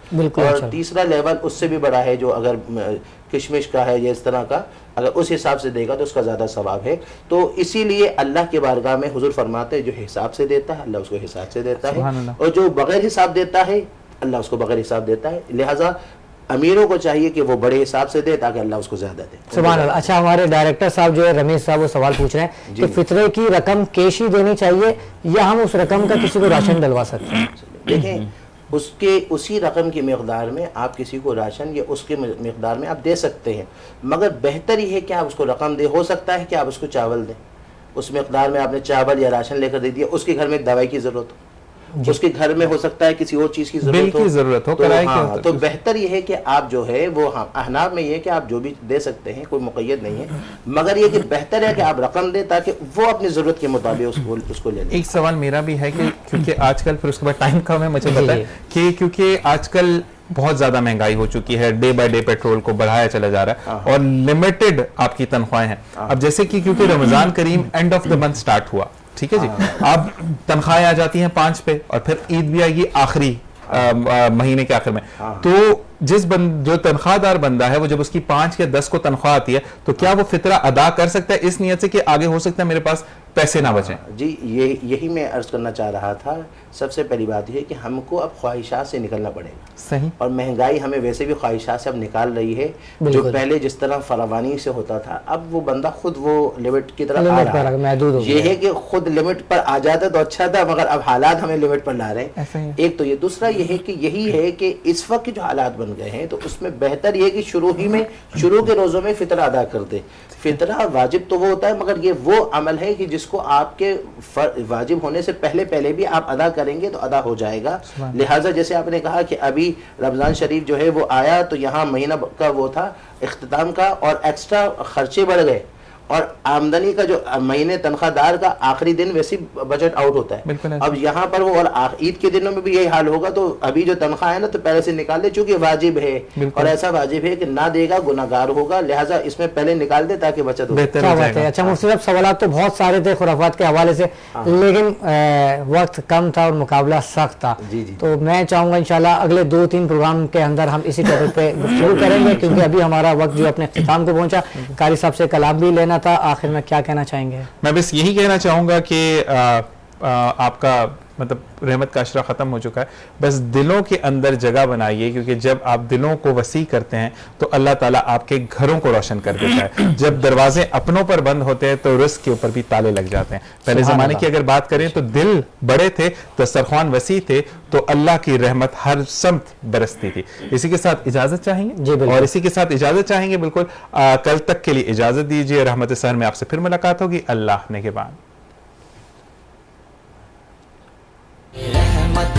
اور تیسرا لیول اس سے بھی بڑا ہے جو اگر کشمش کا ہے یا اس طرح کا، اگر اس حساب سے دے گا تو اس کا زیادہ ثواب ہے۔ تو اسی لیے اللہ کے بارگاہ میں حضور فرماتے ہیں جو حساب سے دیتا ہے اللہ اس کو حساب سے دیتا ہے، اور جو بغیر حساب دیتا ہے اللہ اس کو بغیر حساب دیتا ہے۔ لہٰذا امیروں کو چاہیے کہ وہ بڑے حساب سے دے تاکہ اللہ اس کو زیادہ دے۔ سبحان اللہ۔ اچھا، ہمارے ڈائریکٹر صاحب جو ہے رمیش صاحب وہ سوال پوچھ رہے ہیں کہ فطرے کی رقم کیش ہی دینی چاہیے یا ہم اس رقم کا کسی کو راشن ڈلوا سکتے ہیں؟ دیکھیں، اسی رقم کی مقدار میں آپ کسی کو راشن یا اس کے مقدار میں آپ دے سکتے ہیں، مگر بہتر یہ ہے کہ آپ اس کو رقم دیں۔ ہو سکتا ہے کہ آپ اس کو چاول دیں، اس مقدار میں آپ نے چاول یا راشن لے کر دے دیا، اس کے گھر میں دوائی کی ضرورت ہو، اس کے گھر میں ہو سکتا ہے کسی اور چیز کی ضرورت ہو، تو بہتر یہ ہے کہ آپ جو ہے وہ احناف میں یہ ہے کہ آپ جو بھی دے سکتے ہیں، کوئی مقید نہیں ہے، مگر یہ کہ بہتر ہے کہ آپ رقم دیں تاکہ وہ اپنی ضرورت کے مطابق اس کو لے لیں۔ ایک سوال میرا بھی ہے کہ کیونکہ آج کل پھر اس کے بعد ٹائم کم ہے، مجھے پتا ہے کہ کیونکہ آج کل بہت زیادہ مہنگائی ہو چکی ہے، ڈے بائی ڈے پیٹرول کو بڑھایا چلا جا رہا ہے اور لمیٹڈ آپ کی تنخواہیں ہیں۔ اب جیسے کہ کیونکہ Ramzan Kareem end of the month start ہوا، ٹھیک ہے جی، اب تنخواہیں آ جاتی ہیں 5 پہ اور پھر عید بھی آئے گی آخری مہینے کے آخر میں، تو جو تنخواہ دار بندہ ہے وہ جب اس کی 5 یا 10 کو تنخواہ آتی ہے تو کیا وہ فطرہ ادا کر سکتا ہے اس نیت سے کہ آگے ہو سکتا ہے میرے پاس پیسے نہ بچیں؟ جی یہی میں عرض کرنا چاہ رہا تھا۔ سب سے پہلی بات یہ ہے کہ ہم کو اب خواہشات سے نکلنا پڑے گا، صحیح، اور مہنگائی ہمیں ویسے بھی خواہشات سے اب نکال رہی ہے۔ جو پہلے جس طرح فراوانی سے ہوتا تھا اب وہ بندہ خود وہ لمٹ کی طرف آ رہا ہے۔ یہ ہے کہ خود لمٹ پر آ جاتا تو اچھا تھا، مگر اب حالات ہمیں لمٹ پر لا رہے ہیں۔ ایک تو یہ، دوسرا یہ ہے کہ یہی ہے کہ اس وقت جو حالات بن گئے ہیں تو اس میں بہتر یہ کہ شروع کے روزوں میں فطرہ ادا کر دے۔ فطرہ واجب تو وہ ہوتا ہے، مگر یہ وہ عمل ہے کہ جس کو آپ کے واجب ہونے سے پہلے بھی آپ ادا کریں گے تو ادا ہو جائے گا۔ لہٰذا جیسے آپ نے کہا کہ ابھی رمضان شریف جو ہے وہ آیا تو یہاں مہینہ کا وہ تھا اختتام کا، اور ایکسٹرا خرچے بڑھ گئے، اور آمدنی کا جو مہینے تنخواہ دار کا آخری دن ویسے بجٹ آؤٹ ہوتا ہے۔ اب یہاں پر وہ، اور عید کے دنوں میں بھی یہی حال ہوگا، تو ابھی جو تنخواہ ہے نا تو پہلے سے نکال دے، چونکہ واجب ہے، اور ایسا واجب ہے کہ نہ دے گا گناہگار ہوگا، لہٰذا اس میں پہلے نکال دے تاکہ بچت ہو۔ کیا بات ہے۔ اچھا مفتی صاحب، سوالات تو بہت سارے تھے خرافات کے حوالے سے، لیکن وقت کم تھا اور مقابلہ سخت تھا، تو میں چاہوں گا انشاءاللہ اگلے 2-3 پروگرام کے اندر ہم اسی ٹاپک پہ گفتگو کریں گے، کیونکہ ابھی ہمارا وقت جو اپنے اختتام کو پہنچا۔ قاری صاحب سے کلام بھی لینا تھا، آخر میں کیا کہنا چاہیں گے؟ میں بس یہی کہنا چاہوں گا کہ آپ کا مطلب رحمت کا اشرا ختم ہو چکا ہے، بس دلوں کے اندر جگہ بنائیے، کیونکہ جب آپ دلوں کو وسیع کرتے ہیں تو اللہ تعالیٰ آپ کے گھروں کو روشن کر دیتا ہے۔ جب دروازے اپنوں پر بند ہوتے ہیں تو رزق کے اوپر بھی تالے لگ جاتے ہیں۔ پہلے زمانے کی اگر بات کریں تو دل بڑے تھے، دسترخوان وسیع تھے، تو اللہ کی رحمت ہر سمت برستی تھی۔ اسی کے ساتھ اجازت چاہیں گے، اور اسی کے ساتھ اجازت چاہیں گے بالکل کل تک کے لیے اجازت دیجیے۔ رحمت سحر میں آپ سے پھر ملاقات ہوگی، اللہ نگہبان۔ رحمت